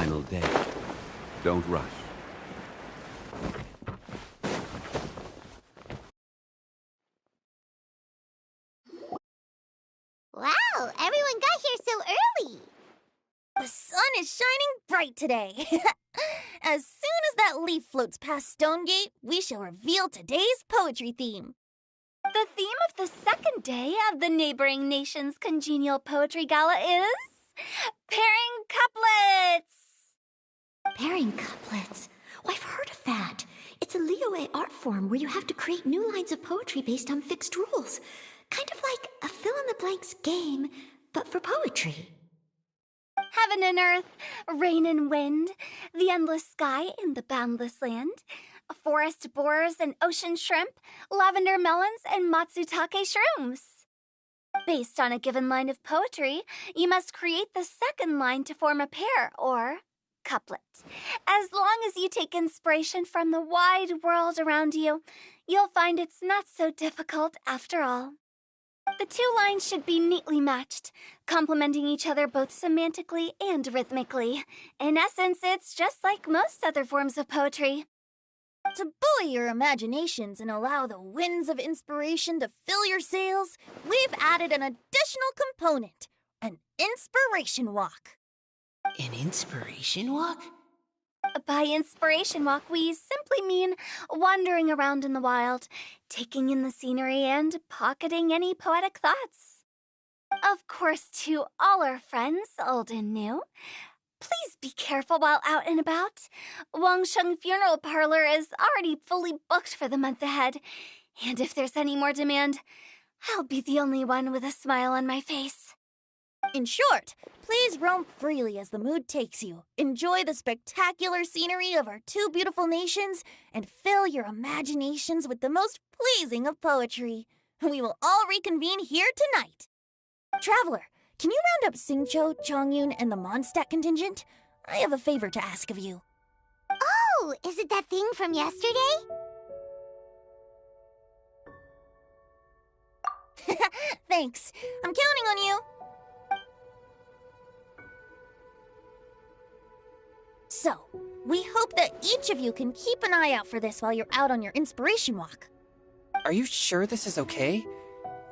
final day. Don't rush. Wow, everyone got here so early! The sun is shining bright today. As soon as that leaf floats past Stonegate, we shall reveal today's poetry theme. The theme of the second day of the neighboring nation's congenial poetry gala is pairing couplets. Pairing couplets? Oh, I've heard of that. It's a Liyue art form where you have to create new lines of poetry based on fixed rules. Kind of like a fill-in-the-blanks game, but for poetry. Heaven and earth, rain and wind, the endless sky and the boundless land, forest borers and ocean shrimp, lavender melons and matsutake shrooms. Based on a given line of poetry, you must create the second line to form a pair, or couplet. As long as you take inspiration from the wide world around you, you'll find it's not so difficult after all. The two lines should be neatly matched, complementing each other both semantically and rhythmically. In essence, it's just like most other forms of poetry. To buoy your imaginations and allow the winds of inspiration to fill your sails, we've added an additional component, an inspiration walk. An inspiration walk? By inspiration walk, we simply mean wandering around in the wild, taking in the scenery and pocketing any poetic thoughts. Of course, to all our friends, old and new, please be careful while out and about. Wangsheng Funeral Parlor is already fully booked for the month ahead, and if there's any more demand, I'll be the only one with a smile on my face. In short, please roam freely as the mood takes you. Enjoy the spectacular scenery of our two beautiful nations and fill your imaginations with the most pleasing of poetry. We will all reconvene here tonight. Traveler, can you round up Xingqiu, Chongyun, and the Mondstadt contingent? I have a favor to ask of you. Oh, is it that thing from yesterday? Thanks. I'm counting on you. So, we hope that each of you can keep an eye out for this while you're out on your inspiration walk. Are you sure this is okay?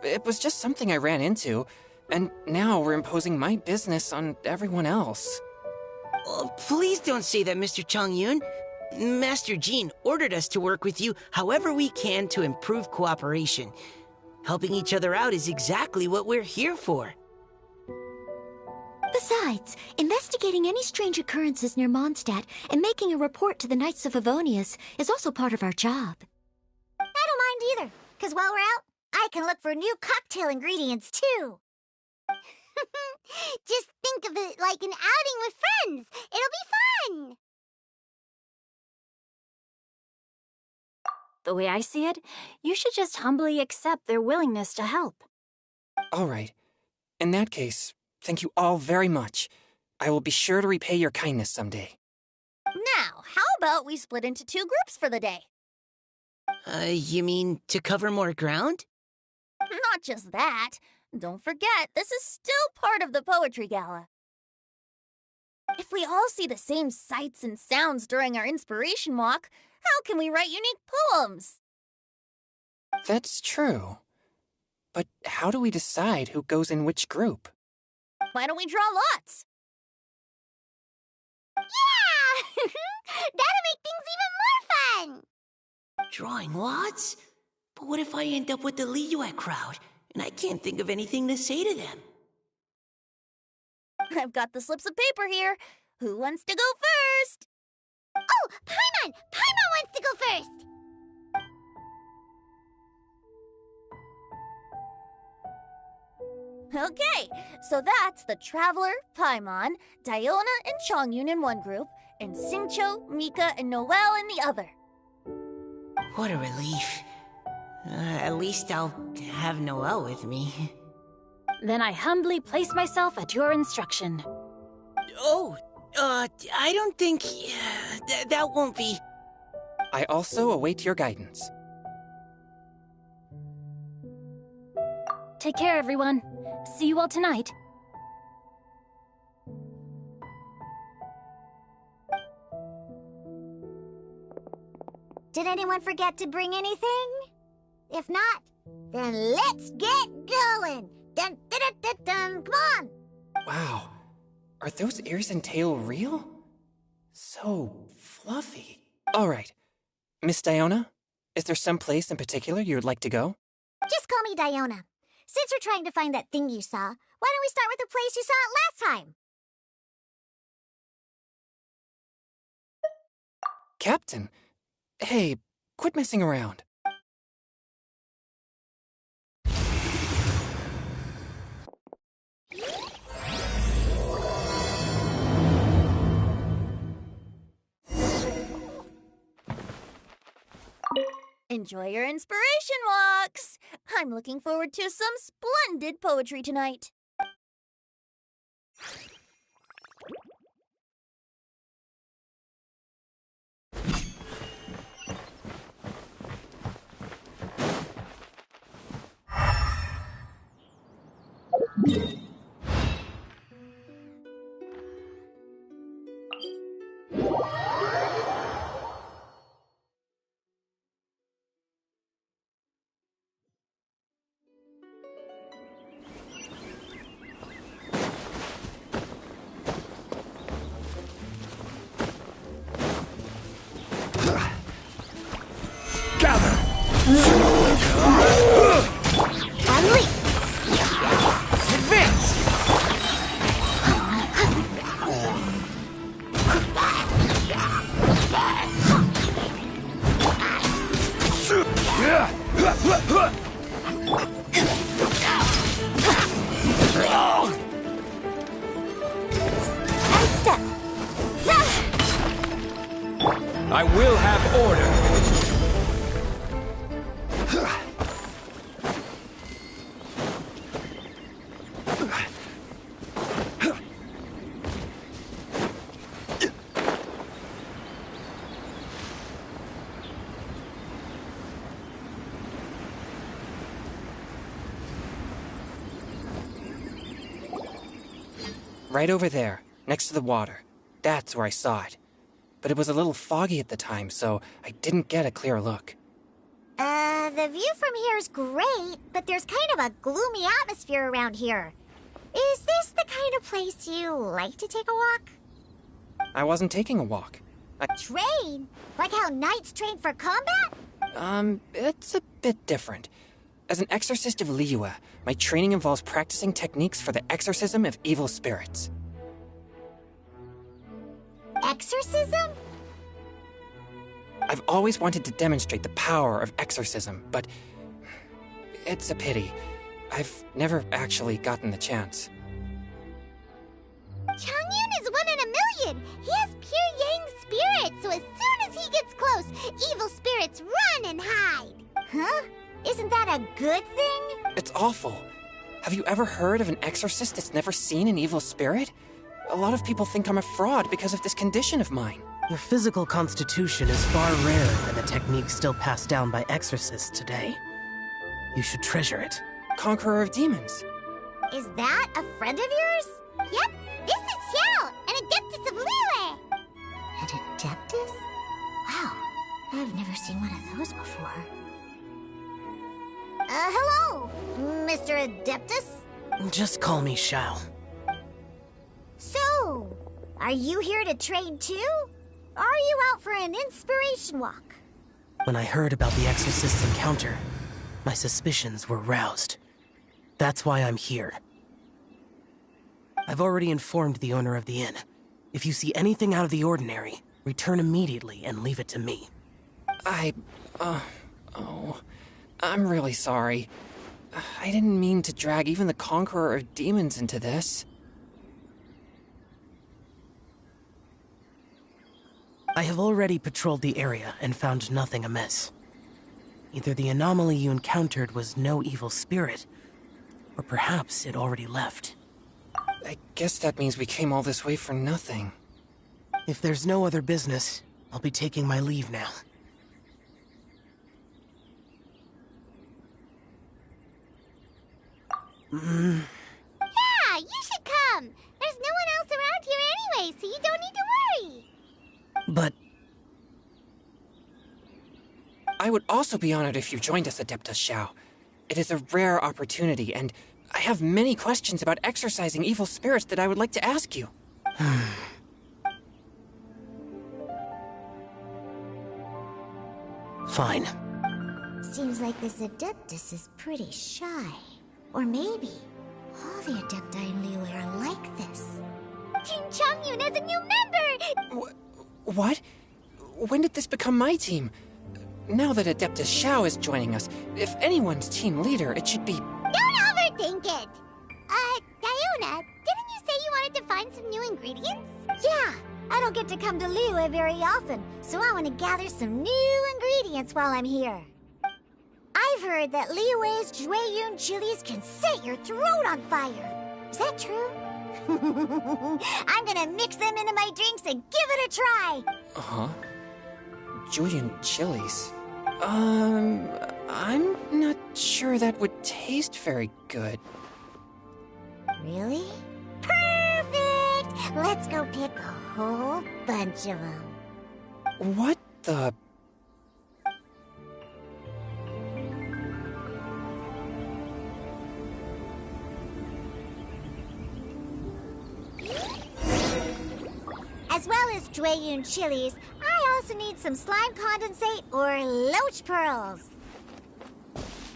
It was just something I ran into, and now we're imposing my business on everyone else. Oh, please don't say that, Mr. Chongyun. Master Jean ordered us to work with you however we can to improve cooperation. Helping each other out is exactly what we're here for. Besides, investigating any strange occurrences near Mondstadt and making a report to the Knights of Favonius is also part of our job. I don't mind either, because while we're out, I can look for new cocktail ingredients too. Just think of it like an outing with friends. It'll be fun! The way I see it, you should just humbly accept their willingness to help. All right. In that case, thank you all very much. I will be sure to repay your kindness someday. Now, how about we split into two groups for the day? You mean to cover more ground? Not just that. Don't forget, this is still part of the Poetry Gala. If we all see the same sights and sounds during our inspiration walk, how can we write unique poems? That's true. But how do we decide who goes in which group? Why don't we draw lots? Yeah! That'll make things even more fun! Drawing lots? But what if I end up with the Liyue crowd, and I can't think of anything to say to them? I've got the slips of paper here. Who wants to go first? Oh, Paimon! Paimon wants to go first! Okay, so that's the Traveler, Paimon, Diona, and Chongyun in one group, and Xingqiu, Mika, and Noelle in the other. What a relief. At least I'll have Noelle with me. Then I humbly place myself at your instruction. Oh, I don't think... that won't be... I also await your guidance. Take care, everyone. See you all tonight. Did anyone forget to bring anything? If not, then let's get going! Dun, dun, dun, dun, dun. Come on! Wow. Are those ears and tail real? So fluffy. All right. Miss Diona, is there some place in particular you would like to go? Just call me Diona. Since we're trying to find that thing you saw, why don't we start with the place you saw it last time? Captain, hey, quit messing around. Enjoy your inspiration walks! I'm looking forward to some splendid poetry tonight. I will have order. Right over there, next to the water. That's where I saw it. But it was a little foggy at the time, so I didn't get a clear look. The view from here is great, but there's kind of a gloomy atmosphere around here. Is this the kind of place you like to take a walk? I wasn't taking a walk. Train? Like how knights train for combat? It's a bit different. As an exorcist of Liyue, my training involves practicing techniques for the exorcism of evil spirits. Exorcism? I've always wanted to demonstrate the power of exorcism, but it's a pity. I've never actually gotten the chance. Chongyun is 1 in a million! He has pure yang spirit, so as soon as he gets close, evil spirits run and hide! Huh? Isn't that a good thing? It's awful. Have you ever heard of an exorcist that's never seen an evil spirit? A lot of people think I'm a fraud because of this condition of mine. Your physical constitution is far rarer than the techniques still passed down by exorcists today. You should treasure it. Conqueror of demons. Is that a friend of yours? Yep, this is Xiao, an adeptus of Liyue! An adeptus? Wow, I've never seen one of those before. Hello, Mr. Adeptus? Just call me Xiao. So, are you here to train too? Or are you out for an inspiration walk? When I heard about the exorcist's encounter, my suspicions were roused. That's why I'm here. I've already informed the owner of the inn. If you see anything out of the ordinary, return immediately and leave it to me. I'm really sorry. I didn't mean to drag even the Conqueror of Demons into this. I have already patrolled the area and found nothing amiss. Either the anomaly you encountered was no evil spirit, or perhaps it already left. I guess that means we came all this way for nothing. If there's no other business, I'll be taking my leave now. Yeah, you should come! There's no one else around here anyway, so you don't need to worry! But... I would also be honored if you joined us, Adeptus Xiao. It is a rare opportunity, and I have many questions about exorcising evil spirits that I would like to ask you. Fine. Seems like this Adeptus is pretty shy. Or maybe all the Adepti in Liyue are like this. Team Changyun is a new member! What? When did this become my team? Now that Adeptus Xiao is joining us, if anyone's team leader, it should be... Don't overthink it! Diona, didn't you say you wanted to find some new ingredients? Yeah, I don't get to come to Liyue very often, so I want to gather some new ingredients while I'm here. I've heard that Liyue's Jueyun chilies can set your throat on fire. Is that true? I'm gonna mix them into my drinks and give it a try! Uh-huh. Julian chilies. I'm not sure that would taste very good. Really? Perfect! Let's go pick a whole bunch of them. What the... As well as Jueyun chilies, I also need some slime condensate or loach pearls.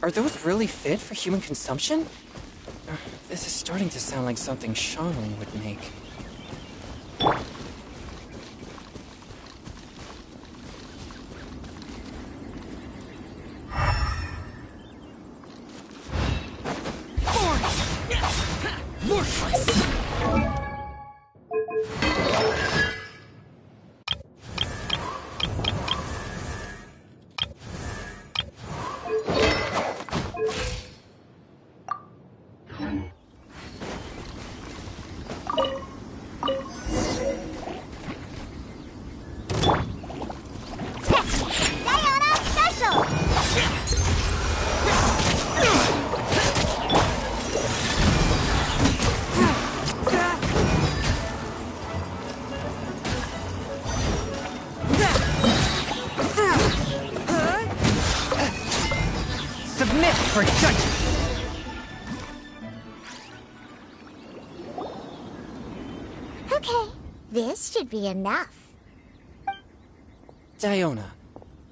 Are those really fit for human consumption? This is starting to sound like something Xiangling would make. Worthless! Diona Special! Submit for judgment! Okay, this should be enough. Diona,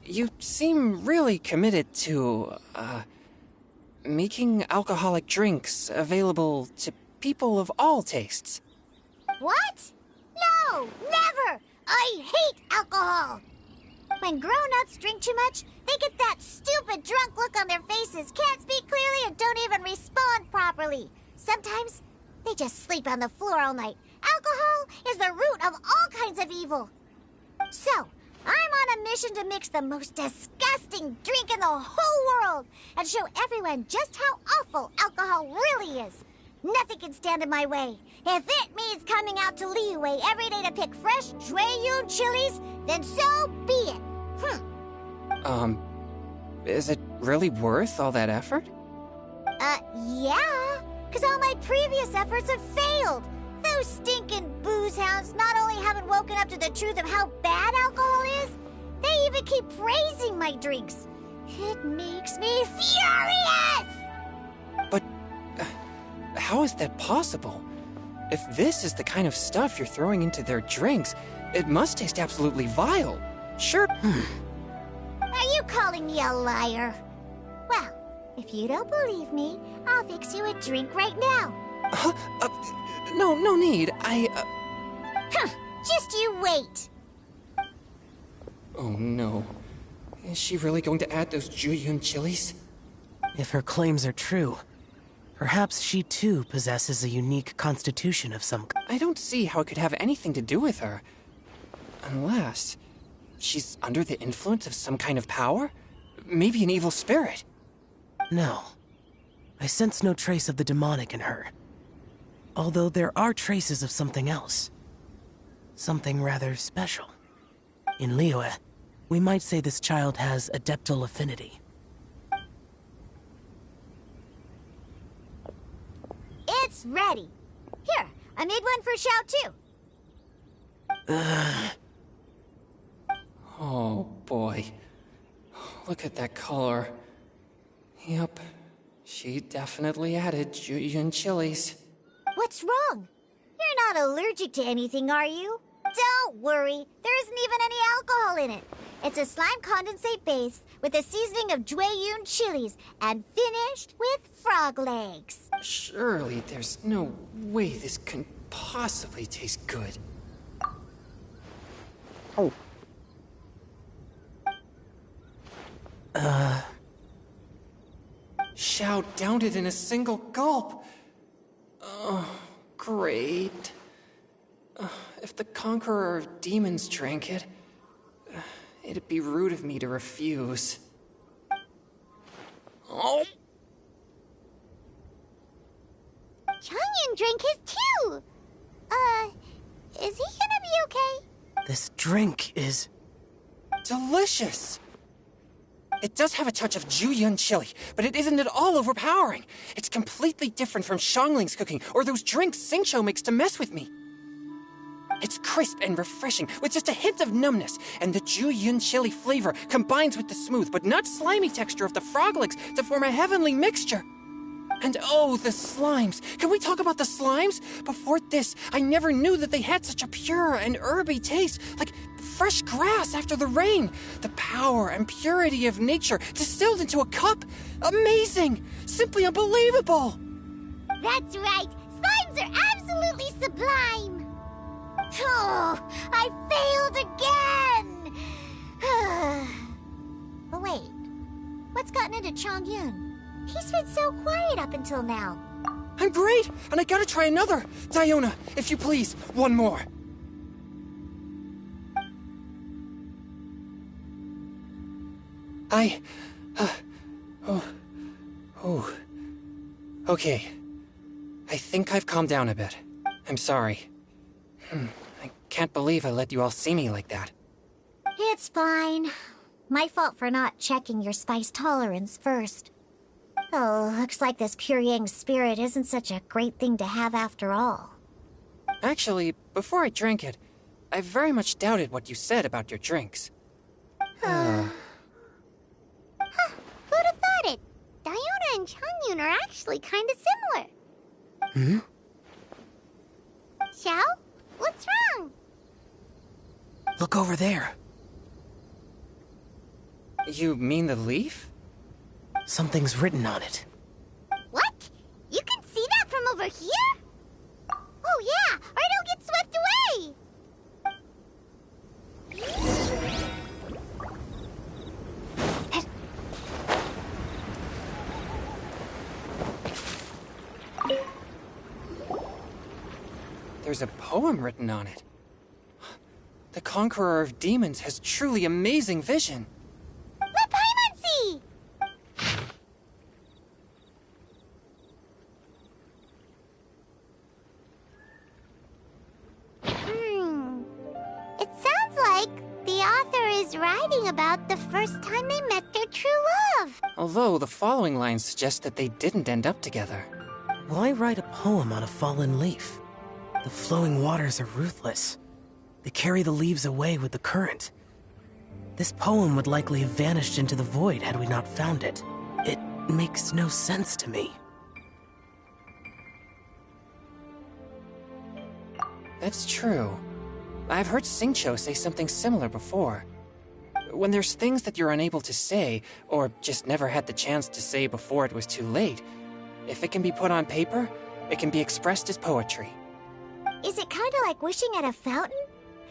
you seem really committed to, making alcoholic drinks available to people of all tastes. What? No, never! I hate alcohol! When grown-ups drink too much, they get that stupid drunk look on their faces, can't speak clearly, and don't even respond properly. Sometimes, they just sleep on the floor all night. Alcohol is the root of all kinds of evil. So, I'm on a mission to mix the most disgusting drink in the whole world and show everyone just how awful alcohol really is. Nothing can stand in my way. If it means coming out to Liyue every day to pick fresh Jueyun chilies, then so be it. Is it really worth all that effort? Yeah, because all my previous efforts have failed. Those stinking booze hounds not only haven't woken up to the truth of how bad alcohol is, they even keep praising my drinks. It makes me furious! But how is that possible? If this is the kind of stuff you're throwing into their drinks, it must taste absolutely vile. Sure. Are you calling me a liar? Well, if you don't believe me, I'll fix you a drink right now. No need. Just you wait. Oh no. Is she really going to add those Jueyun chilies? If her claims are true, perhaps she too possesses a unique constitution of some kind. I don't see how it could have anything to do with her. Unless she's under the influence of some kind of power? Maybe an evil spirit. No. I sense no trace of the demonic in her. Although there are traces of something else. Something rather special. In Liyue, we might say this child has adeptal affinity. It's ready. Here, I made one for Xiao too. Oh boy. Look at that color. Yep, she definitely added Julian chilies. What's wrong? You're not allergic to anything, are you? Don't worry, there isn't even any alcohol in it. It's a slime condensate base with a seasoning of Jueyun chilies and finished with frog legs. Surely there's no way this can possibly taste good. Oh. Xiao downed it in a single gulp. Oh, great. If the Conqueror of Demons drank it, it'd be rude of me to refuse. Oh. Chongyun drank his too. Is he gonna be okay? This drink is... delicious! It does have a touch of Jueyun chili, but it isn't at all overpowering. It's completely different from Xiangling's cooking or those drinks Xingqiu makes to mess with me. It's crisp and refreshing, with just a hint of numbness, and the Jueyun chili flavor combines with the smooth but not slimy texture of the frog legs to form a heavenly mixture. And oh, the slimes! Can we talk about the slimes? Before this, I never knew that they had such a pure and herby taste, like fresh grass after the rain. The power and purity of nature distilled into a cup. Amazing! Simply unbelievable! That's right. Slimes are absolutely sublime. Oh, I failed again! But wait, what's gotten into Chongyun? He's been so quiet up until now. I'm great, and I gotta try another. Diona, if you please, one more. Okay. I think I've calmed down a bit. I'm sorry. I can't believe I let you all see me like that. It's fine. My fault for not checking your spice tolerance first. Oh, looks like this pure yang spirit isn't such a great thing to have after all. Actually, before I drank it, I very much doubted what you said about your drinks. Who'd have thought it? Diona and Chongyun are actually kind of similar. Xiao? What's wrong? Look over there. You mean the leaf? Something's written on it. What? You can see that from over here? Oh yeah, or it'll get swept away! There's a poem written on it. The Conqueror of Demons has truly amazing vision. Let Paimon see! It sounds like the author is writing about the first time they met their true love. Although the following lines suggest that they didn't end up together. Why write a poem on a fallen leaf? The flowing waters are ruthless. They carry the leaves away with the current. This poem would likely have vanished into the void had we not found it. It makes no sense to me. That's true. I've heard Xingqiu say something similar before. When there's things that you're unable to say, or just never had the chance to say before it was too late, if it can be put on paper, it can be expressed as poetry. Is it kind of like wishing at a fountain?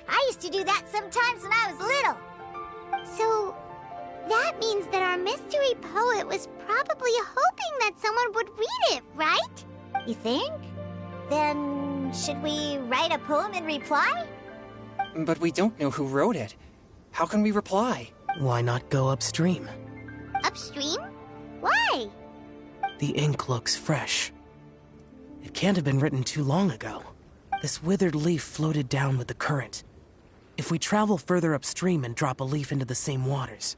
I used to do that sometimes when I was little. So, that means that our mystery poet was probably hoping that someone would read it, right? You think? Then, should we write a poem in reply? But we don't know who wrote it. How can we reply? Why not go upstream? Upstream? Why? The ink looks fresh. It can't have been written too long ago. This withered leaf floated down with the current. If we travel further upstream and drop a leaf into the same waters,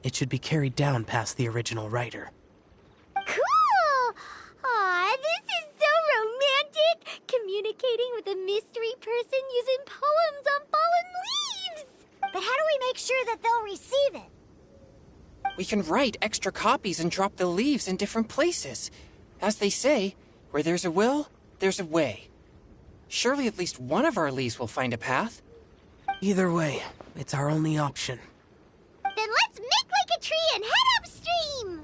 it should be carried down past the original writer. Cool! Aw, this is so romantic! Communicating with a mystery person using poems on fallen leaves! But how do we make sure that they'll receive it? We can write extra copies and drop the leaves in different places. As they say, where there's a will, there's a way. Surely at least one of our leaves will find a path. Either way, it's our only option. Then let's make like a tree and head upstream!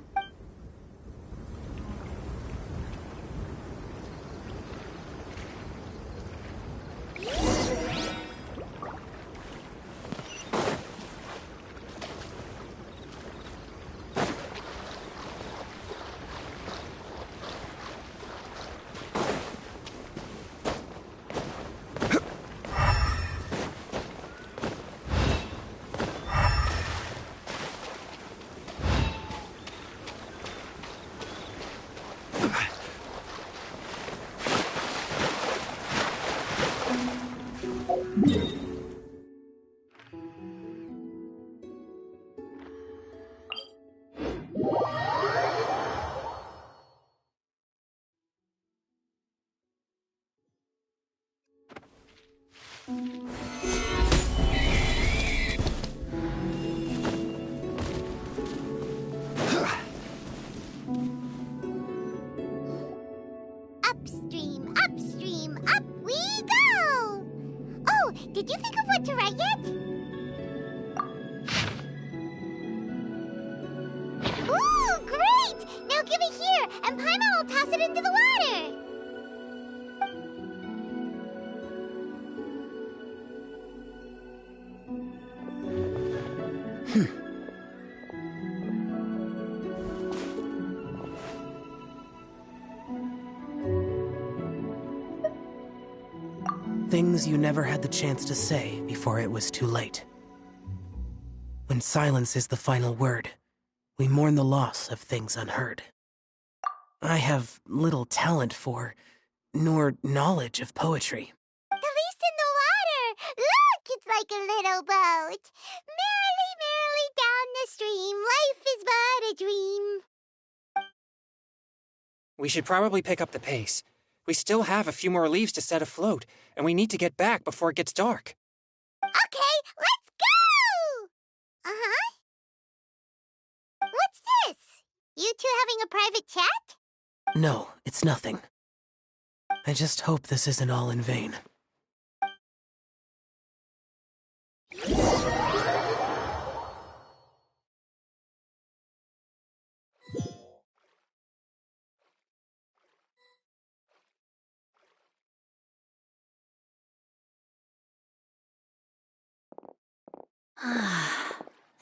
Upstream, upstream, up we go! Oh, did you think of what to write yet? Ooh, great! Now give it here, and Paimon will toss it into the water! Things you never had the chance to say before it was too late. When silence is the final word, we mourn the loss of things unheard. I have little talent for, nor knowledge of poetry. The leaf's in the water! Look, it's like a little boat! Merrily, merrily down the stream, life is but a dream. We should probably pick up the pace. We still have a few more leaves to set afloat, and we need to get back before it gets dark. Okay, let's go! Uh-huh. What's this? You two having a private chat? No, it's nothing. I just hope this isn't all in vain.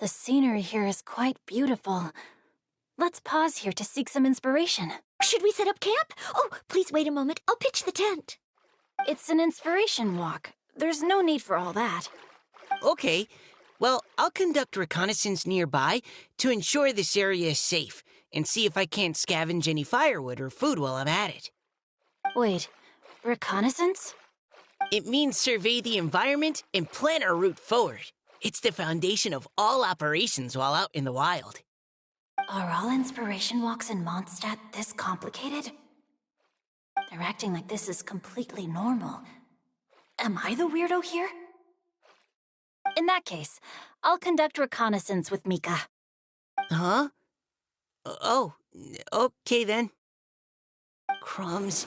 The scenery here is quite beautiful. Let's pause here to seek some inspiration. Should we set up camp? Oh, please wait a moment. I'll pitch the tent. It's an inspiration walk. There's no need for all that. Okay. Well, I'll conduct reconnaissance nearby to ensure this area is safe and see if I can't scavenge any firewood or food while I'm at it. Wait, reconnaissance? It means survey the environment and plan our route forward. It's the foundation of all operations while out in the wild. Are all inspiration walks in Mondstadt this complicated? They're acting like this is completely normal. Am I the weirdo here? In that case, I'll conduct reconnaissance with Mika. Huh? Oh, okay then. Crumbs.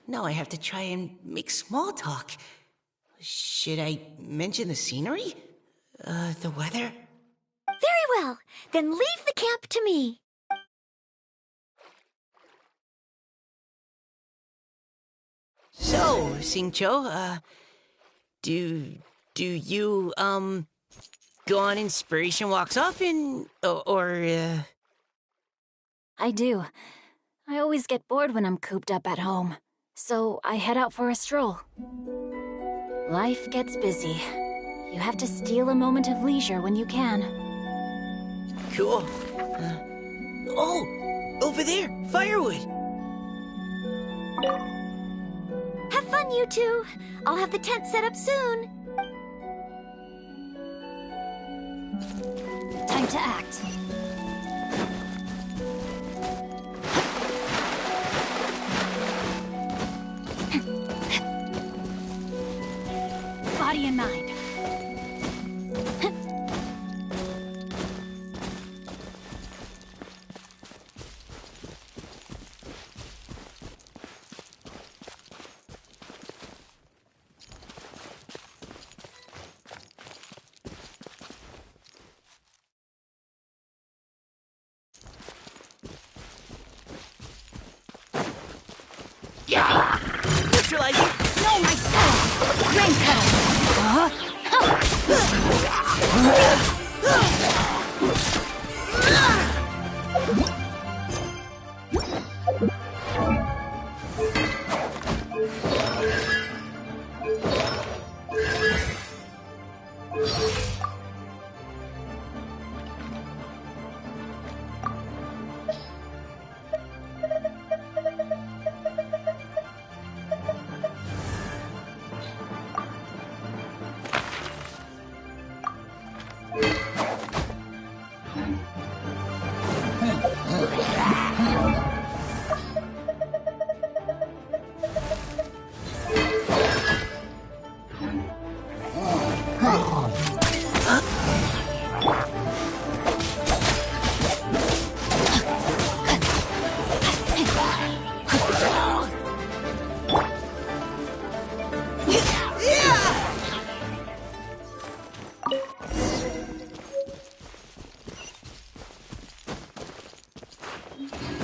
Now I have to try and make small talk. Should I mention the scenery? The weather? Very well. Then leave the camp to me. So, Xingqiu, do you, go on inspiration walks often, or? I do. I always get bored when I'm cooped up at home, so I head out for a stroll. Life gets busy. You have to steal a moment of leisure when you can. Cool. Oh, over there, firewood. Have fun, you two. I'll have the tent set up soon. Time to act. Body and mind.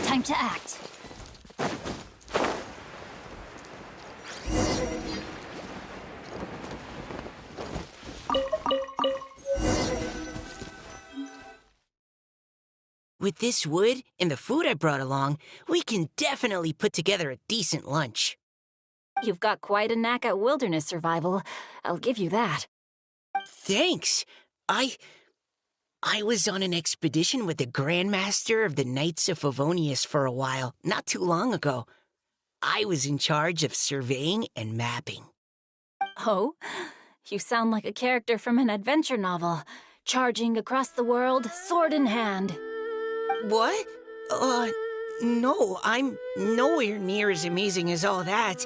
Time to act. With this wood and the food I brought along, we can definitely put together a decent lunch. You've got quite a knack at wilderness survival. I'll give you that. Thanks. I was on an expedition with the Grandmaster of the Knights of Favonius for a while, not too long ago. I was in charge of surveying and mapping. Oh? You sound like a character from an adventure novel. Charging across the world, sword in hand. What? No, I'm nowhere near as amazing as all that.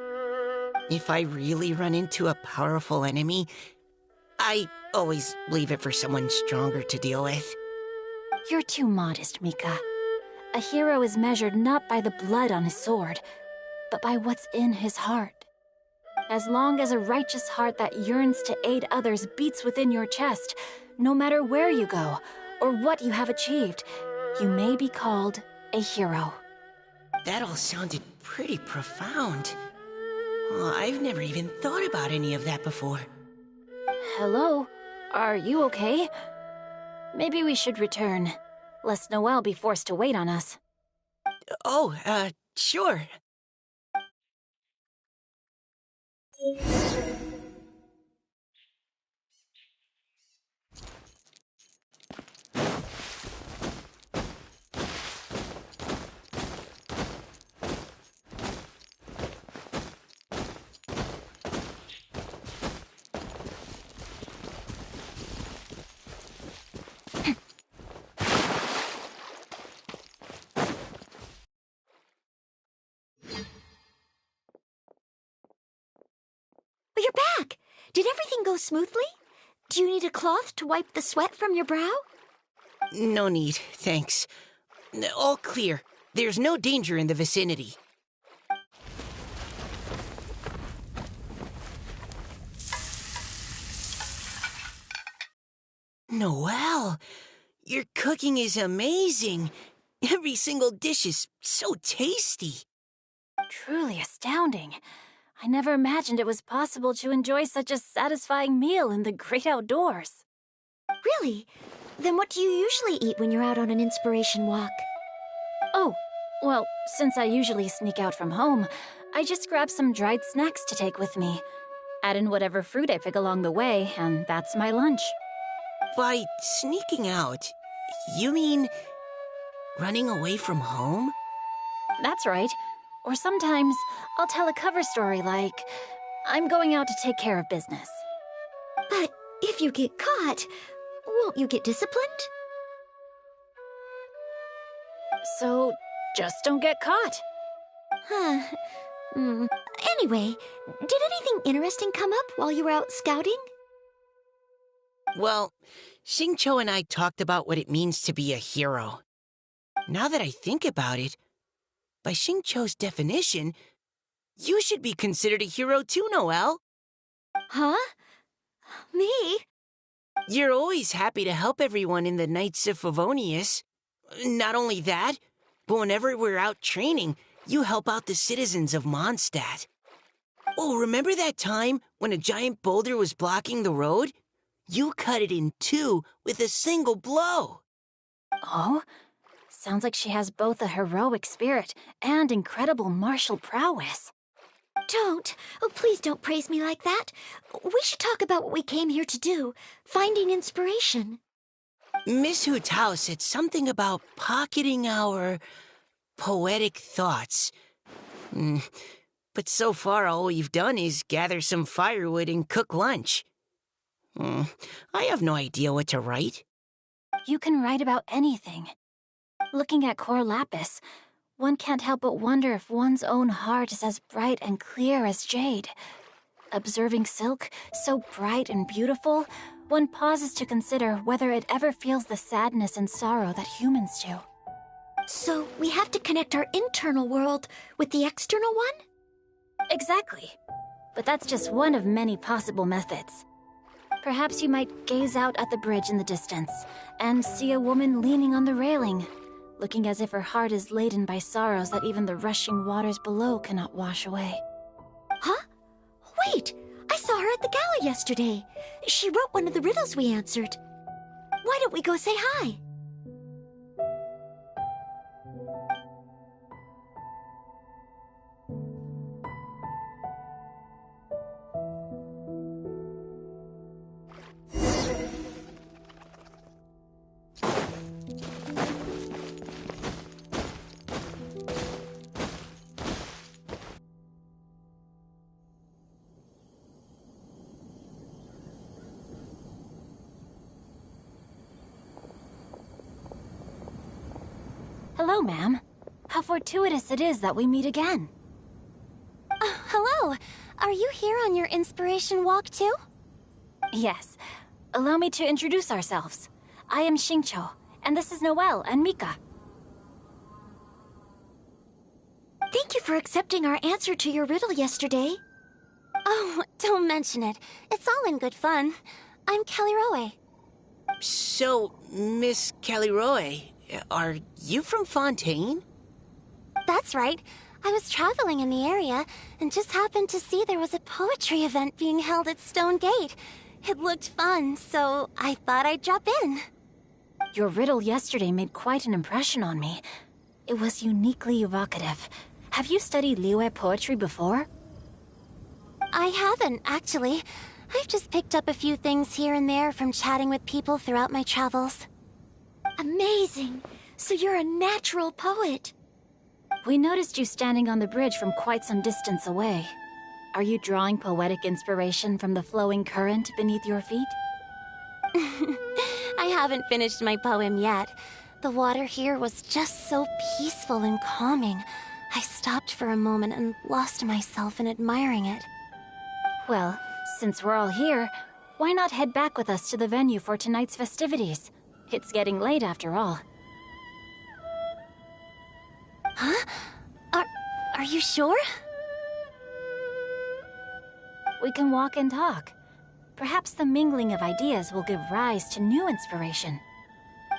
If I really run into a powerful enemy, I always leave it for someone stronger to deal with. You're too modest, Mika. A hero is measured not by the blood on his sword, but by what's in his heart. As long as a righteous heart that yearns to aid others beats within your chest, no matter where you go or what you have achieved, you may be called a hero. That all sounded pretty profound. Oh, I've never even thought about any of that before. Hello? Are you okay? Maybe we should return, lest Noelle be forced to wait on us. Oh, sure. Well, you're back! Did everything go smoothly? Do you need a cloth to wipe the sweat from your brow? No need, thanks. All clear. There's no danger in the vicinity. Noelle, your cooking is amazing. Every single dish is so tasty. Truly astounding. I never imagined it was possible to enjoy such a satisfying meal in the great outdoors. Really? Then what do you usually eat when you're out on an inspiration walk? Oh, well, since I usually sneak out from home, I just grab some dried snacks to take with me. Add in whatever fruit I pick along the way, and that's my lunch. By sneaking out, you mean running away from home? That's right. Or sometimes I'll tell a cover story like, I'm going out to take care of business. But if you get caught, won't you get disciplined? So, just don't get caught. Huh. Anyway, did anything interesting come up while you were out scouting? Well, Xingqiu and I talked about what it means to be a hero. Now that I think about it, by Xingqiu's definition, you should be considered a hero too, Noelle. Huh? Me? You're always happy to help everyone in the Knights of Favonius. Not only that, but whenever we're out training, you help out the citizens of Mondstadt. Oh, remember that time when a giant boulder was blocking the road? You cut it in two with a single blow. Oh? Sounds like she has both a heroic spirit and incredible martial prowess. Don't. Oh, please don't praise me like that. We should talk about what we came here to do, finding inspiration. Miss Hu Tao said something about pocketing our poetic thoughts. But so far, all we've done is gather some firewood and cook lunch. I have no idea what to write. You can write about anything. Looking at Cor Lapis, one can't help but wonder if one's own heart is as bright and clear as jade. Observing silk, so bright and beautiful, one pauses to consider whether it ever feels the sadness and sorrow that humans do. So we have to connect our internal world with the external one? Exactly. But that's just one of many possible methods. Perhaps you might gaze out at the bridge in the distance and see a woman leaning on the railing, looking as if her heart is laden by sorrows that even the rushing waters below cannot wash away. Huh? Wait! I saw her at the gala yesterday. She wrote one of the riddles we answered. Why don't we go say hi? Hello, ma'am. How fortuitous it is that we meet again. Hello. Are you here on your inspiration walk too? Yes. Allow me to introduce ourselves. I am Xingqiu, and this is Noelle and Mika. Thank you for accepting our answer to your riddle yesterday. Oh, don't mention it. It's all in good fun. I'm Kelly Roe. So, Miss Caliroe, are you from Fontaine? That's right. I was traveling in the area and just happened to see there was a poetry event being held at Stone Gate. It looked fun, so I thought I'd drop in. Your riddle yesterday made quite an impression on me. It was uniquely evocative. Have you studied Liyue poetry before? I haven't, actually. I've just picked up a few things here and there from chatting with people throughout my travels. Amazing! So you're a natural poet. We noticed you standing on the bridge from quite some distance away. Are you drawing poetic inspiration from the flowing current beneath your feet? I haven't finished my poem yet. The water here was just so peaceful and calming. I stopped for a moment and lost myself in admiring it. Well, since we're all here, why not head back with us to the venue for tonight's festivities? It's getting late after all. Huh? Are you sure? We can walk and talk. Perhaps the mingling of ideas will give rise to new inspiration.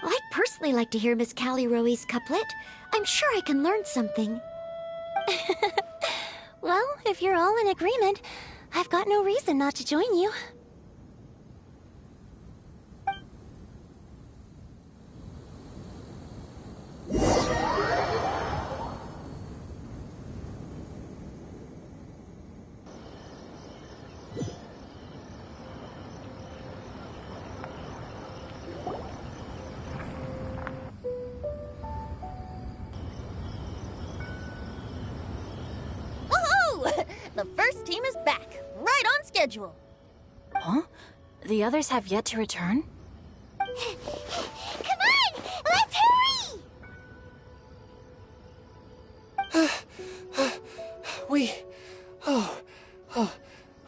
Well, I'd personally like to hear Miss Callie Roe's couplet. I'm sure I can learn something. Well, if you're all in agreement, I've got no reason not to join you. The first team is back, right on schedule. Huh? The others have yet to return? Come on! Let's hurry!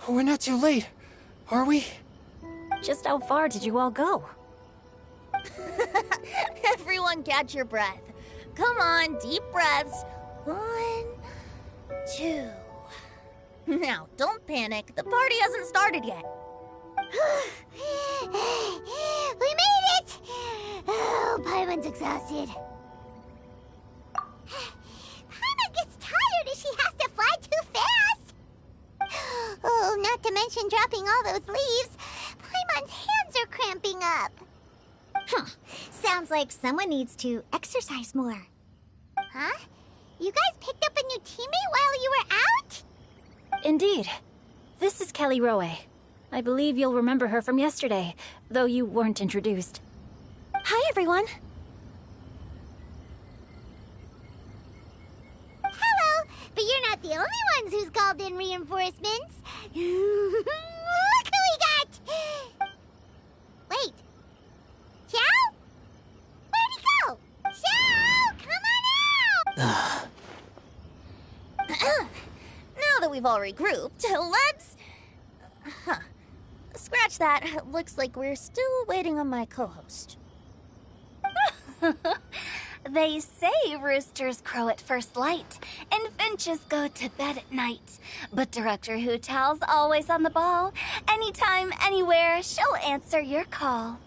We're not too late, are we? Just how far did you all go? Everyone catch your breath. Come on, deep breaths. 1, 2. Now, don't panic. The party hasn't started yet. We made it! Oh, Paimon's exhausted. Paimon gets tired if she has to fly too fast. and dropping all those leaves. Paimon's hands are cramping up. Sounds like someone needs to exercise more. Huh? You guys picked up a new teammate while you were out? Indeed. This is Kelly Rowe. I believe you'll remember her from yesterday, though you weren't introduced. Hi, everyone. Hello, but you're not the only ones who's called in reinforcements. Look who we got! Wait. Xiao? Where'd he go? Xiao, come on out! Now that we've all regrouped, let's... Scratch that. Looks like we're still waiting on my co-host. They say roosters crow at first light, and finches go to bed at night. But Director Hootal's always on the ball. Anytime, anywhere, she'll answer your call.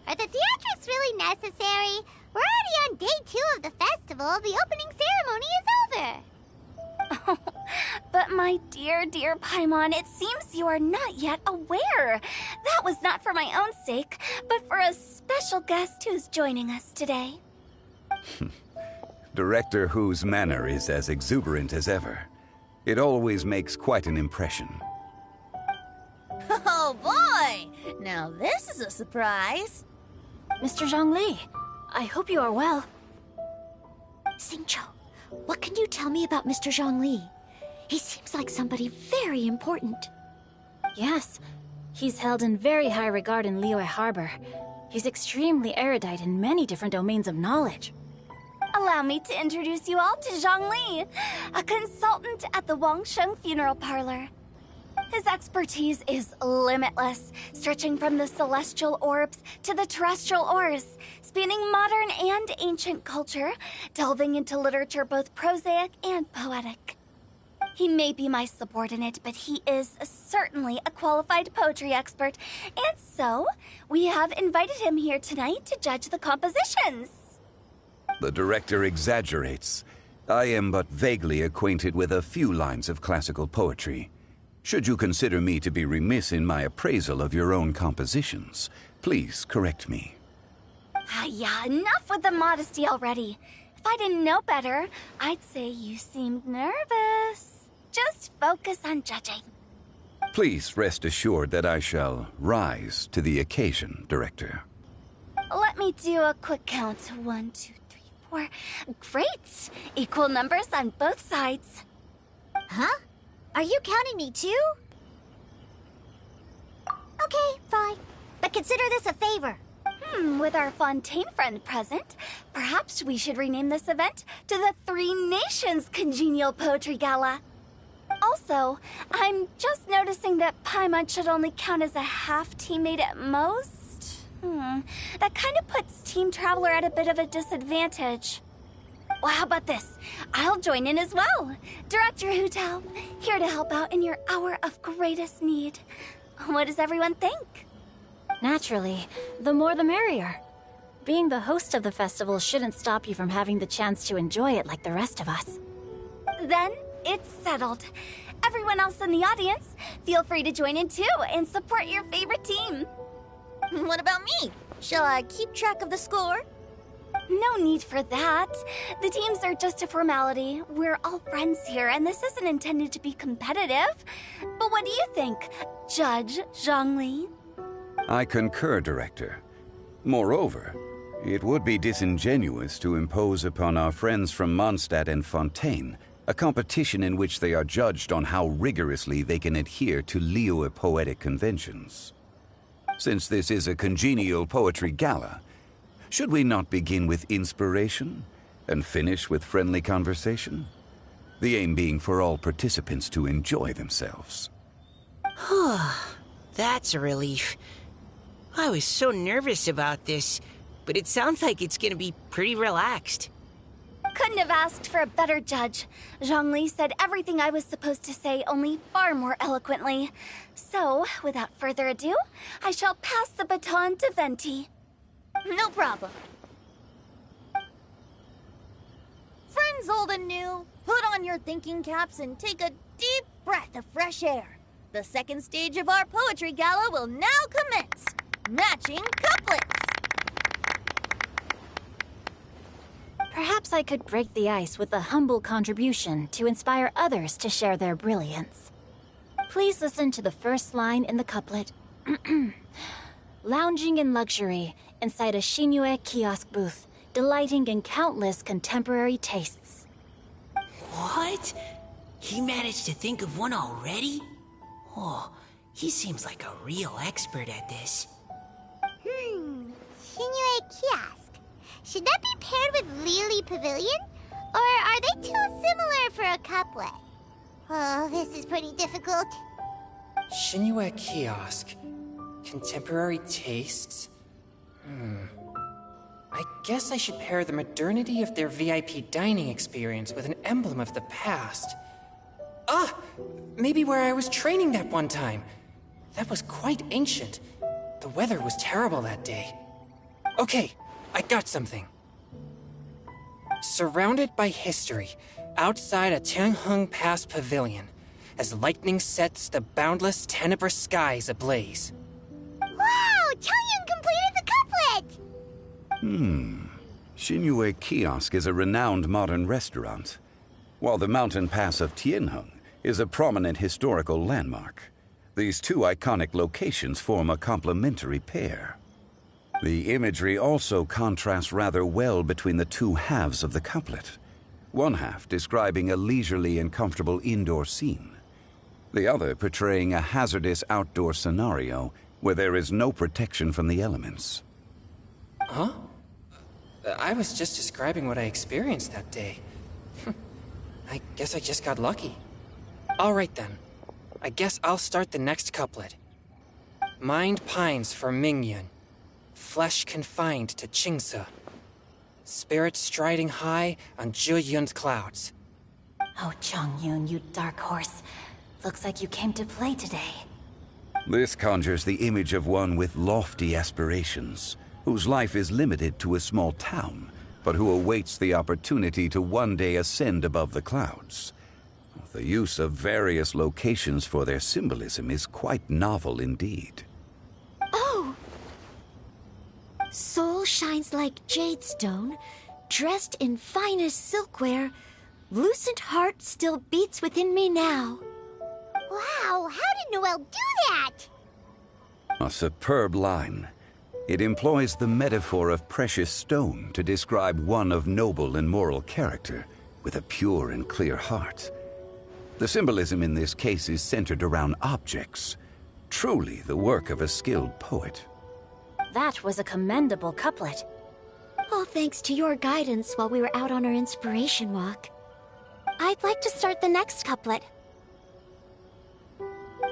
Are the theatrics really necessary? We're already on day 2 of the festival. The opening ceremony is over. But my dear, dear Paimon, it seems you are not yet aware. That was not for my own sake, but for a special guest who's joining us today. Director Who's manner is as exuberant as ever. It always makes quite an impression. Oh boy! Now this is a surprise. Mr. Zhongli, I hope you are well. Xingqiu, what can you tell me about Mr. Zhongli? He seems like somebody very important. Yes, he's held in very high regard in Liyue Harbor. He's extremely erudite in many different domains of knowledge. Allow me to introduce you all to Zhongli, a consultant at the Wangsheng Funeral Parlor. His expertise is limitless, stretching from the celestial orbs to the terrestrial ores, spanning modern and ancient culture, delving into literature both prosaic and poetic. He may be my subordinate, but he is certainly a qualified poetry expert, and so we have invited him here tonight to judge the compositions. The director exaggerates. I am but vaguely acquainted with a few lines of classical poetry. Should you consider me to be remiss in my appraisal of your own compositions, please correct me. Yeah, enough with the modesty already. If I didn't know better, I'd say you seemed nervous. Just focus on judging. Please rest assured that I shall rise to the occasion, Director. Let me do a quick count. 1, 2, 3, 4. Great! Equal numbers on both sides. Huh? Are you counting me too? Okay, fine. But consider this a favor. With our Fontaine friend present, perhaps we should rename this event to the Three Nations Congenial Poetry Gala. Also, I'm just noticing that Paimon should only count as a half teammate at most. That kind of puts Team Traveler at a bit of a disadvantage. Well, how about this? I'll join in as well. Director Hootal, here to help out in your hour of greatest need. What does everyone think? Naturally, the more the merrier. Being the host of the festival shouldn't stop you from having the chance to enjoy it like the rest of us. Then, it's settled. Everyone else in the audience, feel free to join in too and support your favorite team. What about me? Shall I keep track of the score? No need for that. The teams are just a formality. We're all friends here, and this isn't intended to be competitive. But what do you think, Judge Zhongli? I concur, Director. Moreover, it would be disingenuous to impose upon our friends from Mondstadt and Fontaine a competition in which they are judged on how rigorously they can adhere to Liyue poetic conventions. Since this is a congenial poetry gala, should we not begin with inspiration and finish with friendly conversation? The aim being for all participants to enjoy themselves. That's a relief. I was so nervous about this, but it sounds like it's gonna be pretty relaxed. Couldn't have asked for a better judge. Zhongli said everything I was supposed to say, only far more eloquently. So, without further ado, I shall pass the baton to Venti. No problem. Friends old and new, put on your thinking caps and take a deep breath of fresh air. The second stage of our poetry gala will now commence. Matching couplets. Perhaps I could break the ice with a humble contribution to inspire others to share their brilliance. Please listen to the first line in the couplet. Lounging in luxury inside a Shinue kiosk booth, delighting in countless contemporary tastes. What? He managed to think of one already? Oh, he seems like a real expert at this. Shinue Kiosk. Should that be paired with Lily Pavilion? Or are they too similar for a couplet? Oh, this is pretty difficult. Shinue Kiosk. Contemporary tastes? I guess I should pair the modernity of their VIP dining experience with an emblem of the past. Ah! Maybe where I was training that one time. That was quite ancient. The weather was terrible that day. Okay, I got something. Surrounded by history, outside a Tianheng Pass pavilion, as lightning sets the boundless tenebrous skies ablaze. Wow! Changyun completed the couplet! Shinue Kiosk is a renowned modern restaurant, while the mountain pass of Tianheng is a prominent historical landmark. These two iconic locations form a complementary pair. The imagery also contrasts rather well between the two halves of the couplet. One half describing a leisurely and comfortable indoor scene, the other portraying a hazardous outdoor scenario where there is no protection from the elements. Huh? I was just describing what I experienced that day. I guess I just got lucky. Alright then. I guess I'll start the next couplet. Mind pines for Mingyun. Flesh confined to Qingse. Spirit striding high on Zheyun's clouds. Oh, Changyun, you dark horse. Looks like you came to play today. This conjures the image of one with lofty aspirations, whose life is limited to a small town, but who awaits the opportunity to one day ascend above the clouds. The use of various locations for their symbolism is quite novel indeed. Oh! Soul shines like jadestone, dressed in finest silkware. Lucent heart still beats within me now. Wow, how did Noelle do that? A superb line. It employs the metaphor of precious stone to describe one of noble and moral character, with a pure and clear heart. The symbolism in this case is centered around objects, truly the work of a skilled poet. That was a commendable couplet. All thanks to your guidance while we were out on our inspiration walk. I'd like to start the next couplet.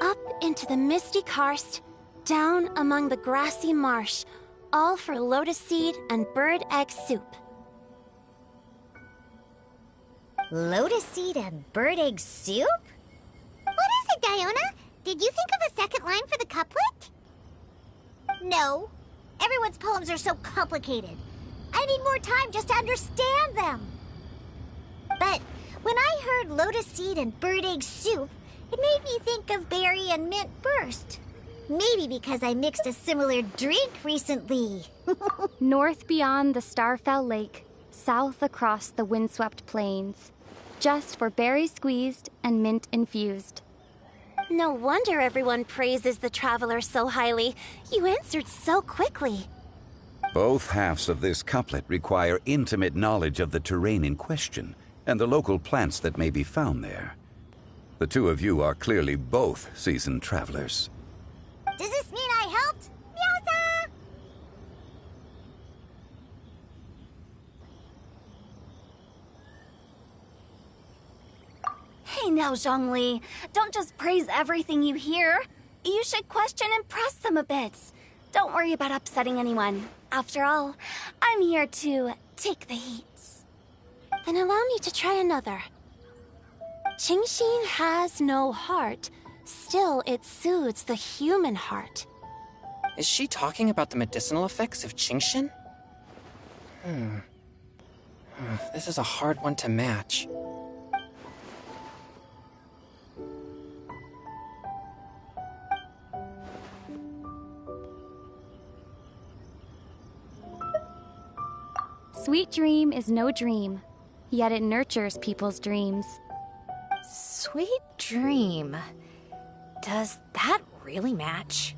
Up into the misty karst, down among the grassy marsh, all for lotus seed and bird egg soup. Lotus seed and bird egg soup? What is it, Diona? Did you think of a second line for the couplet? No. Everyone's poems are so complicated. I need more time just to understand them. But when I heard lotus seed and bird egg soup, it made me think of berry and mint burst. Maybe because I mixed a similar drink recently. North beyond the Starfell Lake, south across the windswept plains. Just for berry squeezed and mint infused. No wonder everyone praises the traveler so highly. You answered so quickly. Both halves of this couplet require intimate knowledge of the terrain in question and the local plants that may be found there. The two of you are clearly both seasoned travelers. Does this mean I helped? Meowza! Hey now, Zhongli. Don't just praise everything you hear. You should question and press them a bit. Don't worry about upsetting anyone. After all, I'm here to take the heat. Then allow me to try another. Qingxin has no heart. Still, it soothes the human heart. Is she talking about the medicinal effects of Qingxin? This is a hard one to match. Sweet dream is no dream, yet it nurtures people's dreams. Sweet dream. Does that really match?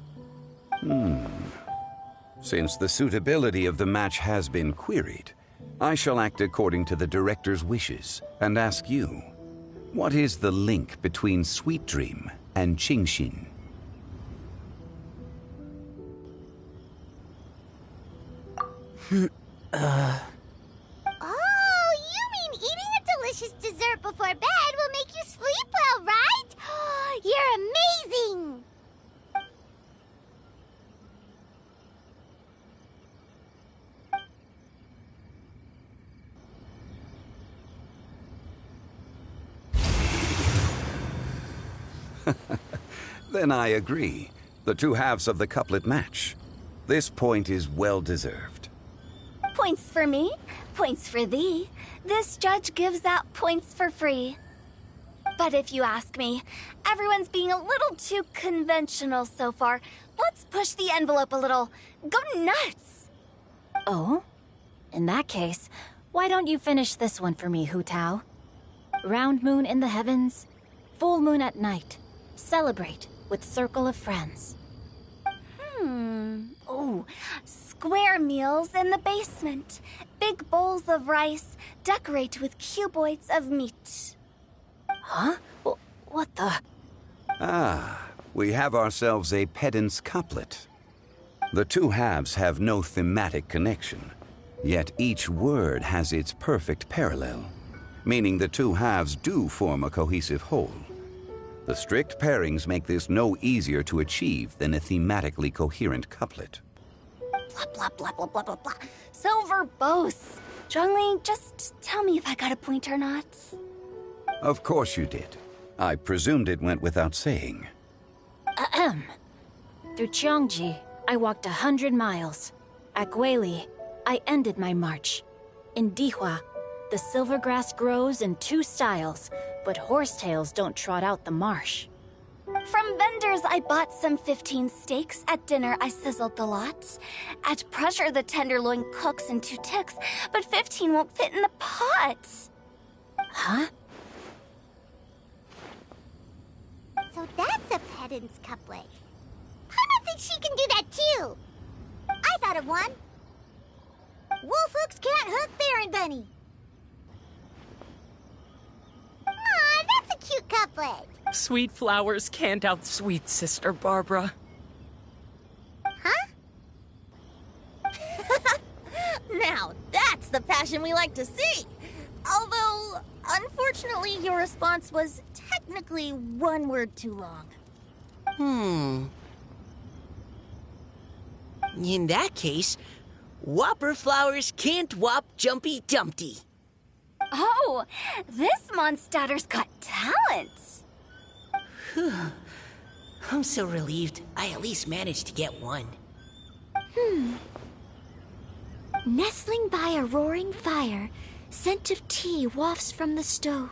Since the suitability of the match has been queried, I shall act according to the director's wishes and ask you, what is the link between Sweet Dream and Genshin? Oh, you mean eating a delicious dessert before bed will make you sleep well, right? You're amazing! Then I agree. The two halves of the couplet match. This point is well deserved. Points for me, points for thee. This judge gives out points for free. But if you ask me, everyone's being a little too conventional so far. Let's push the envelope a little. Go nuts! Oh? In that case, why don't you finish this one for me, Hu Tao? Round moon in the heavens, full moon at night. Celebrate with circle of friends. Oh, square meals in the basement. Big bowls of rice, decorate with cuboids of meat. Huh? What the? Ah, we have ourselves a pedant's couplet. The two halves have no thematic connection, yet each word has its perfect parallel, meaning the two halves do form a cohesive whole. The strict pairings make this no easier to achieve than a thematically coherent couplet. Blah, blah, blah, blah, blah, blah, blah. So verbose. Zhongli, just tell me if I got a point or not. Of course you did. I presumed it went without saying. Ahem. Through Cheongji, I walked 100 miles. At Guili, I ended my march. In Dihua, the silver grass grows in two styles, but horsetails don't trot out the marsh. From vendors, I bought some 15 steaks. At dinner, I sizzled the lot. At pressure, the tenderloin cooks in 2 ticks, but 15 won't fit in the pot. Huh? So that's a pedant's couplet. Paimon thinks she can do that too. I thought of one. Wolf hooks can't hook Baron Bunny. Aw, that's a cute couplet. Sweet flowers can't outsweet Sister Barbara. Huh? Now, that's the passion we like to see. Although, unfortunately, your response was technically one word too long. In that case, Whopper flowers can't whop Jumpy Dumpty. Oh, this monster's got talent. I'm so relieved I at least managed to get one. Nestling by a roaring fire, scent of tea wafts from the stove,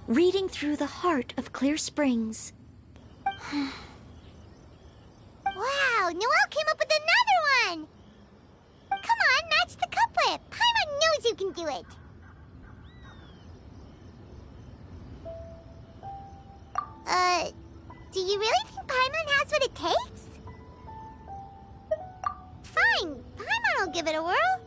reading through the heart of clear springs. Wow, Noelle came up with another one! Come on, match the couplet. Paimon knows you can do it. Do you really think Paimon has what it takes? Fine, Paimon will give it a whirl.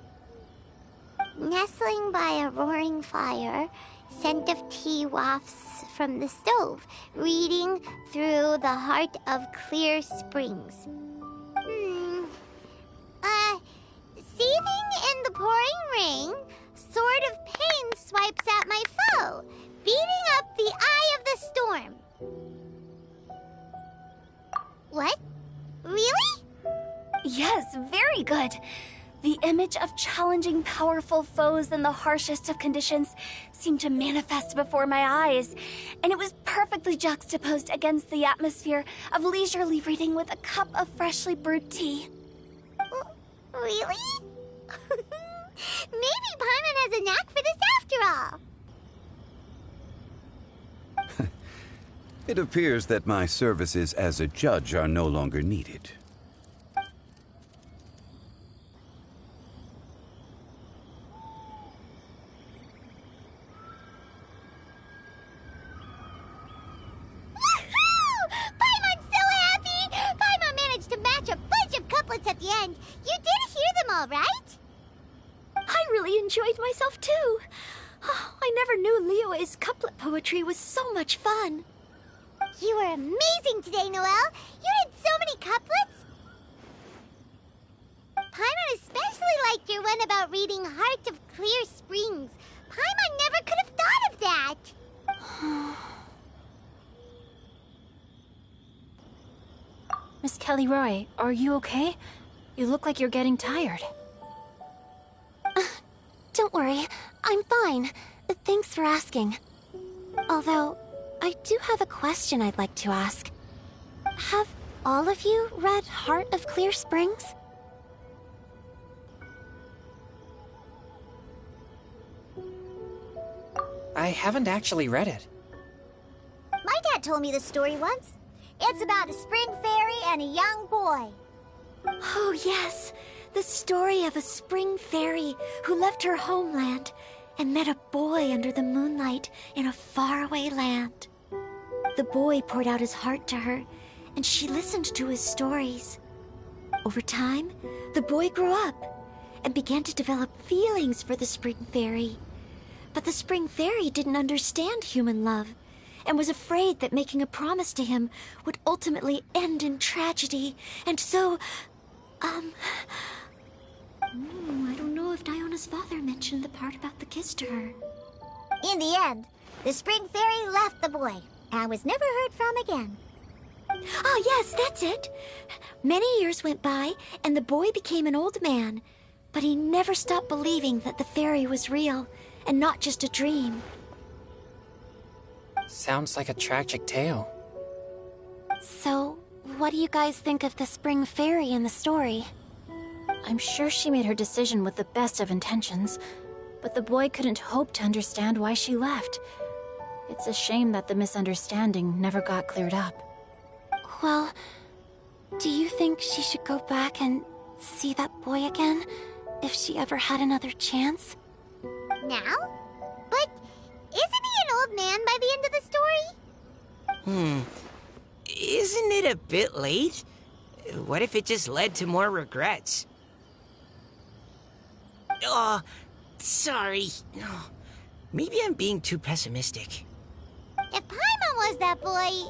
Nestling by a roaring fire, scent of tea wafts from the stove, reading through the heart of clear springs. Seething in the pouring rain, sword of pain swipes at my foe, beating up the eye of the storm. What? Really? Yes, very good. The image of challenging powerful foes in the harshest of conditions seemed to manifest before my eyes, and it was perfectly juxtaposed against the atmosphere of leisurely reading with a cup of freshly brewed tea. Really? Maybe Paimon has a knack for this after all. It appears that my services as a judge are no longer needed. And you did hear them all, right? I really enjoyed myself too. Oh, I never knew Liyue's couplet poetry was so much fun. You were amazing today, Noelle. You did so many couplets. Paimon especially liked your one about reading Heart of Clear Springs. Paimon never could have thought of that. Miss Kelly Roy, are you okay? You look like you're getting tired. Don't worry, I'm fine. Thanks for asking. Although, I do have a question I'd like to ask. Have all of you read Heart of Clear Springs? I haven't actually read it. My dad told me this story once. It's about a spring fairy and a young boy. Oh, yes. The story of a spring fairy who left her homeland and met a boy under the moonlight in a faraway land. The boy poured out his heart to her, and she listened to his stories. Over time, the boy grew up and began to develop feelings for the spring fairy. But the spring fairy didn't understand human love and was afraid that making a promise to him would ultimately end in tragedy. And so, I don't know if Diona's father mentioned the part about the kiss to her. In the end, the spring fairy left the boy and was never heard from again. Oh, yes, that's it. Many years went by, and the boy became an old man. But he never stopped believing that the fairy was real and not just a dream. Sounds like a tragic tale. So, what do you guys think of the spring fairy in the story? I'm sure she made her decision with the best of intentions, but the boy couldn't hope to understand why she left. It's a shame that the misunderstanding never got cleared up. Well, do you think she should go back and see that boy again, if she ever had another chance? Now? But isn't he an old man by the end of the story? Isn't it a bit late? What if it just led to more regrets? Oh, sorry. Maybe I'm being too pessimistic. If Paimon was that boy...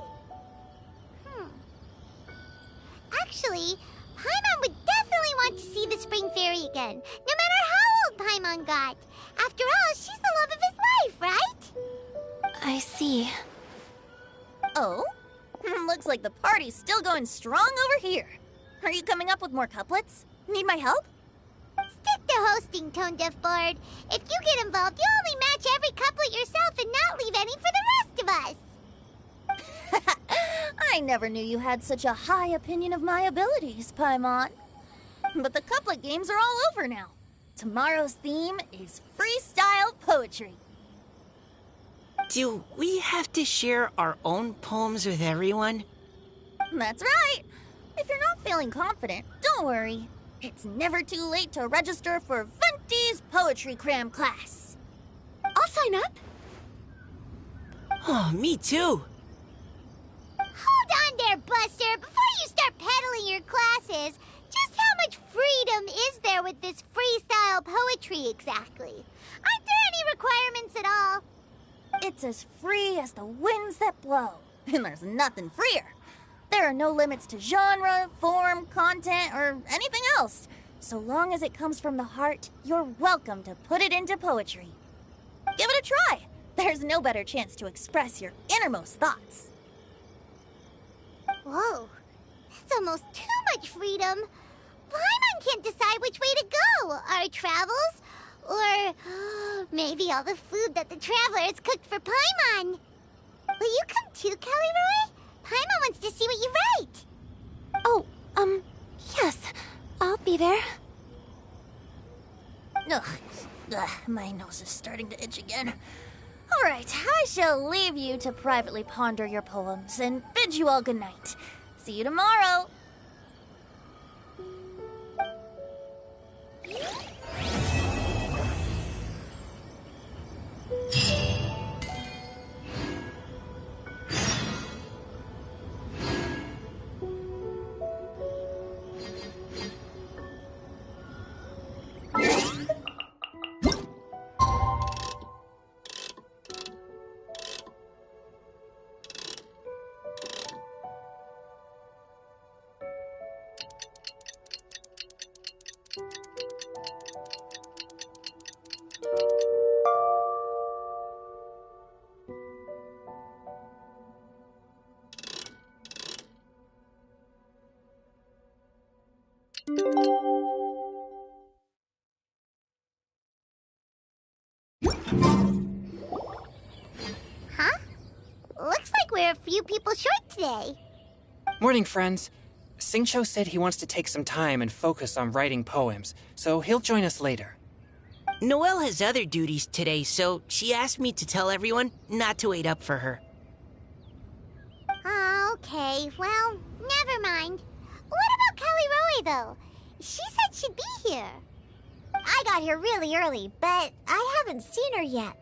Actually, Paimon would definitely want to see the spring fairy again, no matter how old Paimon got. After all, she's the love of his life, right? I see. Oh? Looks like the party's still going strong over here. Are you coming up with more couplets? Need my help? Stick to hosting, Tone Deaf Bard. If you get involved, you'll only match every couplet yourself and not leave any for the rest of us. I never knew you had such a high opinion of my abilities, Paimon. But the couplet games are all over now. Tomorrow's theme is freestyle poetry. Do we have to share our own poems with everyone? That's right. If you're not feeling confident, don't worry. It's never too late to register for Venti's Poetry Cram class. I'll sign up. Oh, me too. Hold on there, Buster. Before you start peddling your classes, just how much freedom is there with this freestyle poetry exactly? Aren't there any requirements at all? It's as free as the winds that blow, and there's nothing freer. There are no limits to genre, form, content, or anything else. So long as it comes from the heart, you're welcome to put it into poetry. Give it a try. There's no better chance to express your innermost thoughts. Whoa, that's almost too much freedom. Paimon can't decide which way to go. Our travels, or maybe all the food that the travelers cooked for Paimon. Will you come too, Kelly Roy? Paimon wants to see what you write. Oh, yes. I'll be there. Ugh, my nose is starting to itch again. All right, I shall leave you to privately ponder your poems and bid you all good night. See you tomorrow. few people short today. Morning, friends. Xingqiu said he wants to take some time and focus on writing poems, so he'll join us later. Noelle has other duties today, so she asked me to tell everyone not to wait up for her. Okay, well, never mind. What about Kelly Roy, though? She said she'd be here. I got here really early, but I haven't seen her yet.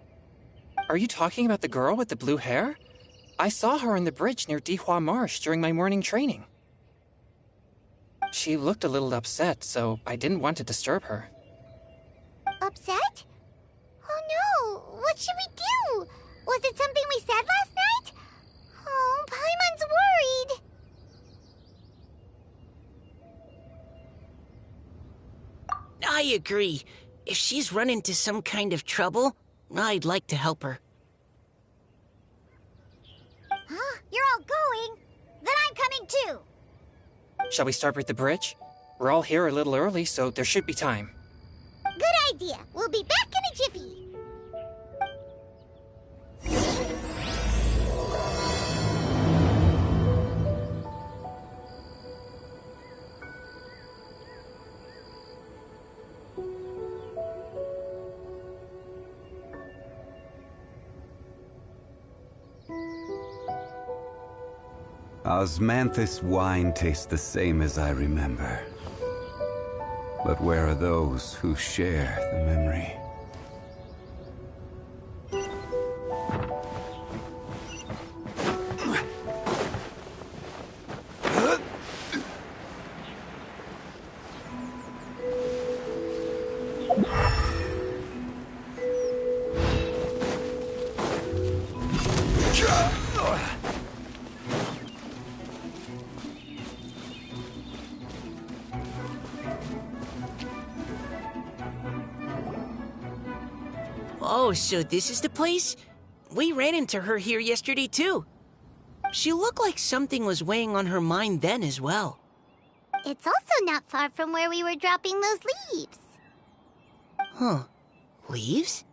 Are you talking about the girl with the blue hair? I saw her on the bridge near Dihua Marsh during my morning training. She looked a little upset, so I didn't want to disturb her. Upset? Oh no, what should we do? Was it something we said last night? Oh, Paimon's worried. I agree. If she's run into some kind of trouble, I'd like to help her. Huh? You're all going? Then I'm coming too. Shall we start with the bridge? We're all here a little early, so there should be time. Good idea. We'll be back in a jiffy. Osmanthus wine tastes the same as I remember. But where are those who share the memory? Oh, so this is the place? We ran into her here yesterday, too. She looked like something was weighing on her mind then as well. It's also not far from where we were dropping those leaves. Huh. Leaves?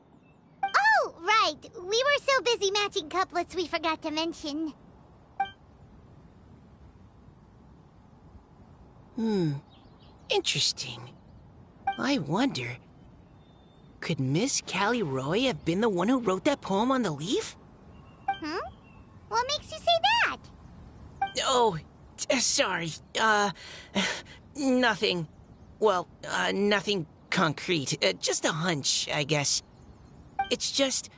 Oh, right. We were so busy matching couplets we forgot to mention. Interesting. I wonder, could Miss Callie Roy have been the one who wrote that poem on the leaf? What makes you say that? Oh, sorry. Nothing. Well, nothing concrete. Just a hunch, I guess. It's just,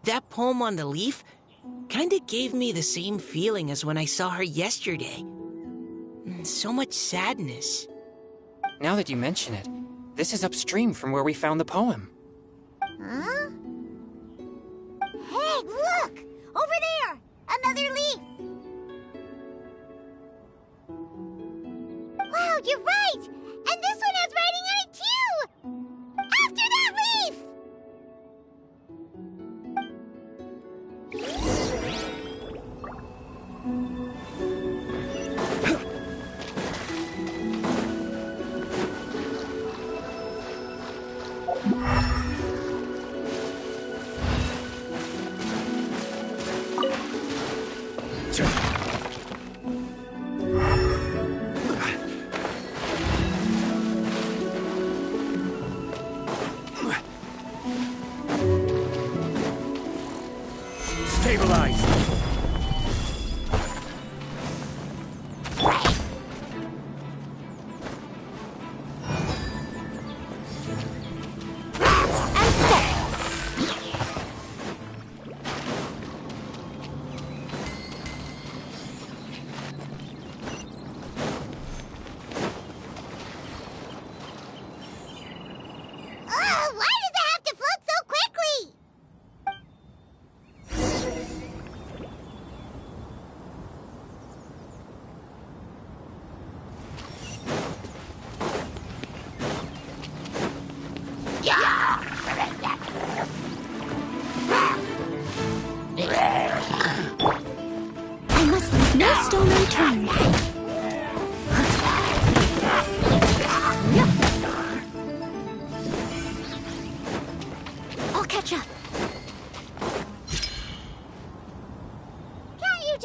that poem on the leaf kinda gave me the same feeling as when I saw her yesterday. So much sadness. Now that you mention it, this is upstream from where we found the poem. Huh? Hey, look! Over there! Another leaf! Wow, you're right! And this one has writing on it too! After that leaf! Stabilize! Why does it have to float so quickly? I must leave no stone unturned. I'll catch up. Can't you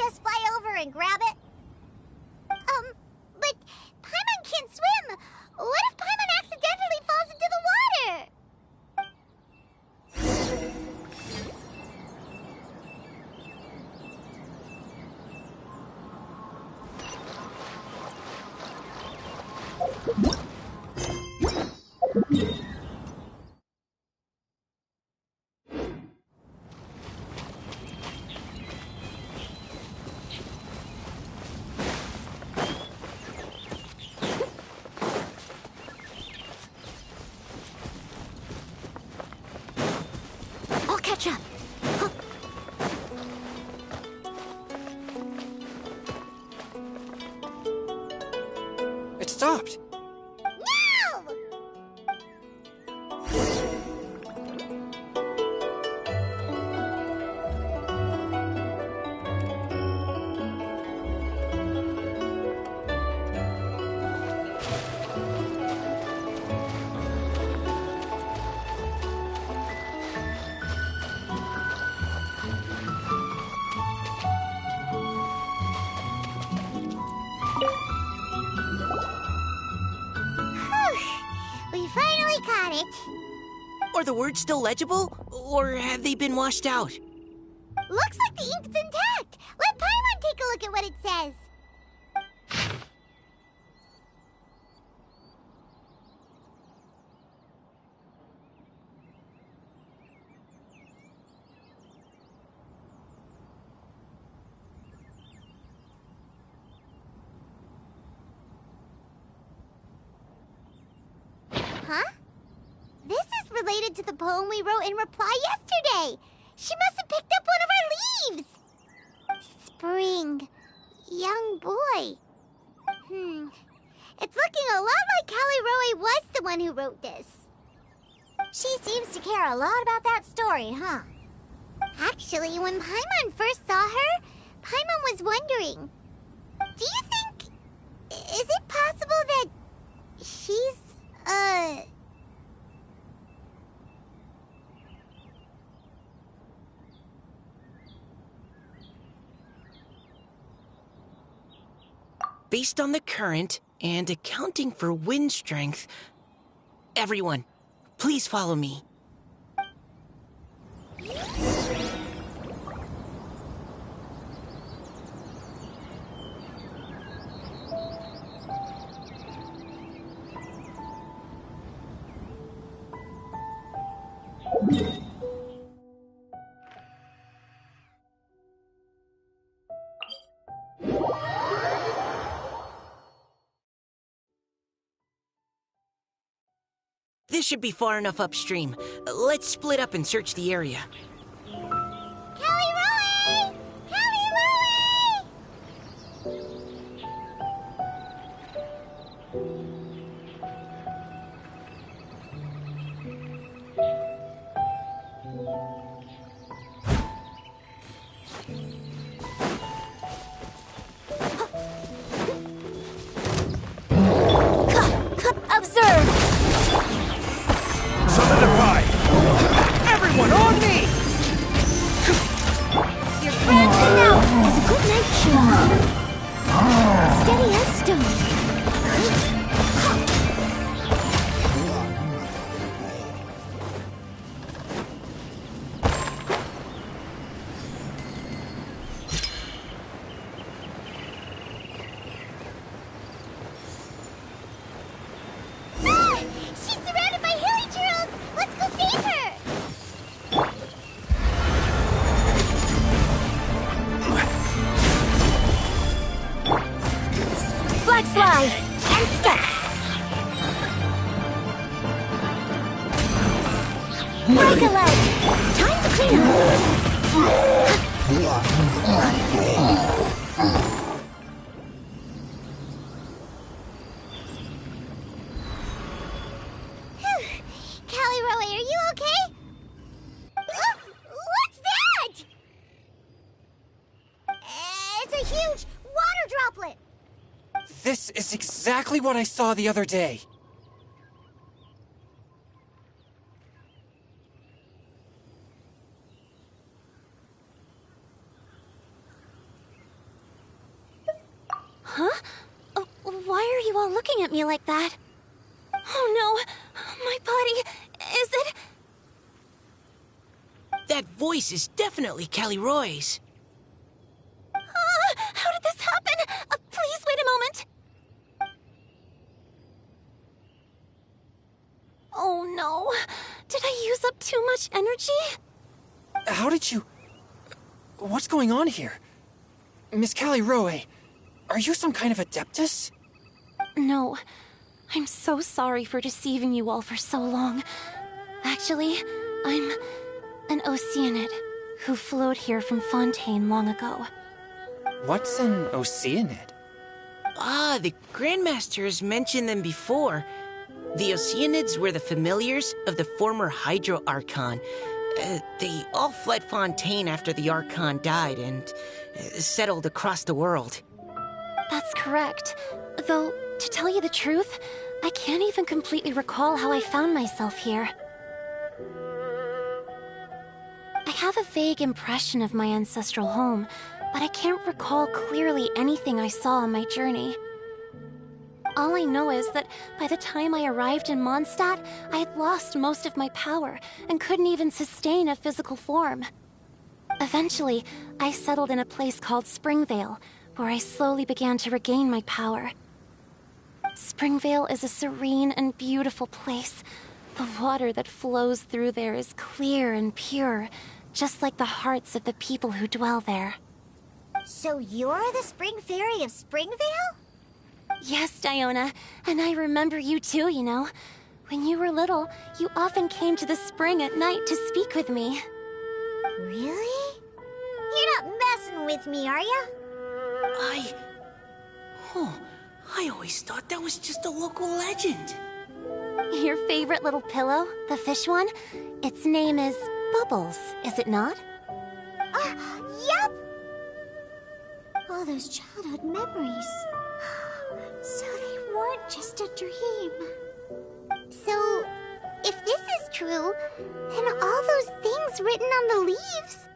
I'll catch up. It stopped. No! We finally caught it. Are the words still legible? Or have they been washed out? Looks like the ink's intact. Let Paimon take a look at what it says. Huh? This is related to the poem we wrote in reply yesterday. She must have picked up one of our leaves. Spring. Young boy. It's looking a lot like Callie Roe was the one who wrote this. She seems to care a lot about that story, huh? Actually, when Paimon first saw her, Paimon was wondering, do you think... is it possible that she's, Based on the current and accounting for wind strength, everyone, please follow me. This should be far enough upstream. Let's split up and search the area. Callie Roe! Callie Roe! Observe! Solidify! Everyone on me! Your friend is out! It's a good night show. Steady as stone. Ah! She's surrounded by hilly turtles! Let's go save her! Black slide! And step! Break a leg! Time to clean up. Callie Roe, are you okay? What's that? It's a huge water droplet! This is exactly what I saw the other day. Huh? Why are you all looking at me like that? Oh no! My body... is it... That voice is definitely Callie Roy's. How did this happen? Please wait a moment. Oh no. Did I use up too much energy? How did you... What's going on here? Miss Callie Roe, are you some kind of adeptus? No. I'm so sorry for deceiving you all for so long. Actually, I'm an Oceanid who flowed here from Fontaine long ago. What's an Oceanid? Ah, the Grandmaster has mentioned them before. The Oceanids were the familiars of the former Hydro Archon. They all fled Fontaine after the Archon died and settled across the world. That's correct. Though, to tell you the truth, I can't even completely recall how I found myself here. I have a vague impression of my ancestral home, but I can't recall clearly anything I saw on my journey. All I know is that by the time I arrived in Mondstadt, I had lost most of my power and couldn't even sustain a physical form. Eventually, I settled in a place called Springvale, where I slowly began to regain my power. Springvale is a serene and beautiful place. The water that flows through there is clear and pure, just like the hearts of the people who dwell there. So you're the Spring Fairy of Springvale? Yes, Diona, and I remember you too, you know. When you were little, you often came to the spring at night to speak with me. Really? You're not messing with me, are ya? I always thought that was just a local legend. Your favorite little pillow, the fish one? Its name is Bubbles, is it not? Yup! All those childhood memories. So they weren't just a dream. So, if this is true, then all those things written on the leaves...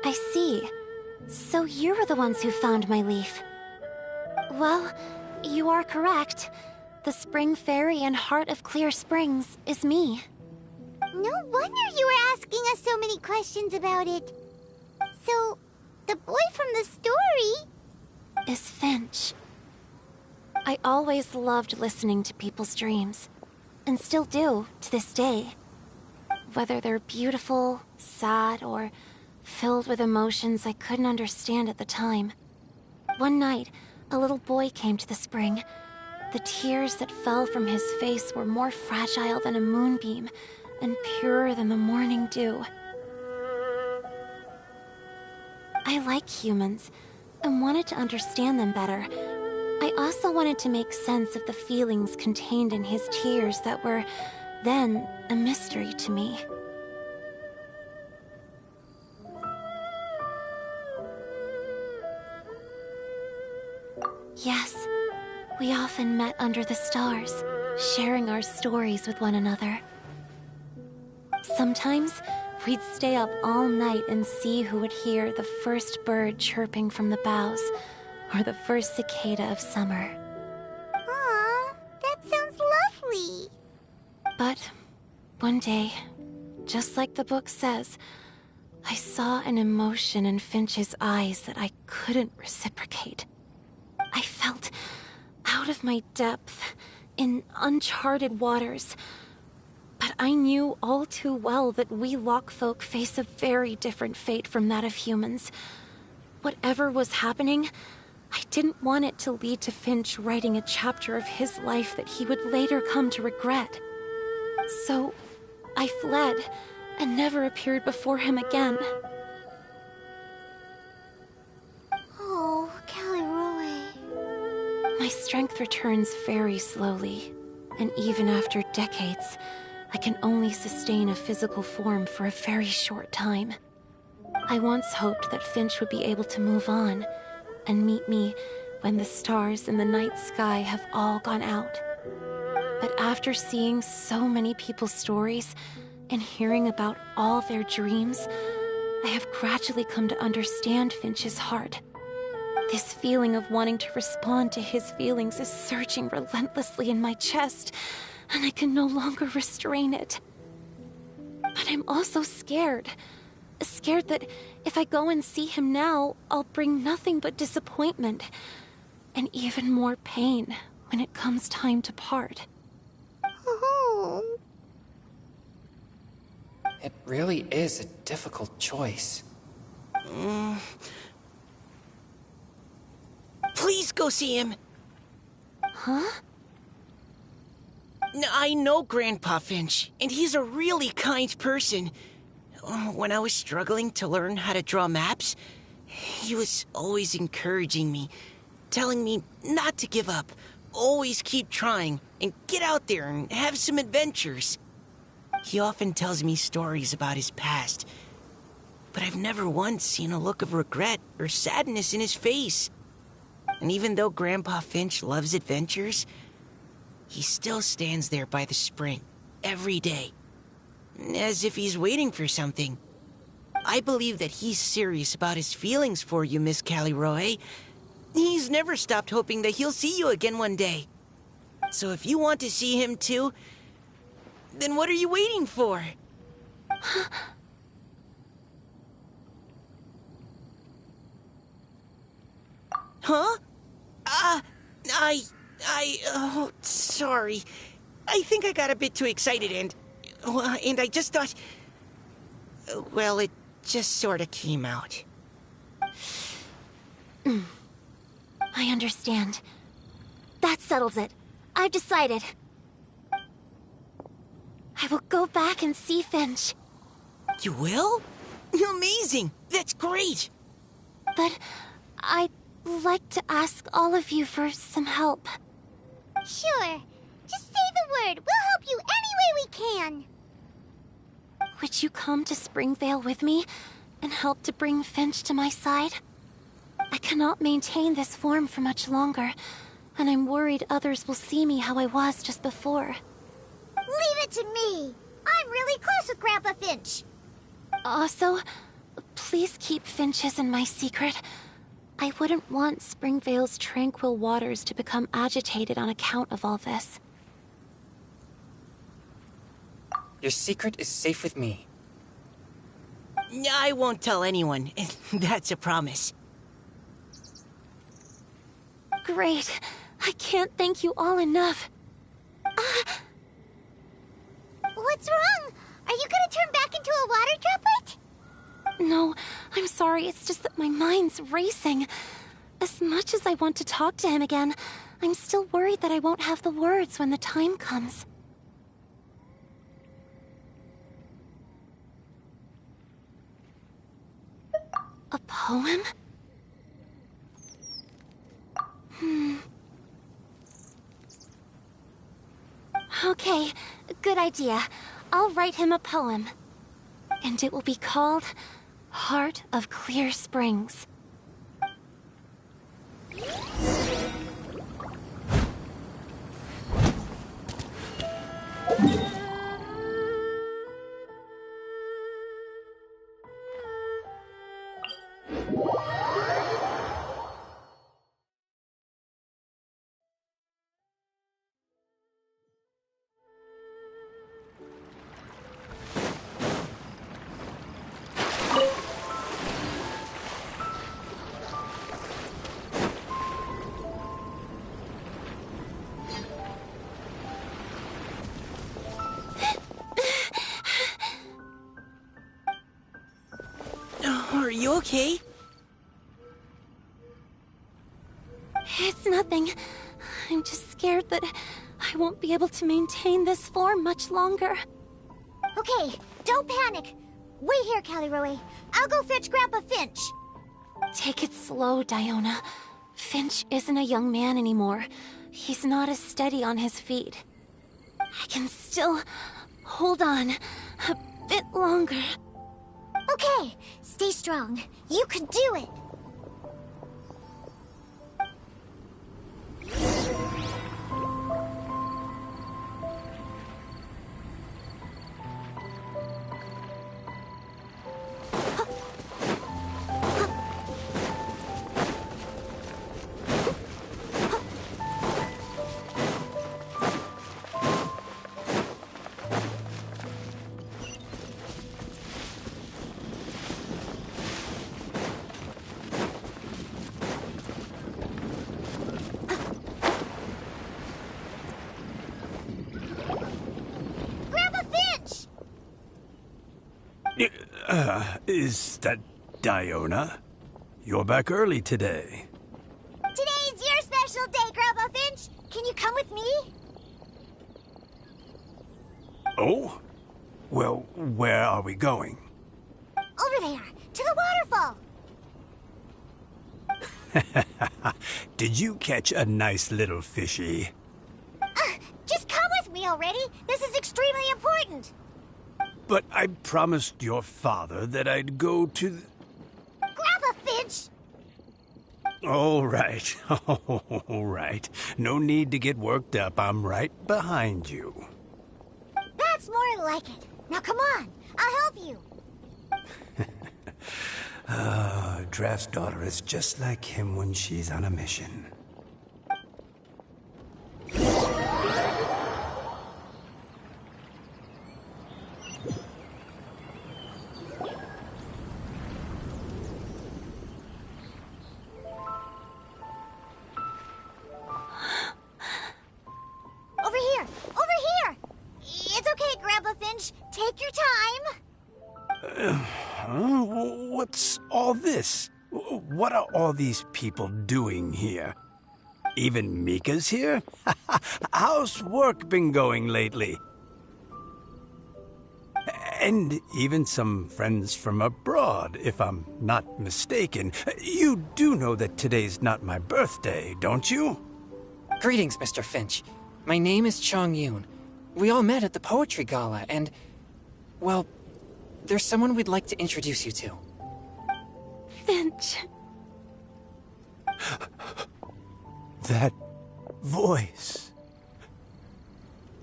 I see. So you were the ones who found my leaf. Well, you are correct. The Spring Fairy and Heart of Clear Springs is me. No wonder you were asking us so many questions about it. So, the boy from the story... is Finch. I always loved listening to people's dreams, and still do to this day. Whether they're beautiful, sad, or filled with emotions I couldn't understand at the time. One night, a little boy came to the spring. The tears that fell from his face were more fragile than a moonbeam, and purer than the morning dew. I like humans, and wanted to understand them better. I also wanted to make sense of the feelings contained in his tears that were, then, a mystery to me. Yes, we often met under the stars, sharing our stories with one another. Sometimes, we'd stay up all night and see who would hear the first bird chirping from the boughs, or the first cicada of summer. Aw, that sounds lovely. But one day, just like the book says, I saw an emotion in Finch's eyes that I couldn't reciprocate. I felt out of my depth, in uncharted waters. But I knew all too well that we Lockfolk face a very different fate from that of humans. Whatever was happening, I didn't want it to lead to Finch writing a chapter of his life that he would later come to regret. So, I fled, and never appeared before him again. Oh, Callie Roe. My strength returns very slowly, and even after decades, I can only sustain a physical form for a very short time. I once hoped that Finch would be able to move on, and meet me when the stars in the night sky have all gone out. But after seeing so many people's stories, and hearing about all their dreams, I have gradually come to understand Finch's heart. This feeling of wanting to respond to his feelings is surging relentlessly in my chest, and I can no longer restrain it. But I'm also scared. Scared that if I go and see him now, I'll bring nothing but disappointment, and even more pain when it comes time to part. Oh. It really is a difficult choice. Please go see him. Huh? I know Grandpa Finch, and he's a really kind person. When I was struggling to learn how to draw maps, he was always encouraging me, telling me not to give up, always keep trying, and get out there and have some adventures. He often tells me stories about his past, but I've never once seen a look of regret or sadness in his face. And even though Grandpa Finch loves adventures, he still stands there by the spring every day, as if he's waiting for something. I believe that he's serious about his feelings for you, Miss Callie-Roe. He's never stopped hoping that he'll see you again one day. So if you want to see him too, then what are you waiting for? Huh? Oh, sorry. I think I got a bit too excited and I just thought, well, it just sort of came out. I understand. That settles it. I've decided. I will go back and see Finch. You will? Amazing! That's great! But I'd like to ask all of you for some help. Sure. Just say the word. We'll help you any way we can. Would you come to Springvale with me and help to bring Finch to my side? I cannot maintain this form for much longer, and I'm worried others will see me how I was just before. Leave it to me. I'm really close with Grandpa Finch. Also, please keep Finch's in my secret. I wouldn't want Springvale's tranquil waters to become agitated on account of all this. Your secret is safe with me. I won't tell anyone. That's a promise. Great. I can't thank you all enough. What's wrong? Are you gonna turn back into a water droplet? No, I'm sorry. It's just that my mind's racing. As much as I want to talk to him again, I'm still worried that I won't have the words when the time comes. A poem? Okay, good idea. I'll write him a poem. And it will be called Heart of Clear Springs. Are you okay? It's nothing. I'm just scared that I won't be able to maintain this form much longer. Okay, don't panic. Wait here, Callie-Roe. I'll go fetch Grandpa Finch. Take it slow, Diona. Finch isn't a young man anymore. He's not as steady on his feet. I can still hold on a bit longer. Okay, stay strong. You can do it. Is that Diona? You're back early today. Today's your special day, Grandpa Finch. Can you come with me? Oh? Well, where are we going? Over there, to the waterfall. Did you catch a nice little fishy? Just come with me already. This is extremely important. But I promised your father that I'd go to the... Grandpa Finch! All right. All right. No need to get worked up. I'm right behind you. That's more like it. Now come on, I'll help you. Draft's daughter is just like him when she's on a mission. Over here! Over here! It's okay, Grandpa Finch. Take your time. What's all this? What are all these people doing here? Even Mika's here? How's work been going lately? And even some friends from abroad, if I'm not mistaken. You do know that today's not my birthday, don't you? Greetings, Mr. Finch. My name is Chong-Yoon. We all met at the poetry gala, and... well, there's someone we'd like to introduce you to. Finch. That voice.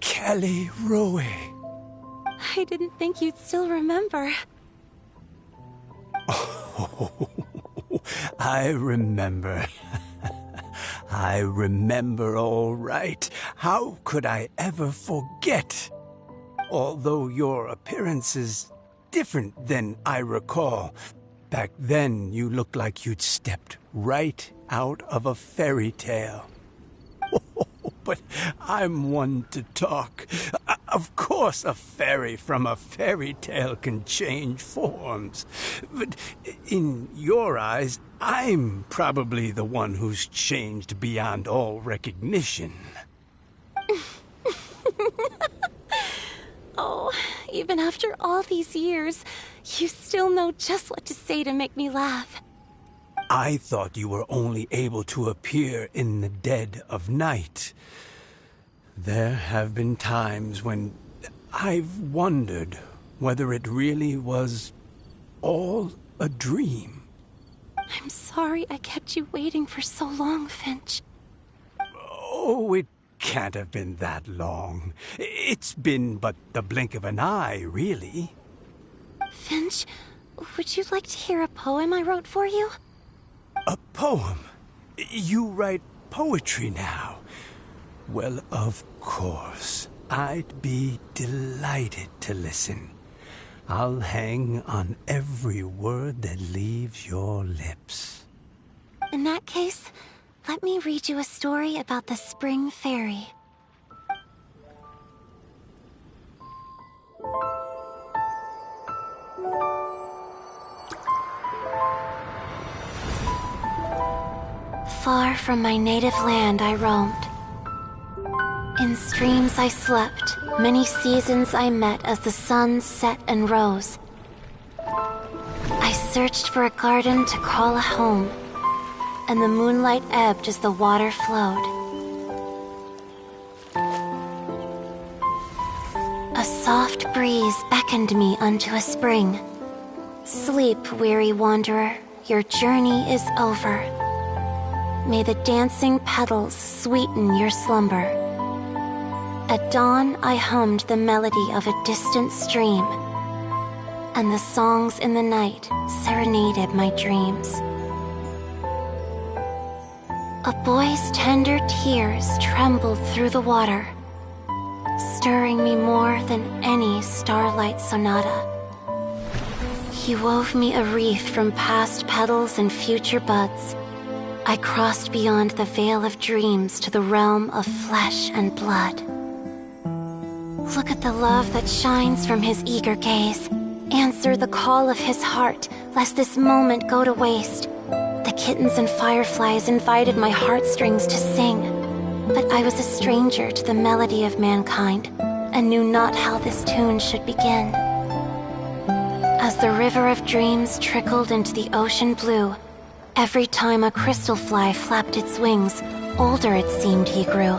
Kelly Rowe. I didn't think you'd still remember. Oh, I remember. I remember all right. How could I ever forget? Although your appearance is different than I recall. Back then, you looked like you'd stepped right out of a fairy tale. But I'm one to talk. Of course, a fairy from a fairy tale can change forms. But in your eyes, I'm probably the one who's changed beyond all recognition. Oh, even after all these years, you still know just what to say to make me laugh. I thought you were only able to appear in the dead of night. There have been times when I've wondered whether it really was all a dream. I'm sorry I kept you waiting for so long, Finch. Oh, it can't have been that long. It's been but the blink of an eye, really. Finch, would you like to hear a poem I wrote for you? A poem? You write poetry now? Well, of course. I'd be delighted to listen. I'll hang on every word that leaves your lips. In that case, let me read you a story about the Spring Fairy. Far from my native land I roamed. In streams I slept, many seasons I met as the sun set and rose. I searched for a garden to call a home, and the moonlight ebbed as the water flowed. A soft breeze beckoned me unto a spring. Sleep, weary wanderer, your journey is over. May the dancing petals sweeten your slumber. At dawn, I hummed the melody of a distant stream, and the songs in the night serenaded my dreams. A boy's tender tears trembled through the water, stirring me more than any starlight sonata. He wove me a wreath from past petals and future buds. I crossed beyond the veil of dreams to the realm of flesh and blood. Look at the love that shines from his eager gaze. Answer the call of his heart, lest this moment go to waste. The kittens and fireflies invited my heartstrings to sing, but I was a stranger to the melody of mankind, and knew not how this tune should begin. As the river of dreams trickled into the ocean blue, every time a crystal fly flapped its wings, older it seemed he grew.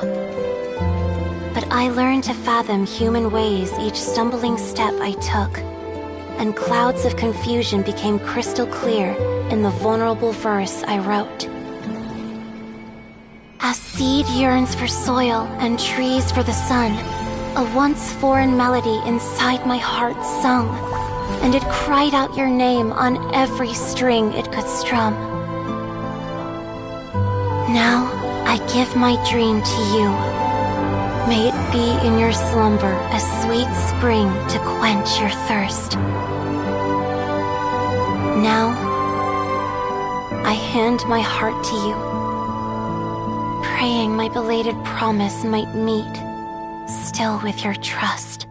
But I learned to fathom human ways each stumbling step I took, and clouds of confusion became crystal clear in the vulnerable verse I wrote. As seed yearns for soil and trees for the sun, a once foreign melody inside my heart sung, and it cried out your name on every string it could strum. Now I give my dream to you. May it be in your slumber a sweet spring to quench your thirst. Now I hand my heart to you, praying my belated promise might meet, still with your trust.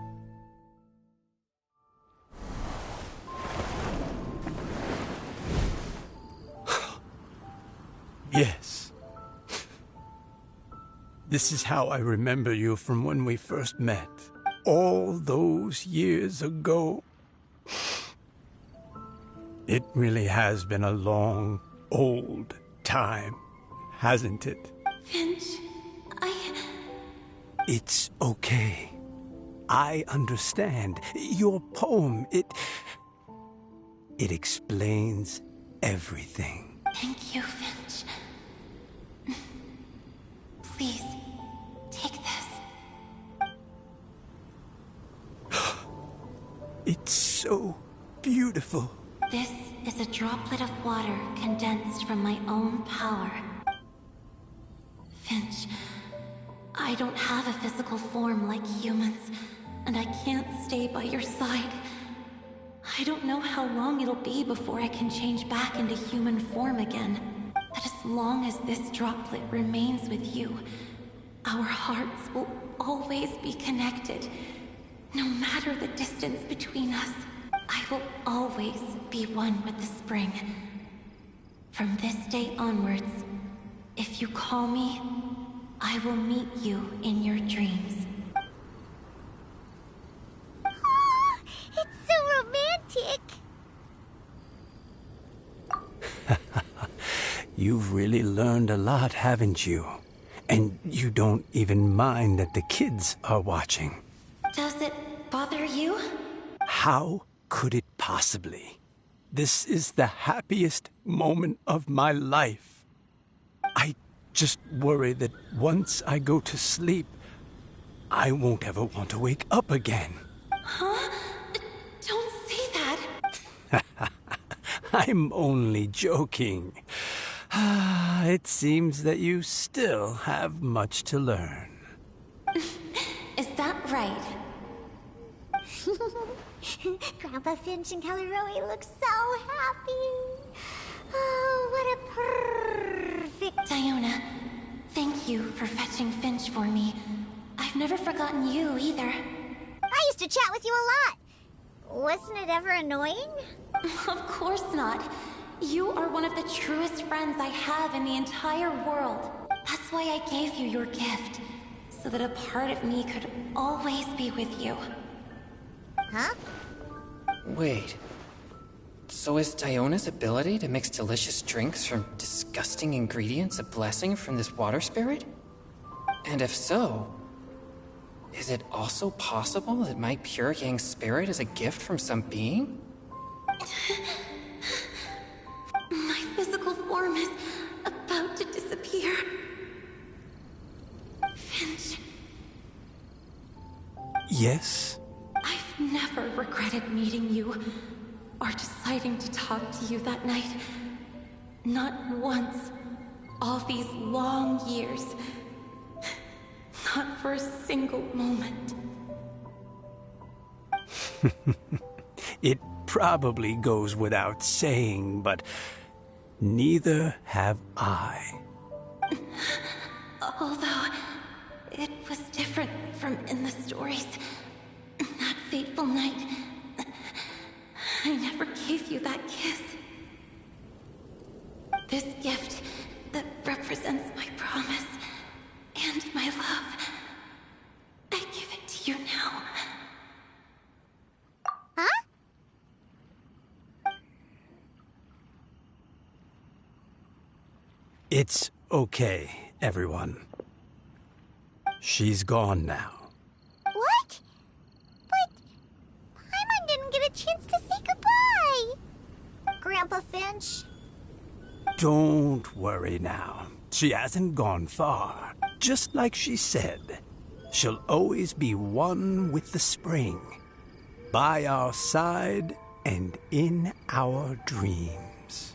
Yes. This is how I remember you from when we first met. All those years ago. It really has been a long, old time, hasn't it? Finch, It's okay. I understand. Your poem, it explains everything. Thank you, Finch. Please, take this. It's so beautiful. This is a droplet of water condensed from my own power. Finch, I don't have a physical form like humans, and I can't stay by your side. I don't know how long it'll be before I can change back into human form again. But as long as this droplet remains with you, our hearts will always be connected. No matter the distance between us, I will always be one with the spring. From this day onwards, if you call me, I will meet you in your dreams. Oh, it's so romantic. You've really learned a lot, haven't you? And you don't even mind that the kids are watching. Does it bother you? How could it possibly? This is the happiest moment of my life. I just worry that once I go to sleep, I won't ever want to wake up again. Huh? Don't say that. I'm only joking. It seems that you still have much to learn. Is that right? Grandpa Finch and Kelly Rowie look so happy. Oh, what a perfect... Diona, thank you for fetching Finch for me. I've never forgotten you either. I used to chat with you a lot. Wasn't it ever annoying? Of course not. You are one of the truest friends I have in the entire world. That's why I gave you your gift, so that a part of me could always be with you. Huh? Wait. So is Diona's ability to mix delicious drinks from disgusting ingredients a blessing from this water spirit? And if so, is it also possible that my pure yang spirit is a gift from some being? My physical form is about to disappear. Finch. Yes? I've never regretted meeting you, or deciding to talk to you that night. Not once. All these long years. Not for a single moment. It probably goes without saying, but neither have I. Although, it was different from in the stories. That fateful night, I never gave you that kiss. This gift that represents my promise and my love, I give it to you now. Huh? It's okay, everyone. She's gone now. What? But Paimon didn't get a chance to say goodbye. Grandpa Finch? Don't worry now. She hasn't gone far. Just like she said, she'll always be one with the spring. By our side and in our dreams.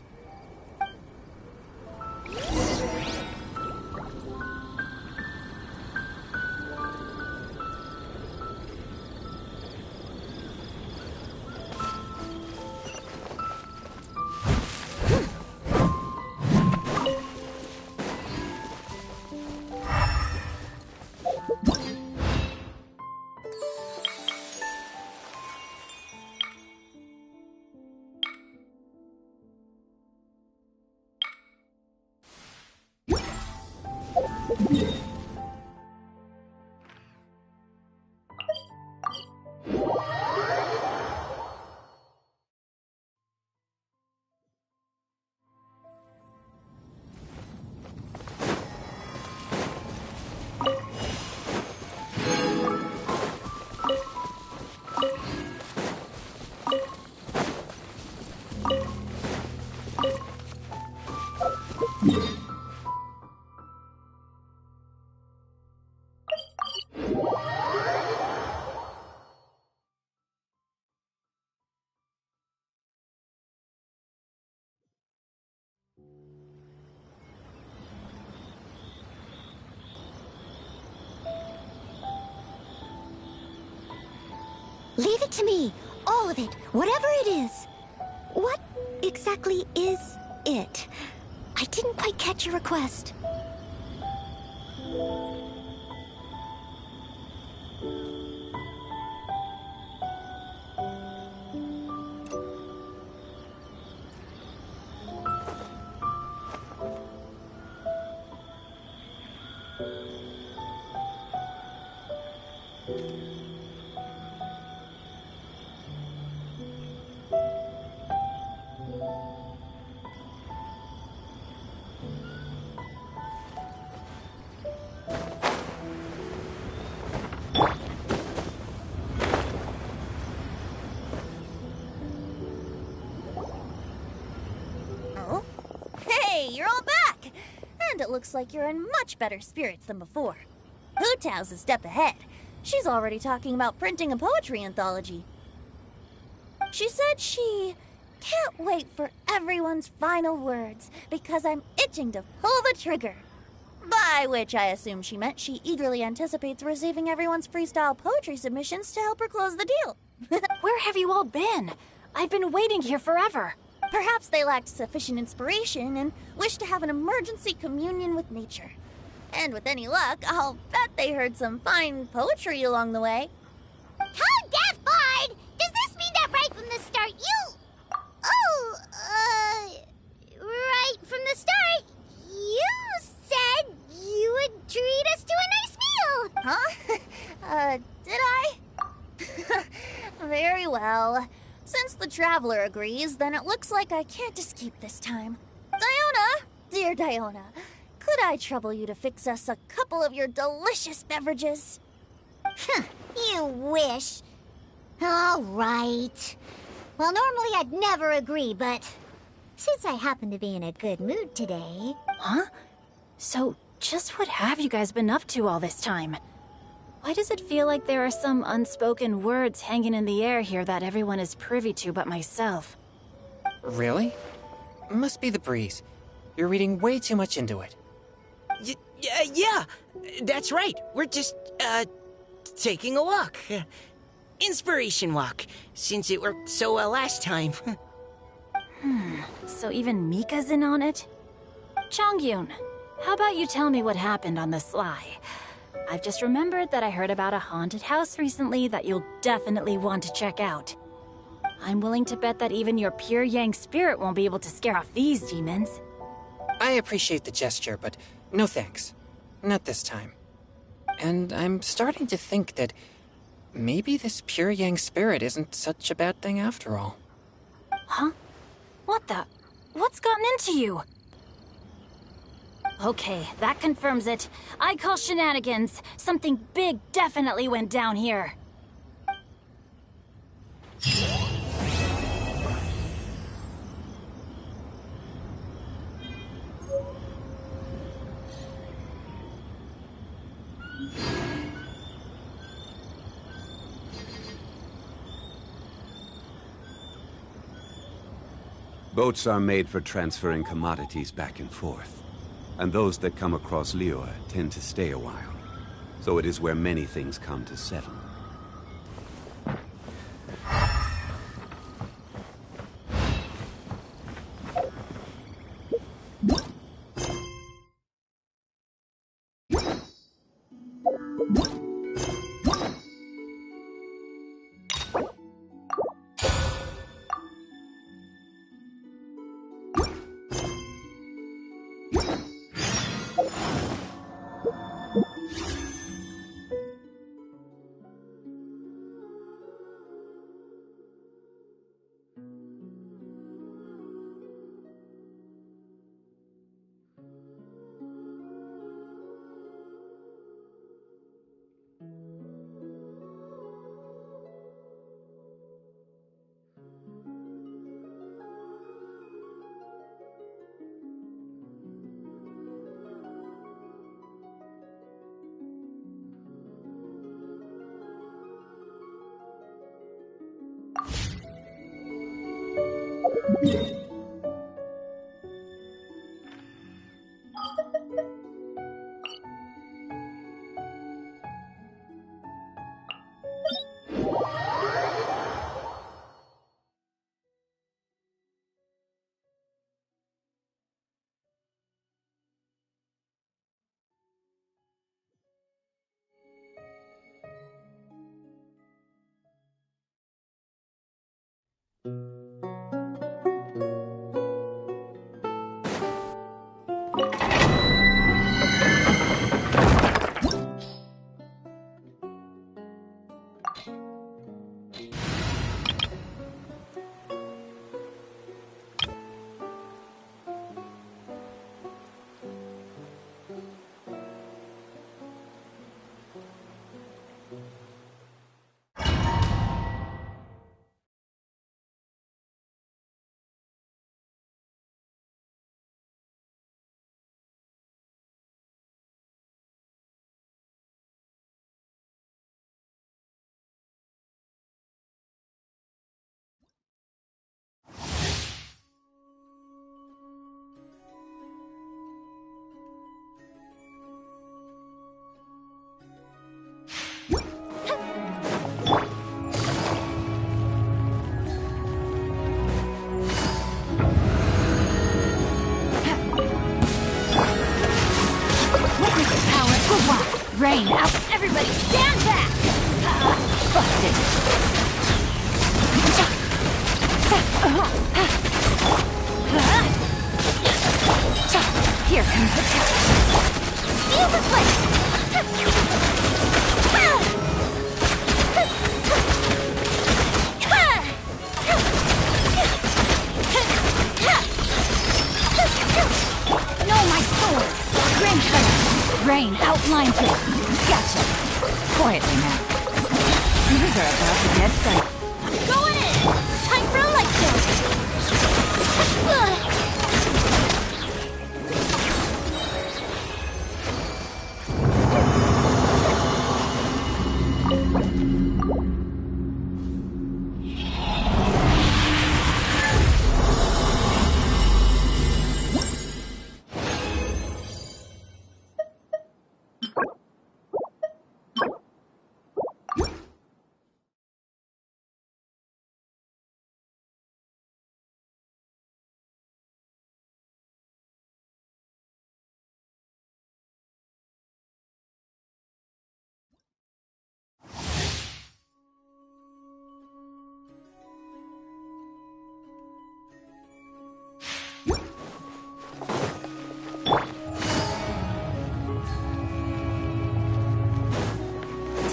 Leave it to me. All of it. Whatever it is. What exactly is it? I didn't quite catch your request. You're all back! And it looks like you're in much better spirits than before. Hu Tao's a step ahead. She's already talking about printing a poetry anthology. She said she can't wait for everyone's final words because I'm itching to pull the trigger. By which I assume she meant she eagerly anticipates receiving everyone's freestyle poetry submissions to help her close the deal. Where have you all been? I've been waiting here forever. Perhaps they lacked sufficient inspiration and wished to have an emergency communion with nature. And with any luck, I'll bet they heard some fine poetry along the way. Tone deaf, Bard! Does this mean that right from the start you... right from the start, you said you would treat us to a nice meal! Huh? Did I? Very well. Since the Traveler agrees, then it looks like I can't escape this time. Diona, dear Diona, could I trouble you to fix us a couple of your delicious beverages? You wish. All right. Well, normally I'd never agree, but since I happen to be in a good mood today... Huh? So, just what have you guys been up to all this time? Why does it feel like there are some unspoken words hanging in the air here that everyone is privy to but myself? Really? Must be the breeze. You're reading way too much into it. Yeah, that's right. We're just, taking a walk. Inspiration walk, since it worked so well last time. So even Mika's in on it? Chongyun, how about you tell me what happened on the sly? I've just remembered that I heard about a haunted house recently that you'll definitely want to check out. I'm willing to bet that even your pure Yang spirit won't be able to scare off these demons. I appreciate the gesture, but no thanks. Not this time. And I'm starting to think that maybe this pure Yang spirit isn't such a bad thing after all. Huh? What the? What's gotten into you? Okay, that confirms it. I call shenanigans. Something big definitely went down here. Boats are made for transferring commodities back and forth. And those that come across Liyue tend to stay a while. So it is where many things come to settle. Rain out! Everybody stand back! Busted! Here comes the test! Feel the flame! No, my sword! Grandfather! Rain outlines it! Gotcha! Quietly now. These are about to get set. Going in! Time for a light show!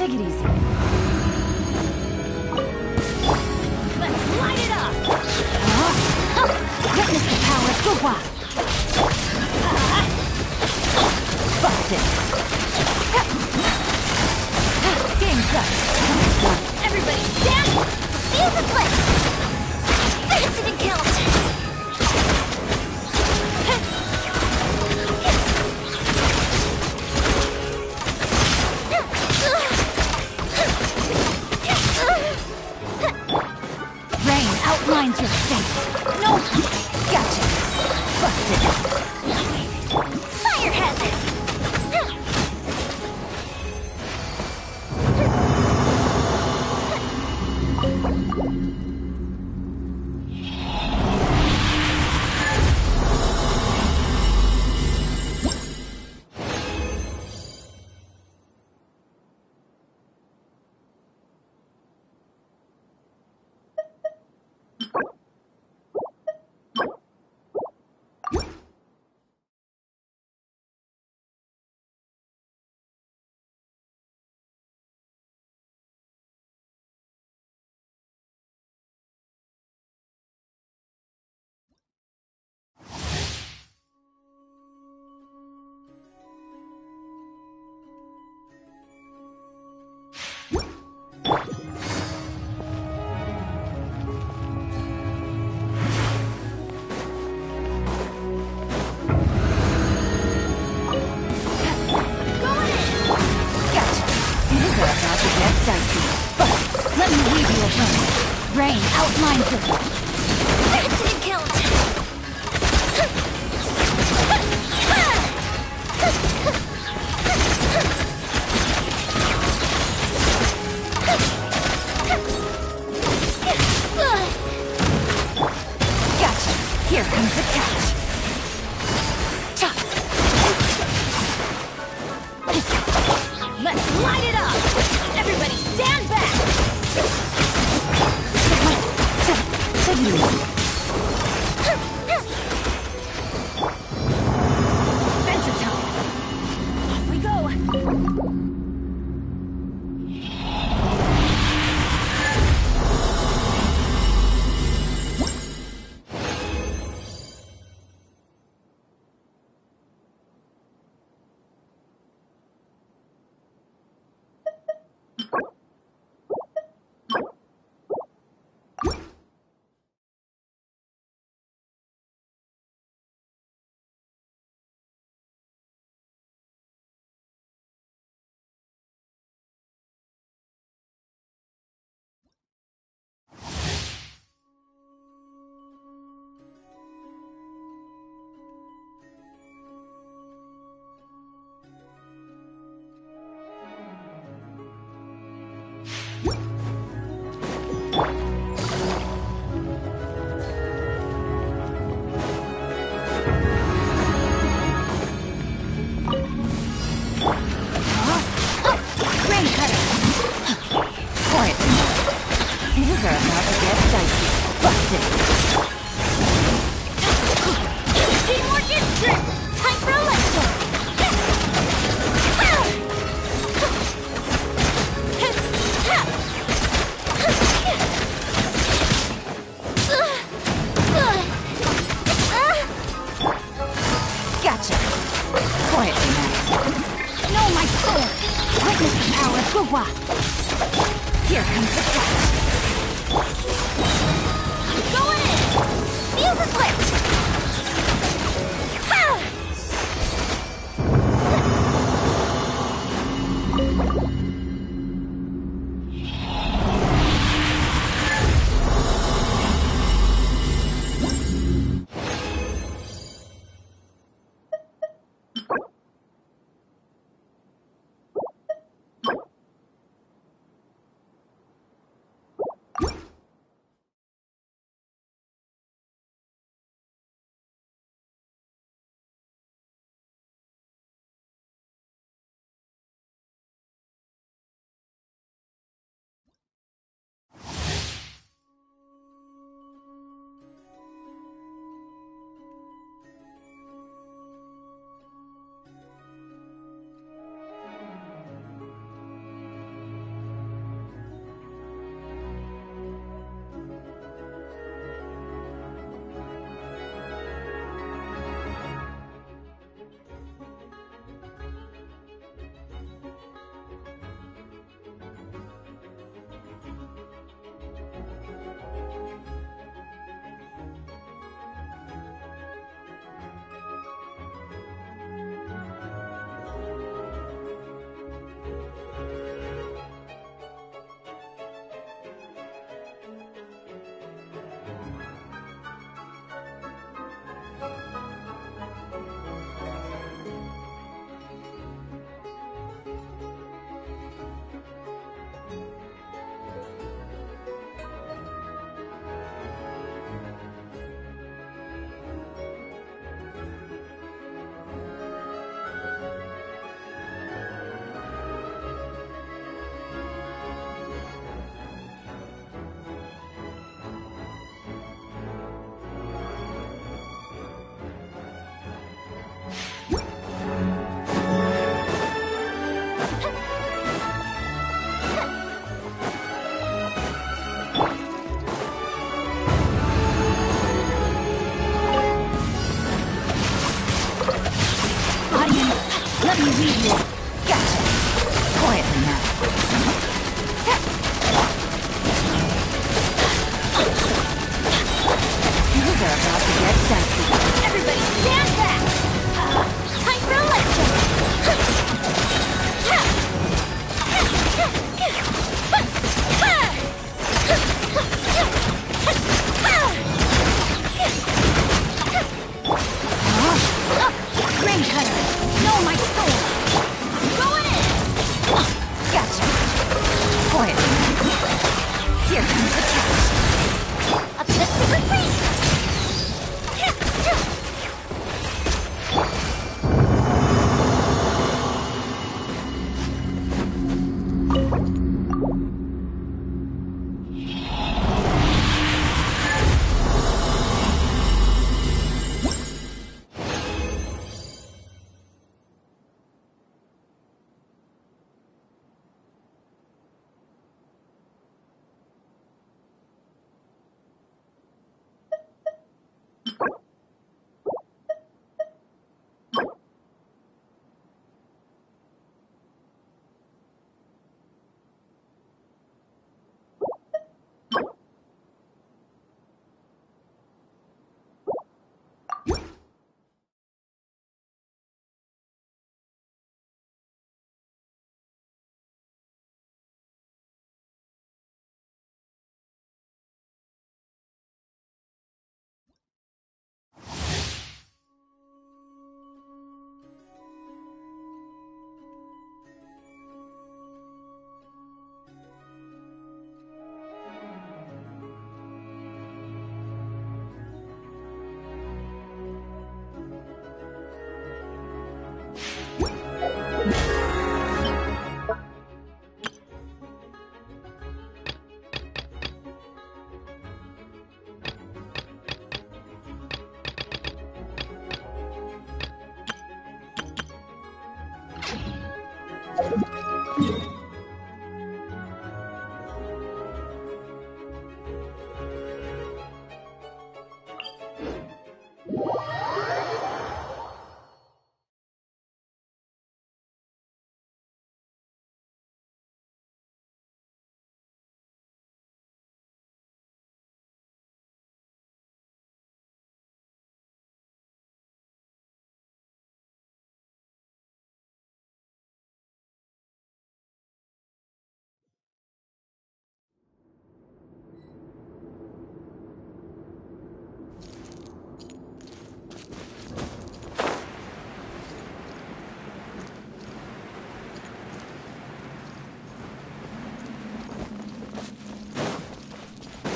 Take it easy. Let's light it up! Witness the power of Gugwa! Busted! Game's up! Everybody stand! Feel the flip! That didn't count! Rain outlines your fate. No! Gotcha! Busted! Firehead! Let me leave you alone. Rain outlines it. That didn't count! Gotcha. Here comes the catch. Let's light it up! Everybody stand back! Take it easy. Adventure time! Off we go! Things are about to get dicey. Busted! Teamwork is strength! Time for a lecture! Gotcha! Quietly now. Know my soul! Witness the power of Gugwa! Here comes the catch! Going in! Feel the flip!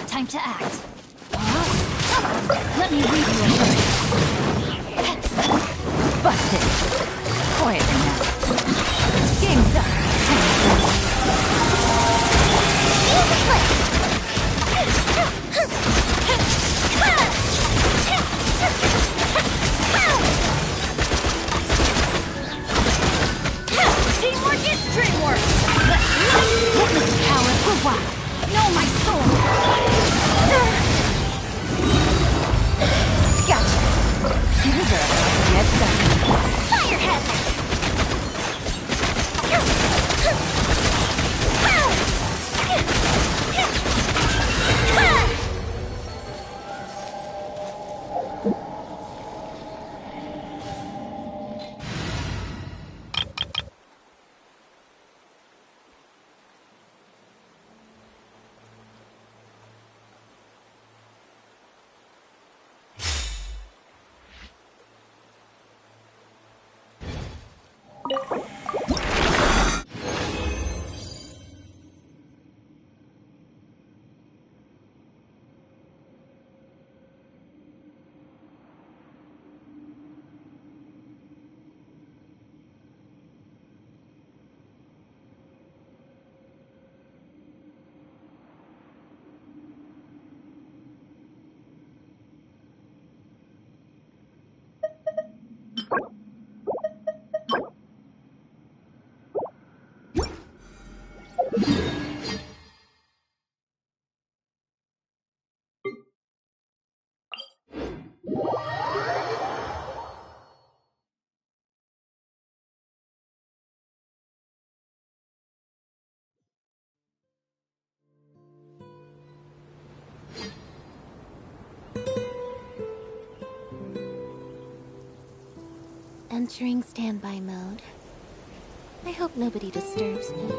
Time to act. Let me read you a word. Busted. Quietly now. Game's up. Teamwork is dreamwork. Let's witness the power of the wild. Know my soul. Gotcha. You deserve it. Get done. Fire hazard. Entering standby mode. I hope nobody disturbs me.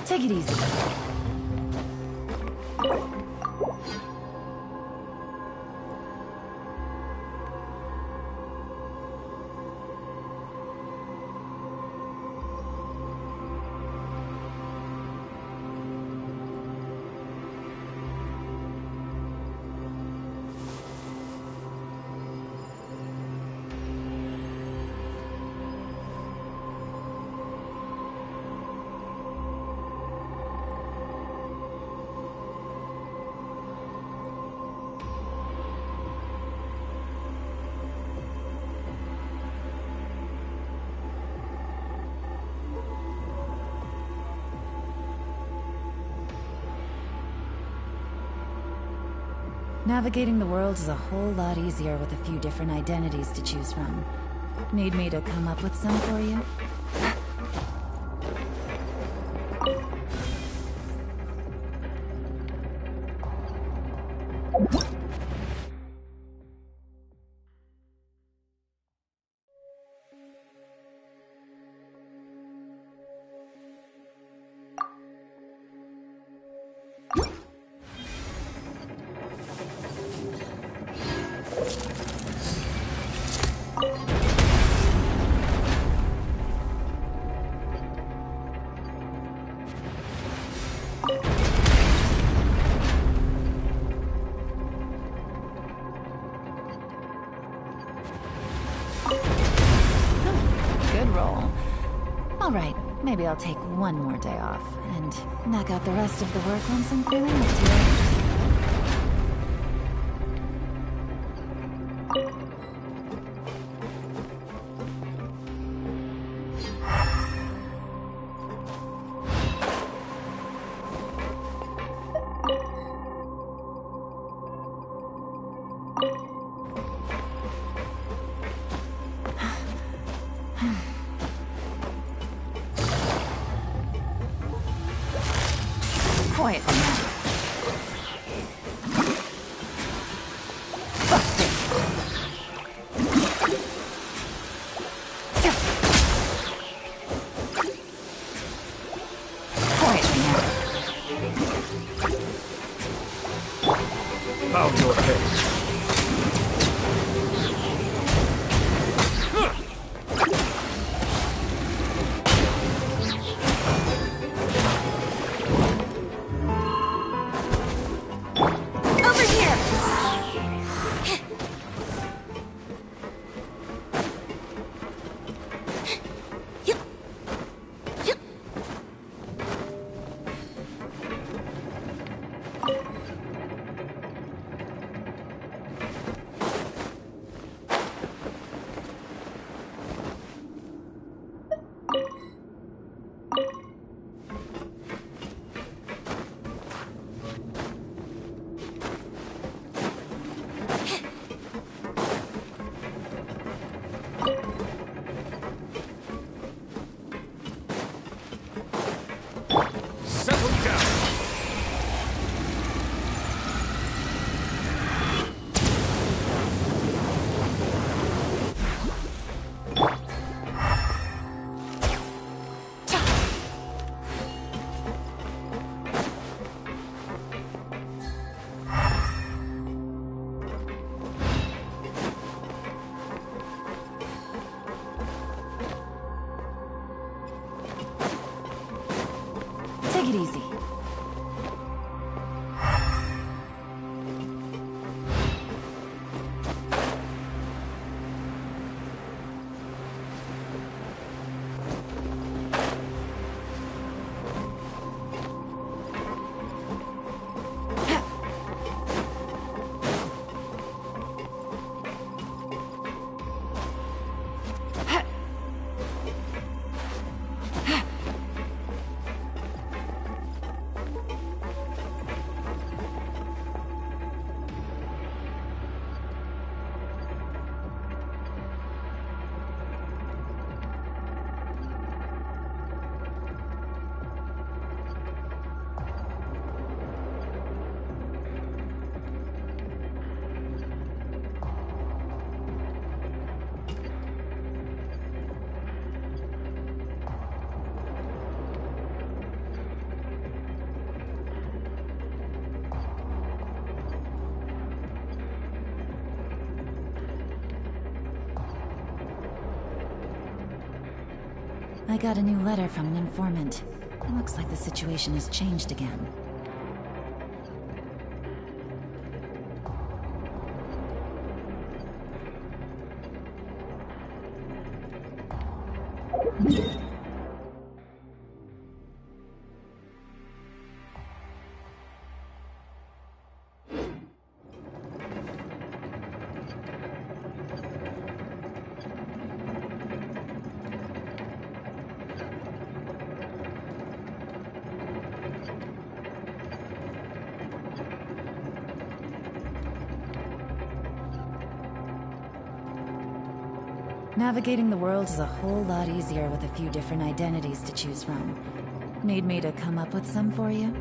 Take it easy. Navigating the world is a whole lot easier with a few different identities to choose from. Need me to come up with some for you? Alright, maybe I'll take one more day off, and knock out the rest of the work once I'm feeling up to it. Quiet now. Quietly now. Bow your head. Take it easy. I got a new letter from an informant. Looks like the situation has changed again. Navigating the world is a whole lot easier with a few different identities to choose from. Need me to come up with some for you?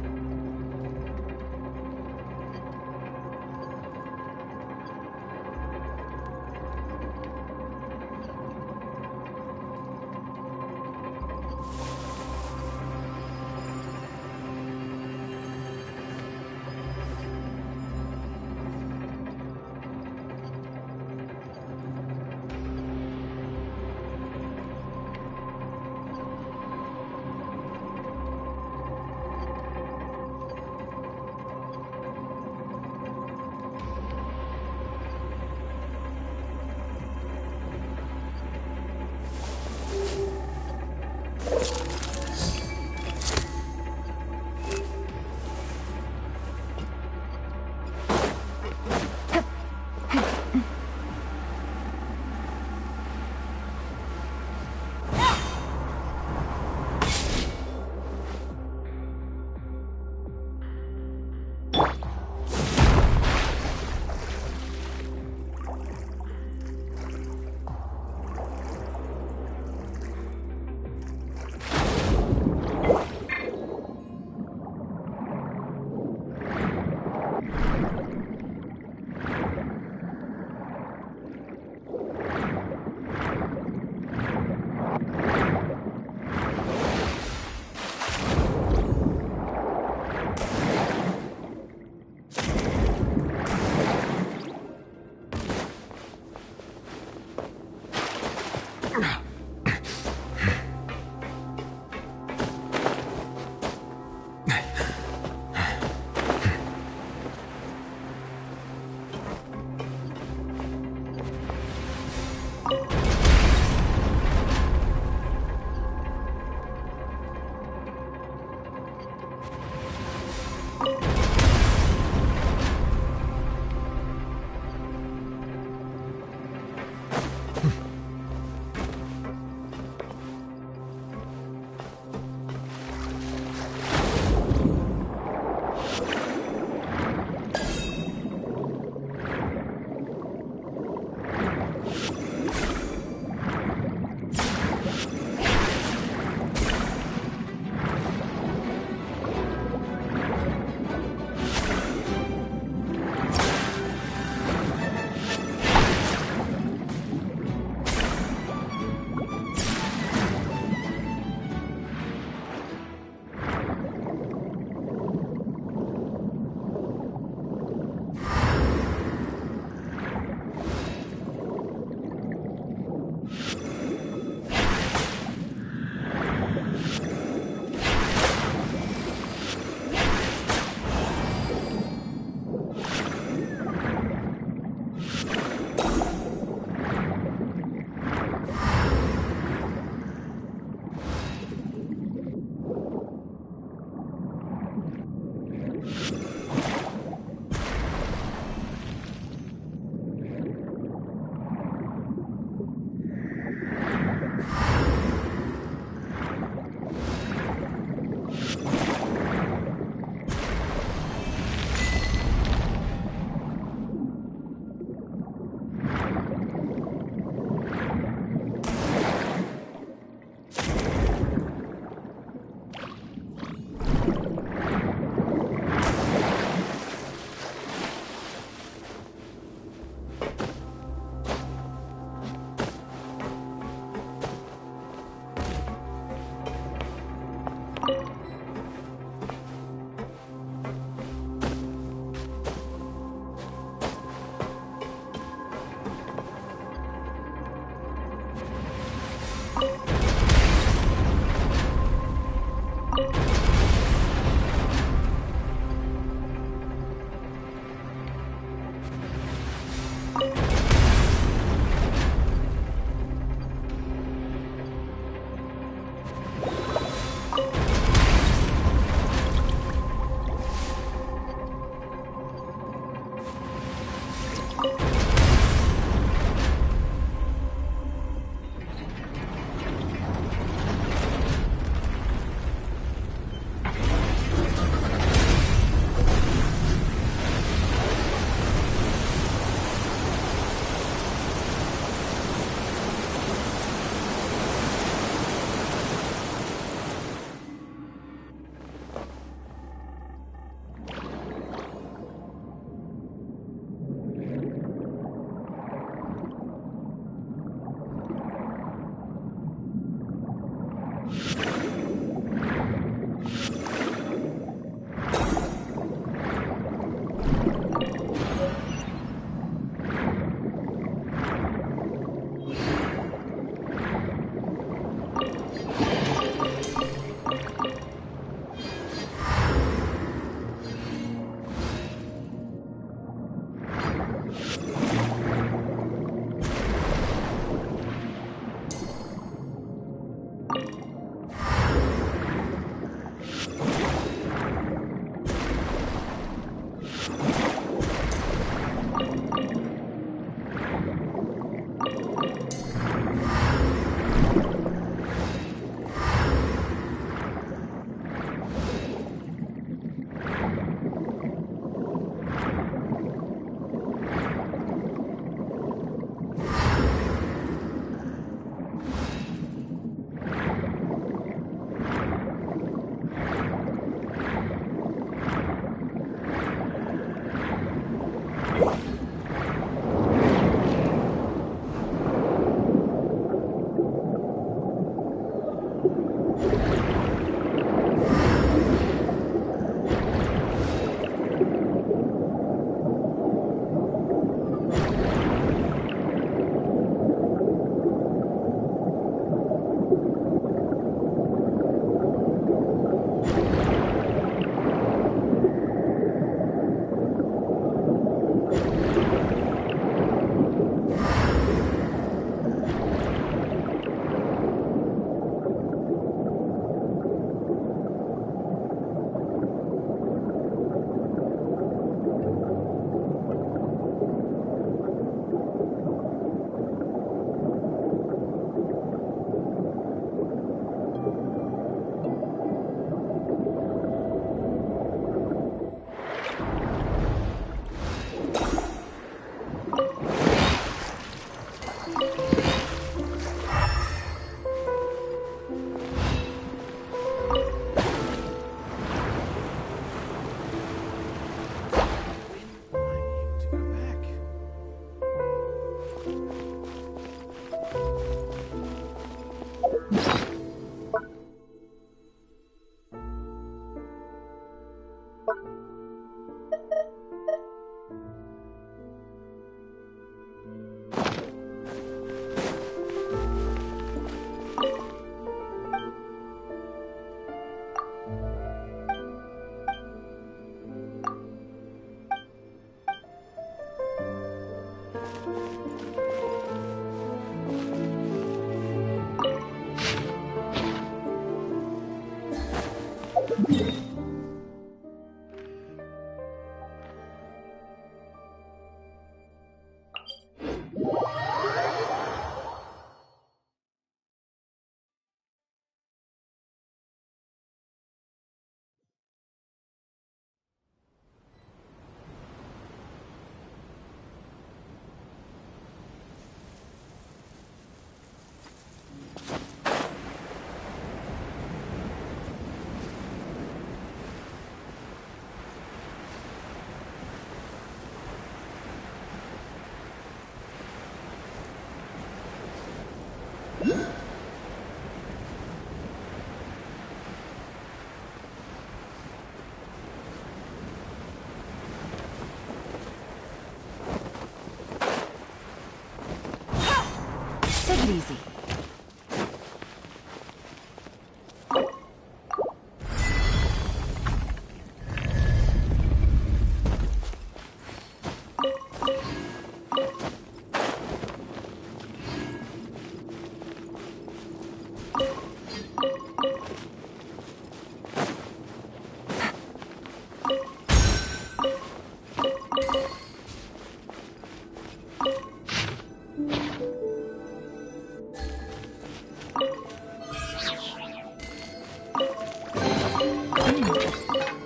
Take it easy.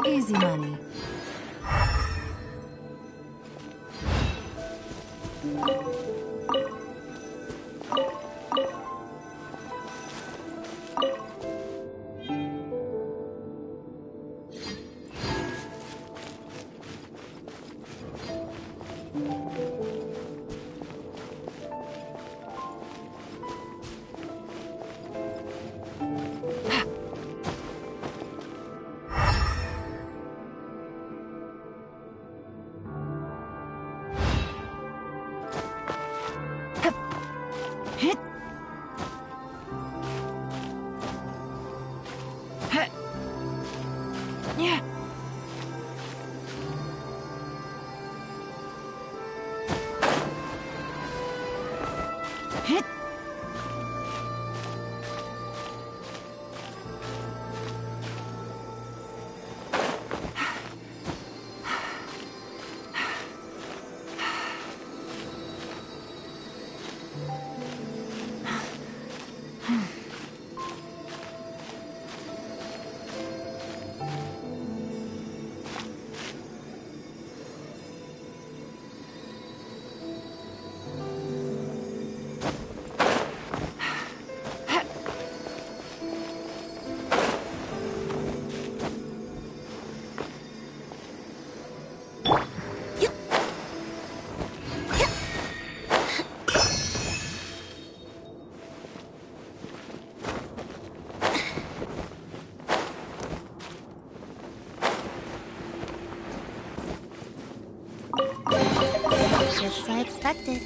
Easy money. Just as I expected.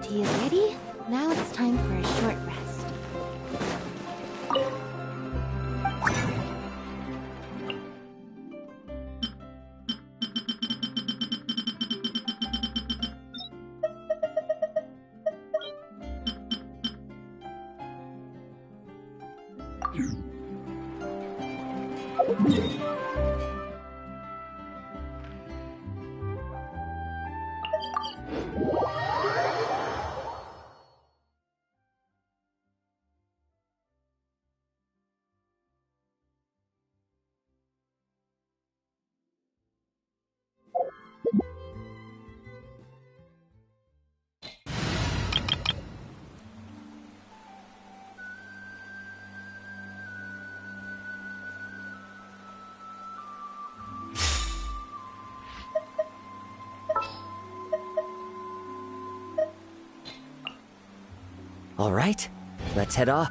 Tea is ready. Now it's time for a short rest. All right, let's head off.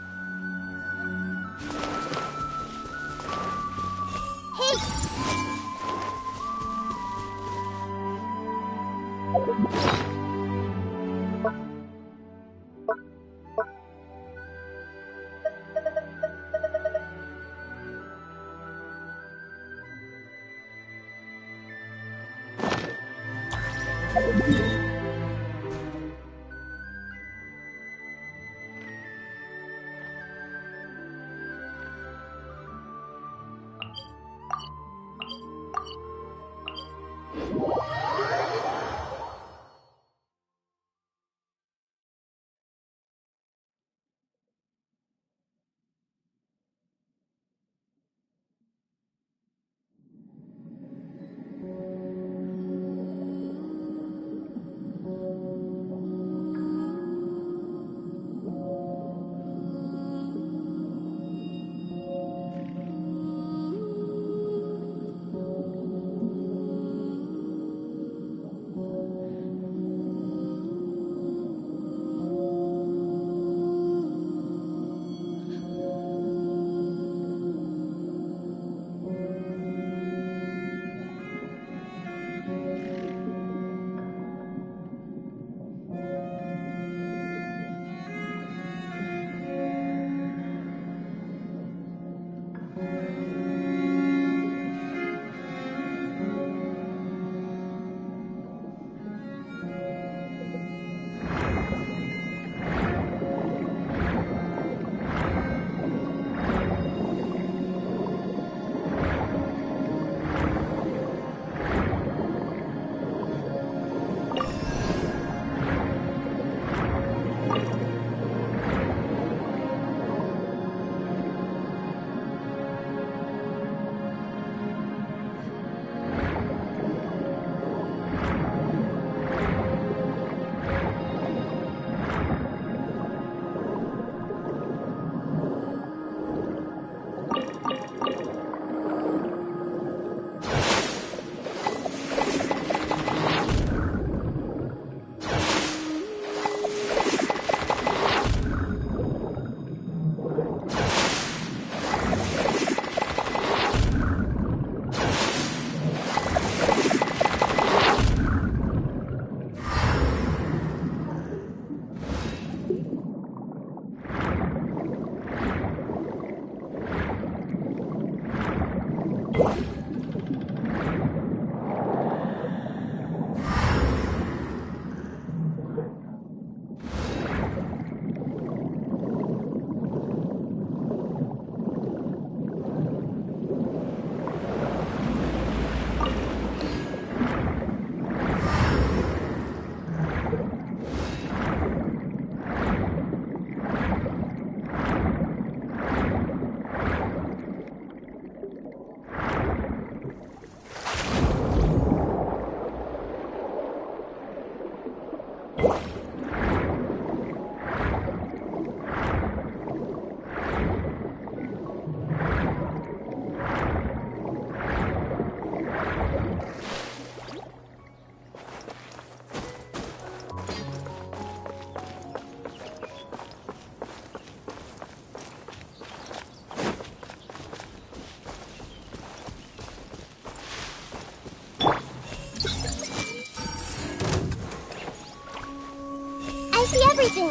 I see everything.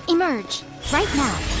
Emerge, right now.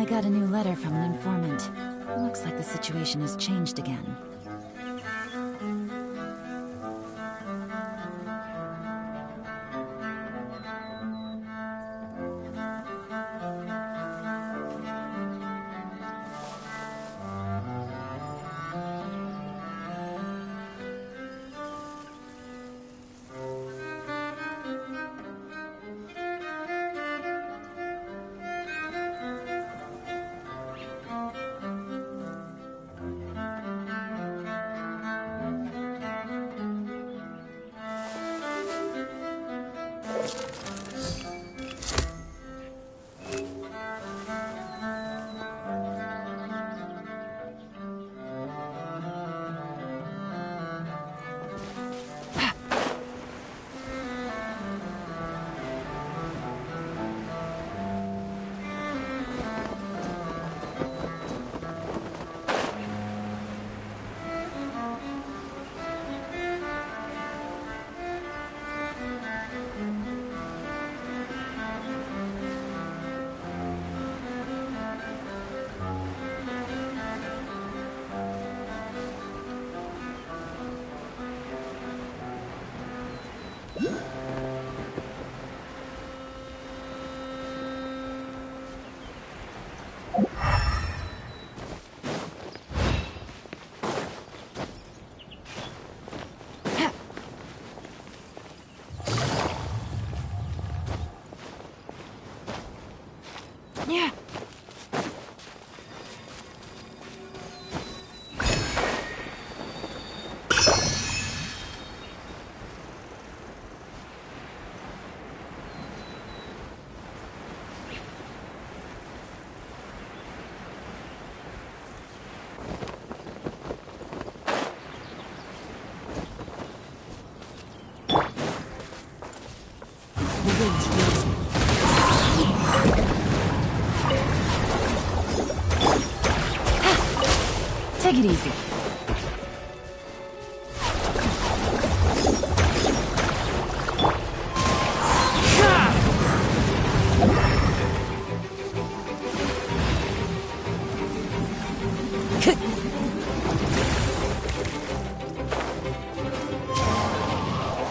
I got a new letter from an informant. Looks like the situation has changed again. Yeah. Take it easy.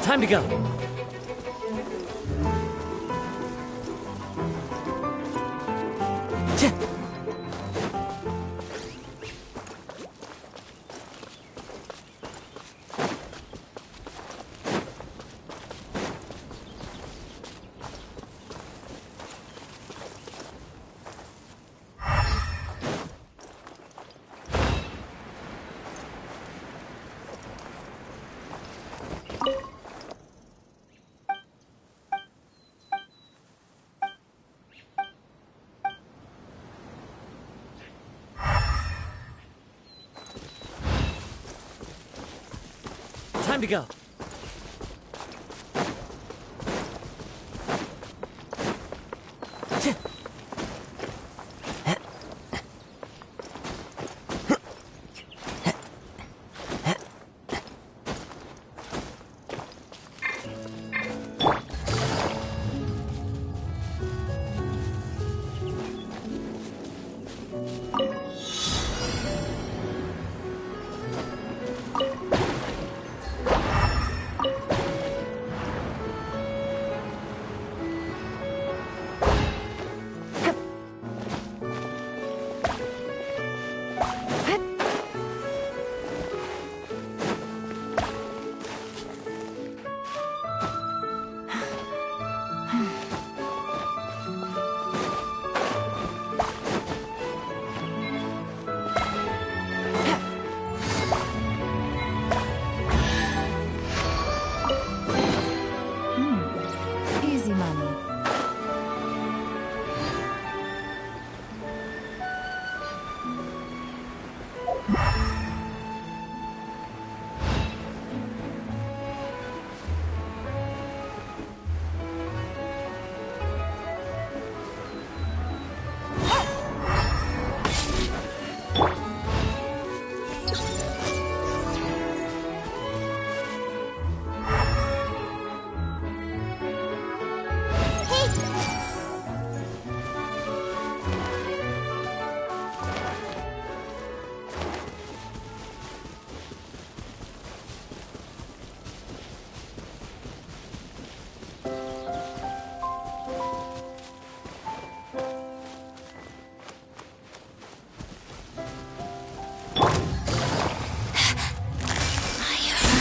Time to go. Time to go. Easy money.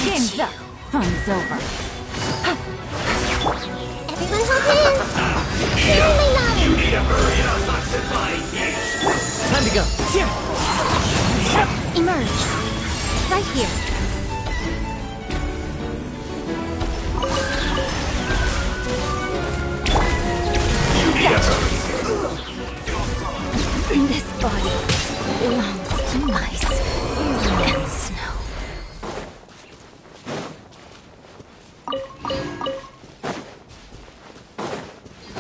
Game's up. Fun's over. Everyone hold hands. Only love. You need a hurry up, occupying gates. Time to go. Emerge. Right here. You need a hurry. This body belongs to mice and snow.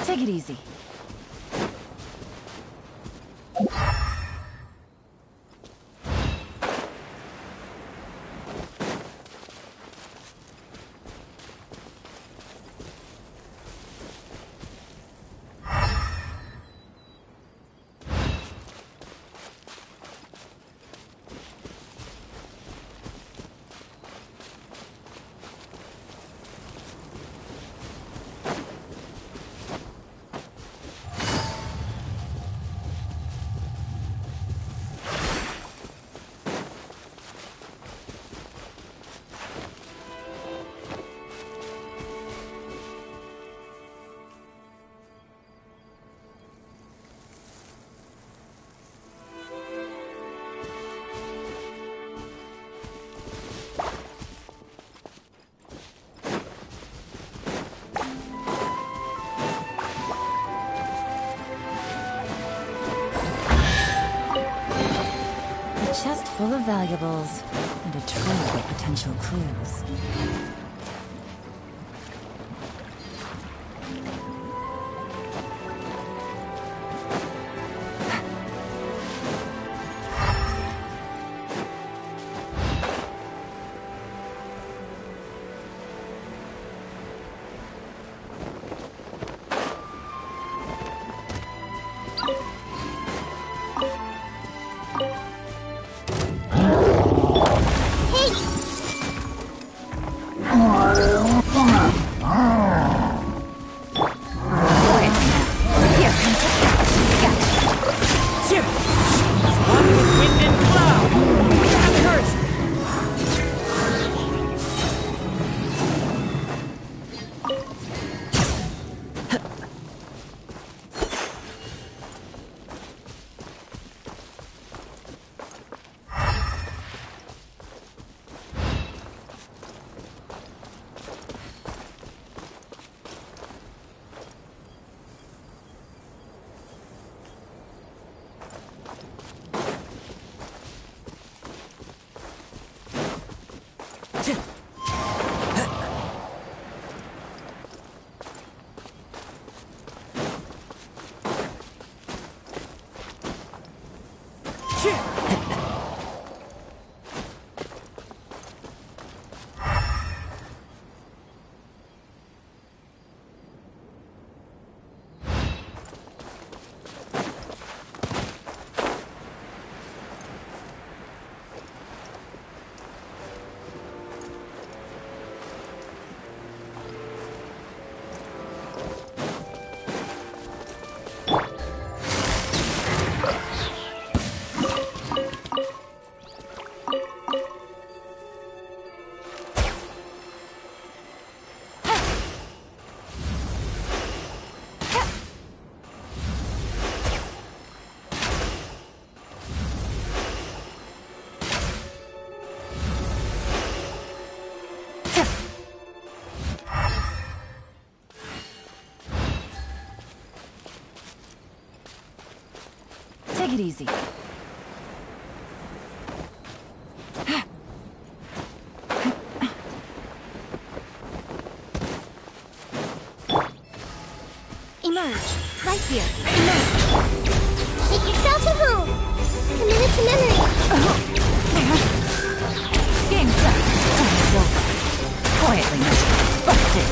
Take it easy. full of valuables and a trove of potential clues. Take it easy. Emerge. Right here. Emerge. Make yourself at home. Commit to memory. Game's up. It's over. Quietly. Busted.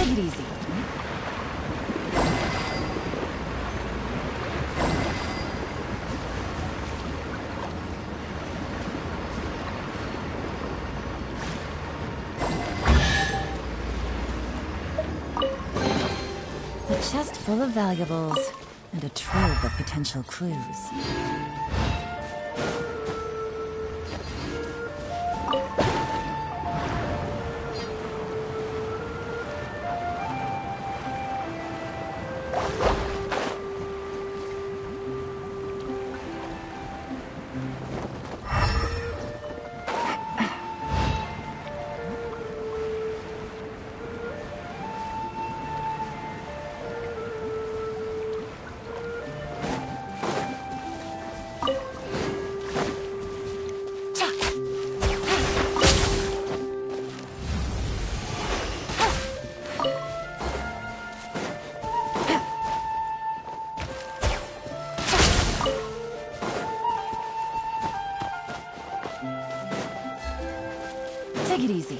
Take it easy. A chest full of valuables and a trove of potential clues. Take it easy.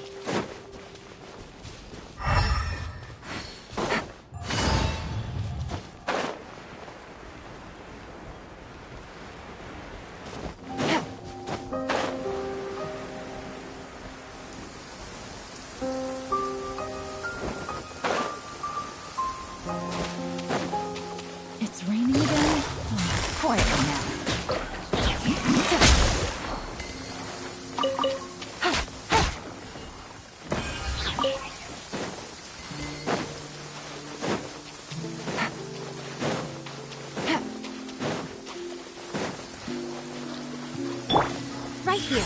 right here,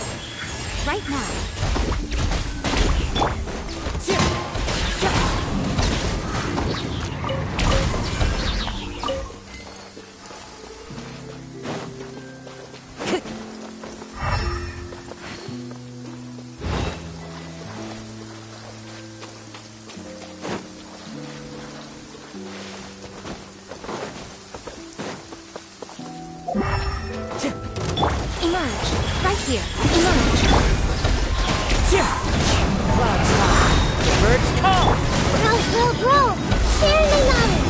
right now. Emerge, right here, emerge. Clouds fly. Birds call. Grow! Fairly louder!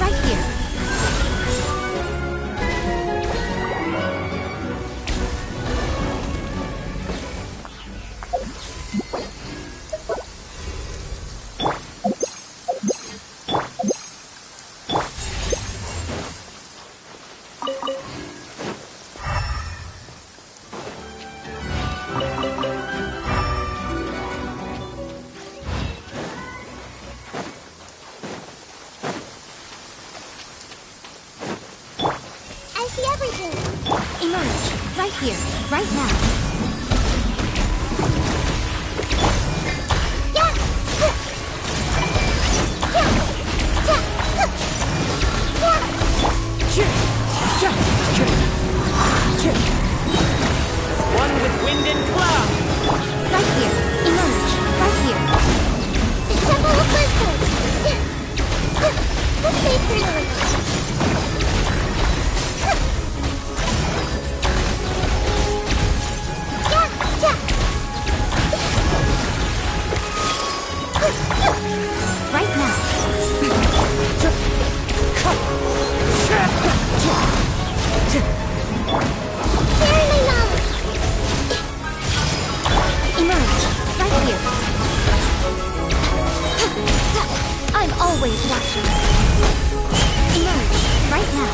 Right here. I see everything! Emerge, right here, right now. One with wind and cloud. Right here, emerge, right here. The Temple of Wisdom! Escape freely! Right now. Fairly louder! Emerge, right here. I'm always watching. Emerge, right now.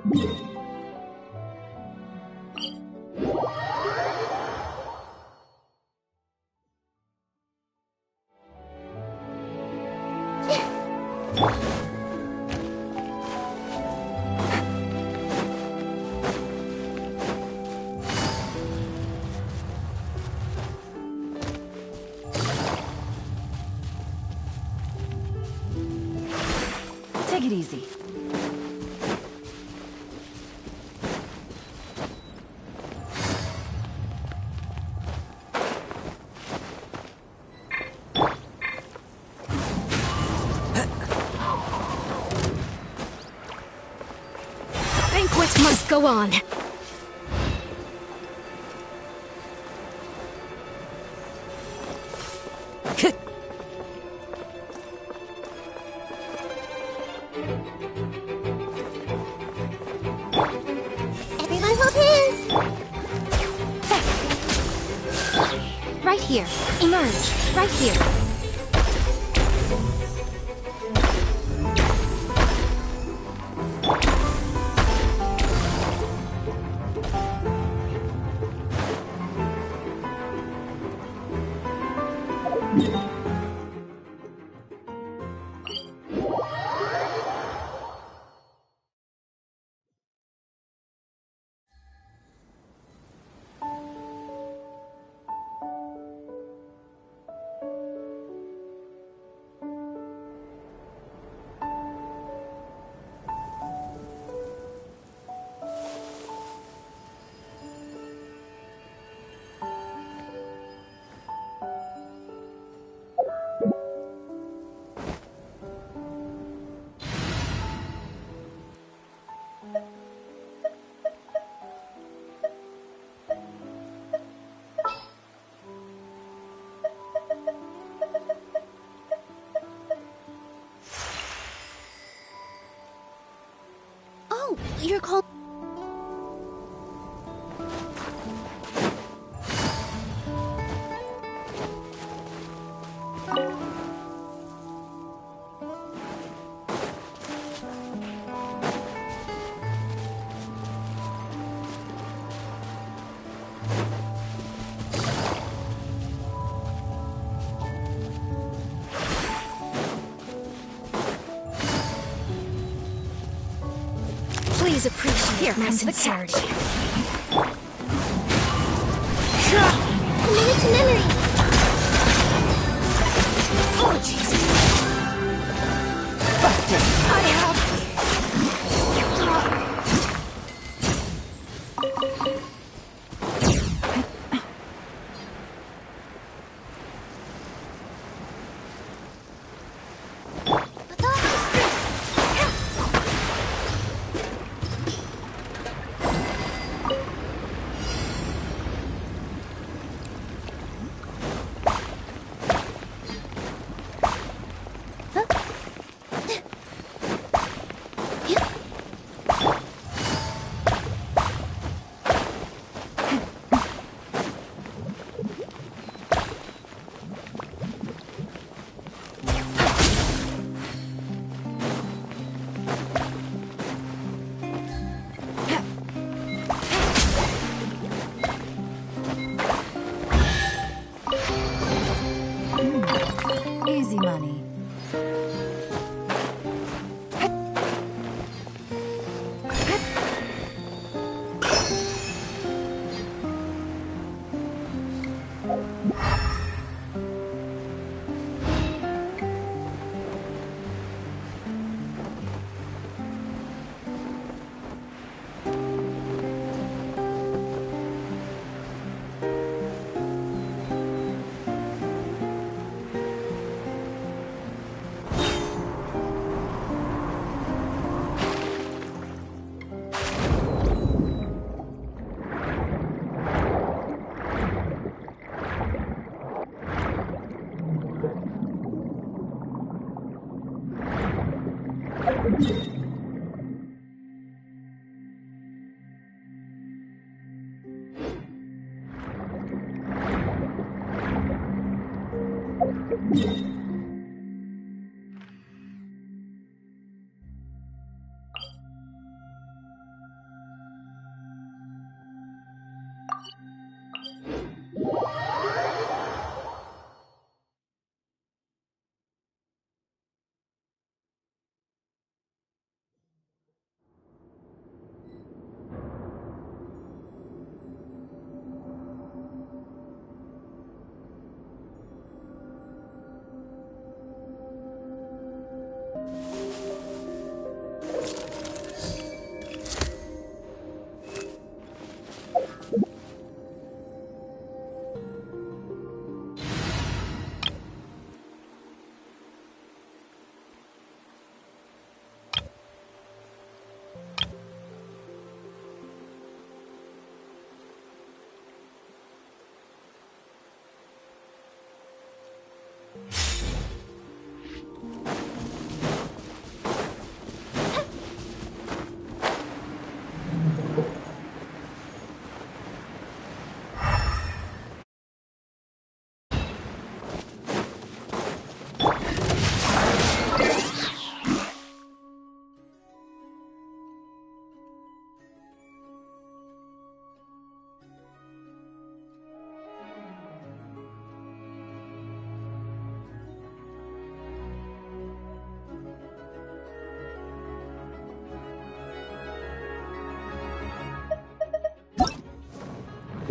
Take it easy. Banquet must go on. Everyone hold hands! Right here. Emerge. Right here. Oh, you're called... Please appreciate my sincerity. Minute to memory! Oh, Jesus! Busted! I have...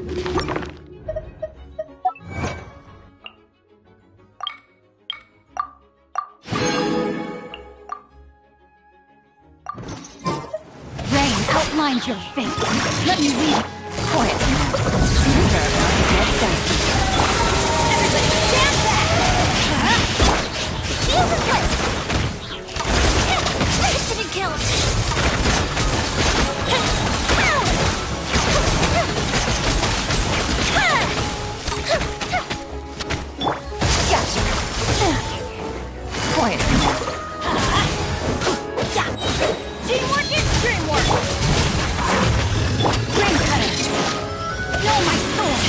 Rain outlines your fate. Let me read it. Quiet now. Things are about to get dicey. Everybody stand back! Use the flip! Infinite kills! Gotcha. Quiet now. Teamwork is dreamwork! Rain cutter. Feel my sword.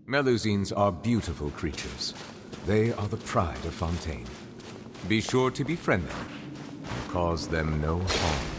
Melusines are beautiful creatures. They are the pride of Fontaine. Be sure to befriend them. Cause them no harm.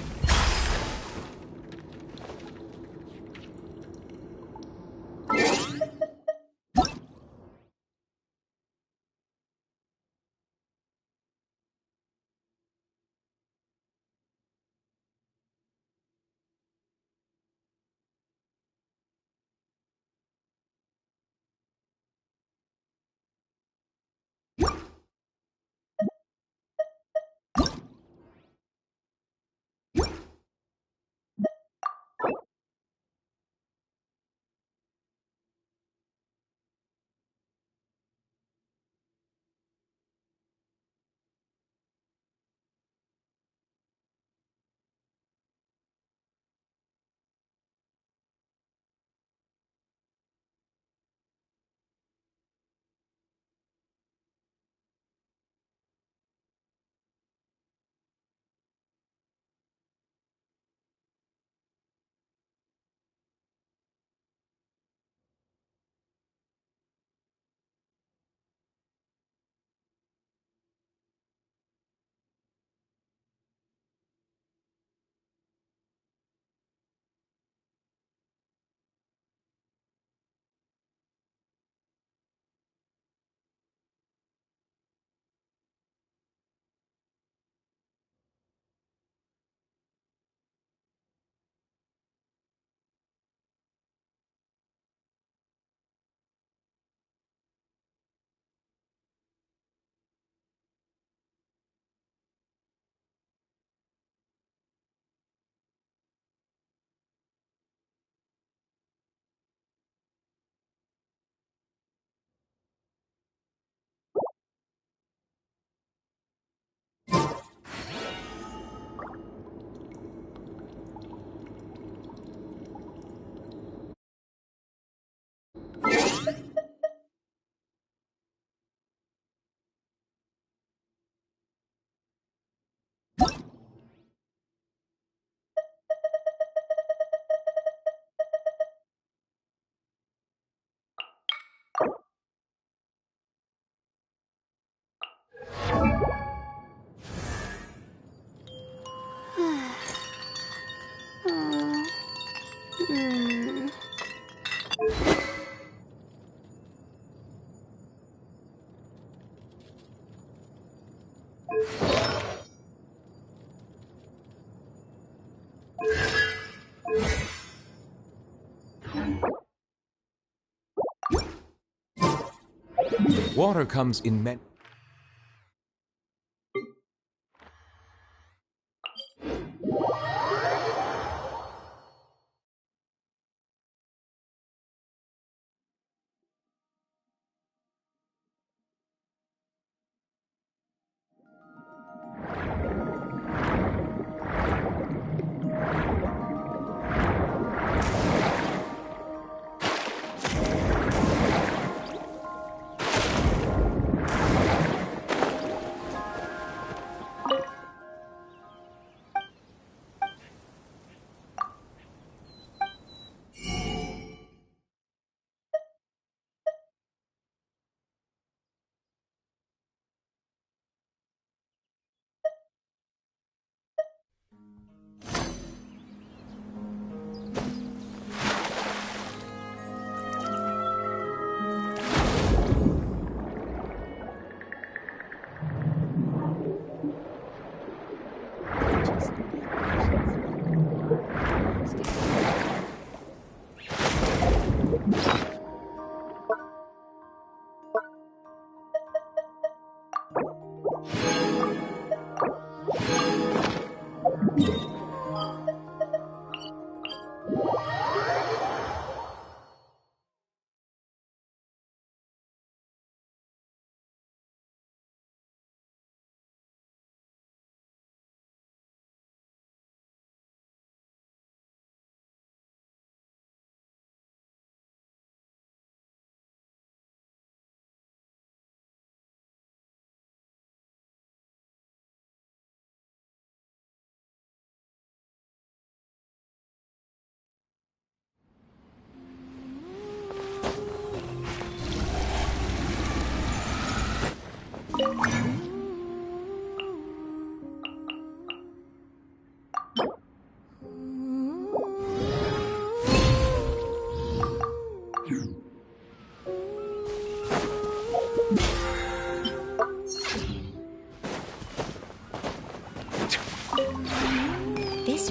Water comes in many...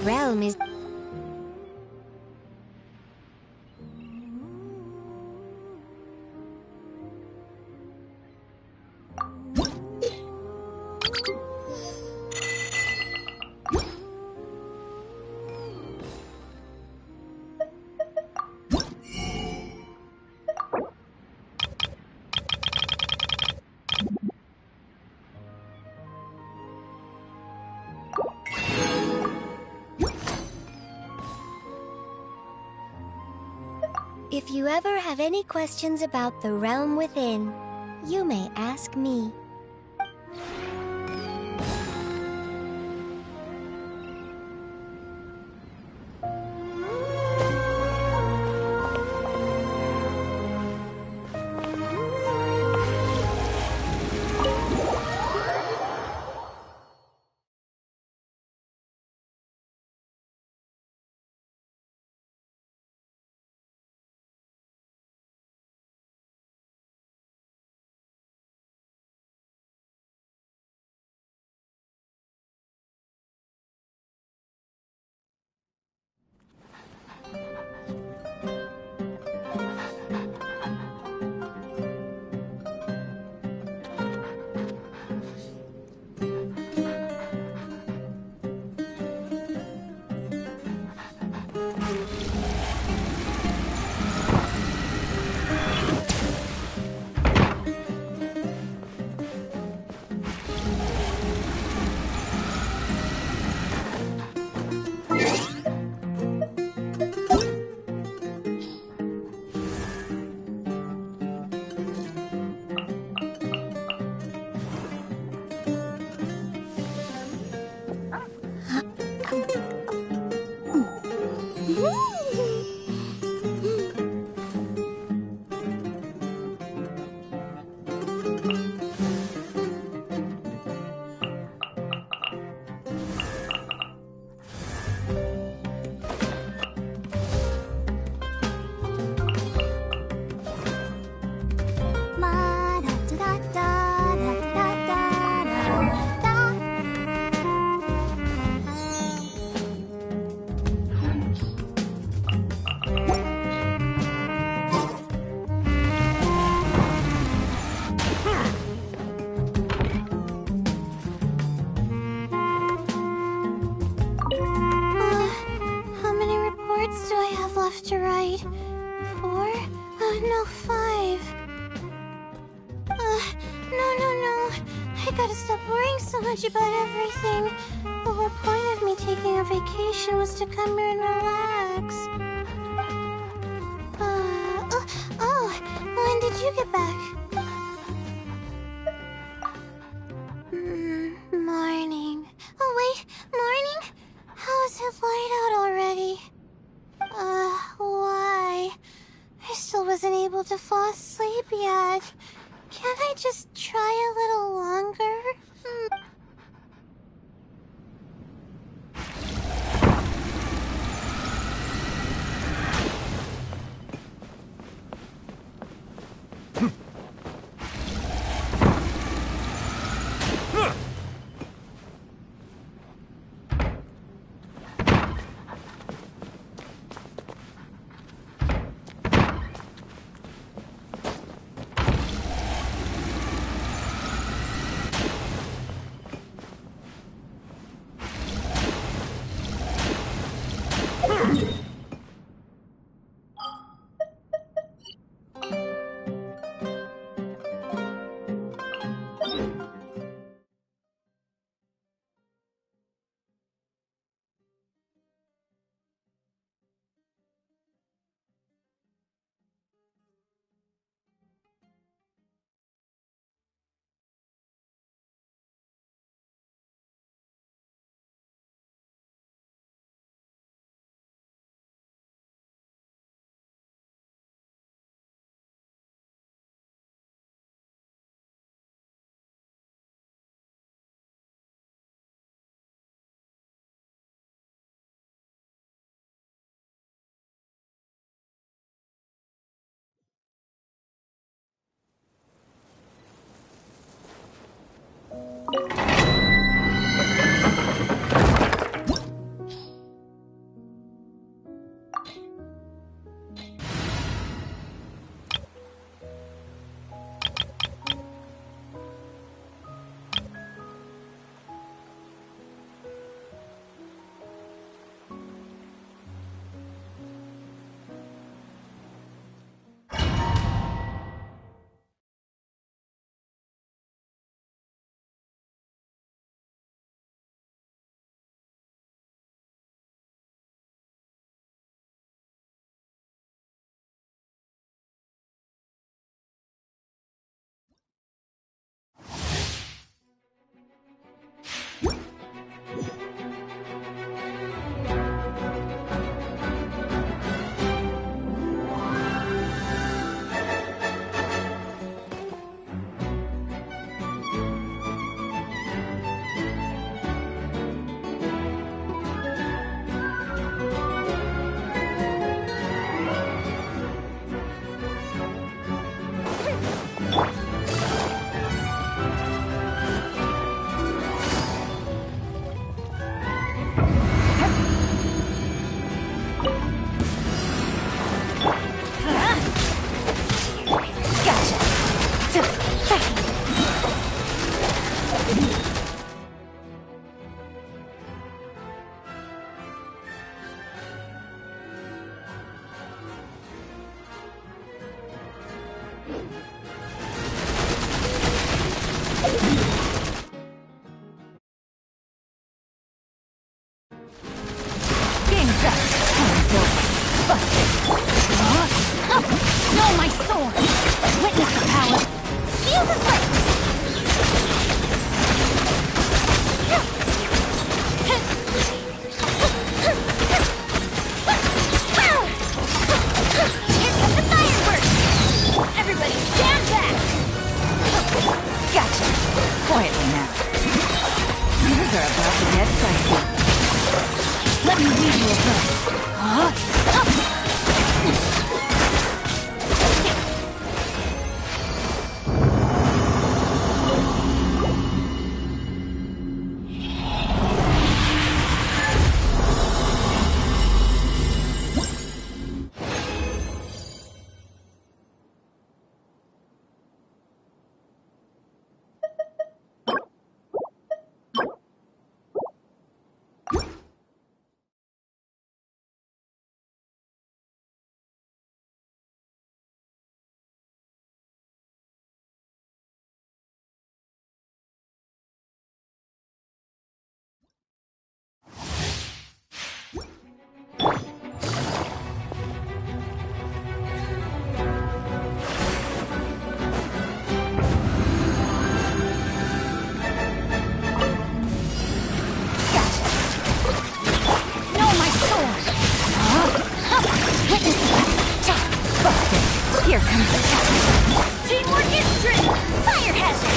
realm is... If you ever have any questions about the realm within, you may ask me. To write 4? No, 5. No. I gotta stop worrying so much about everything. The whole point of me taking a vacation was to come here and relax. When did you get back? Morning. Oh, wait, morning? How is it light out already? Why? I still wasn't able to fall asleep yet. Can't I just try a little longer? silver. Busted. No, my sword! Witness the power. Feel the flame! Here comes the fireworks! Everybody stand back! Gotcha. Quietly now. Things are about to get dicey. Let me lead you a verse. Here comes the challenge. Teamwork is strength. Fire hazard.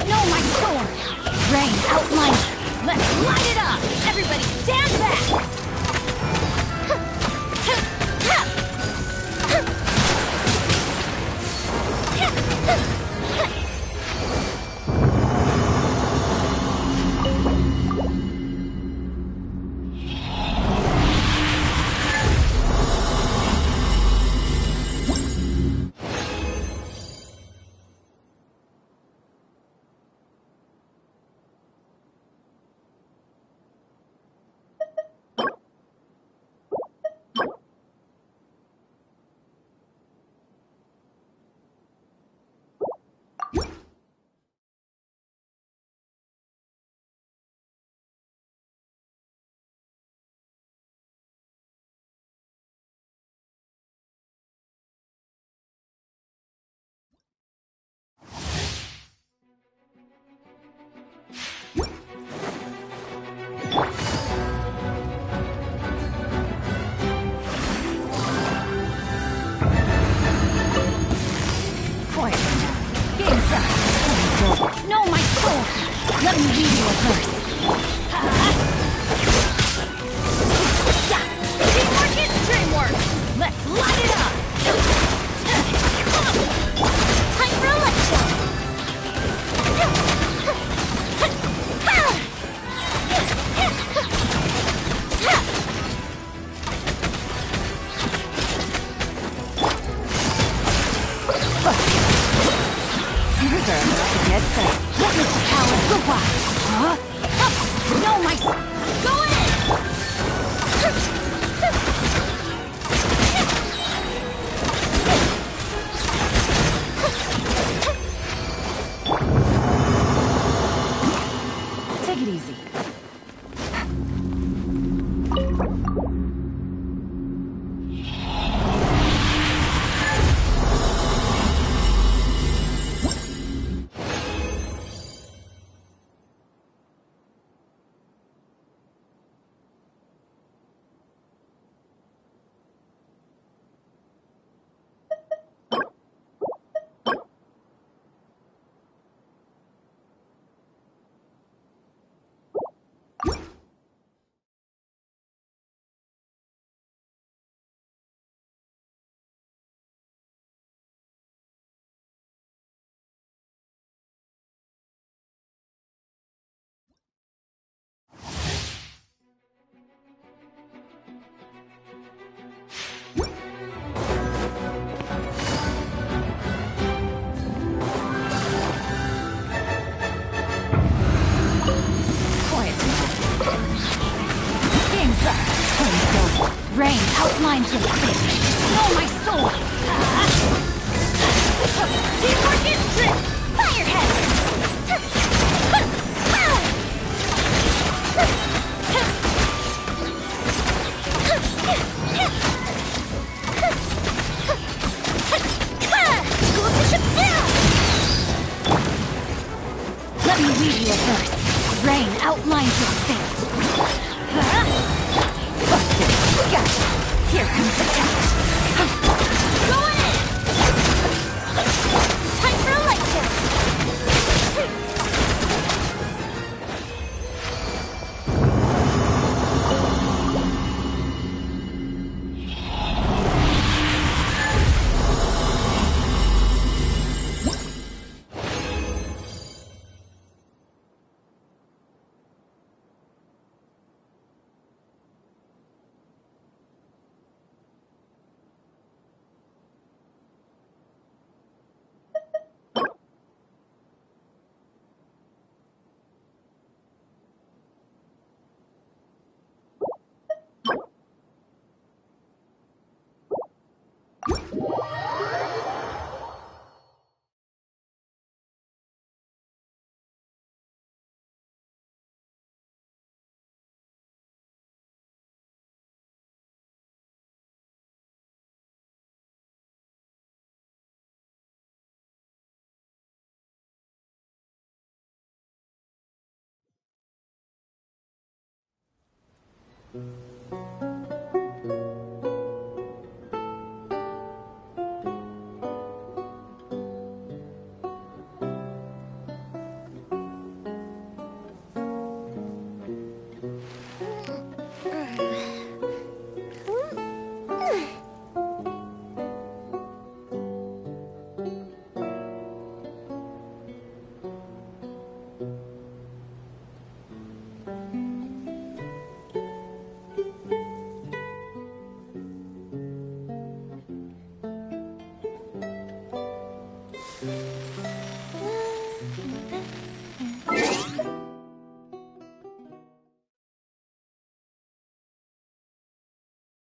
No, my sword. Rain outliner. Let's light it up. Everybody stand back. No, my sword! Let me read you a verse. Teamwork is dreamwork! Let's light it up! Time for a lecture! Things are about to get set. Witness the power. Goodbye. Huh? No, my... Go in! Take it easy. Rain outlines your fate. Know my soul! Teamwork is strength! Firehead! Let me read you a verse. Rain outlines your fate. Busted. Gotcha. Here comes the test. Going in! Time for a light show.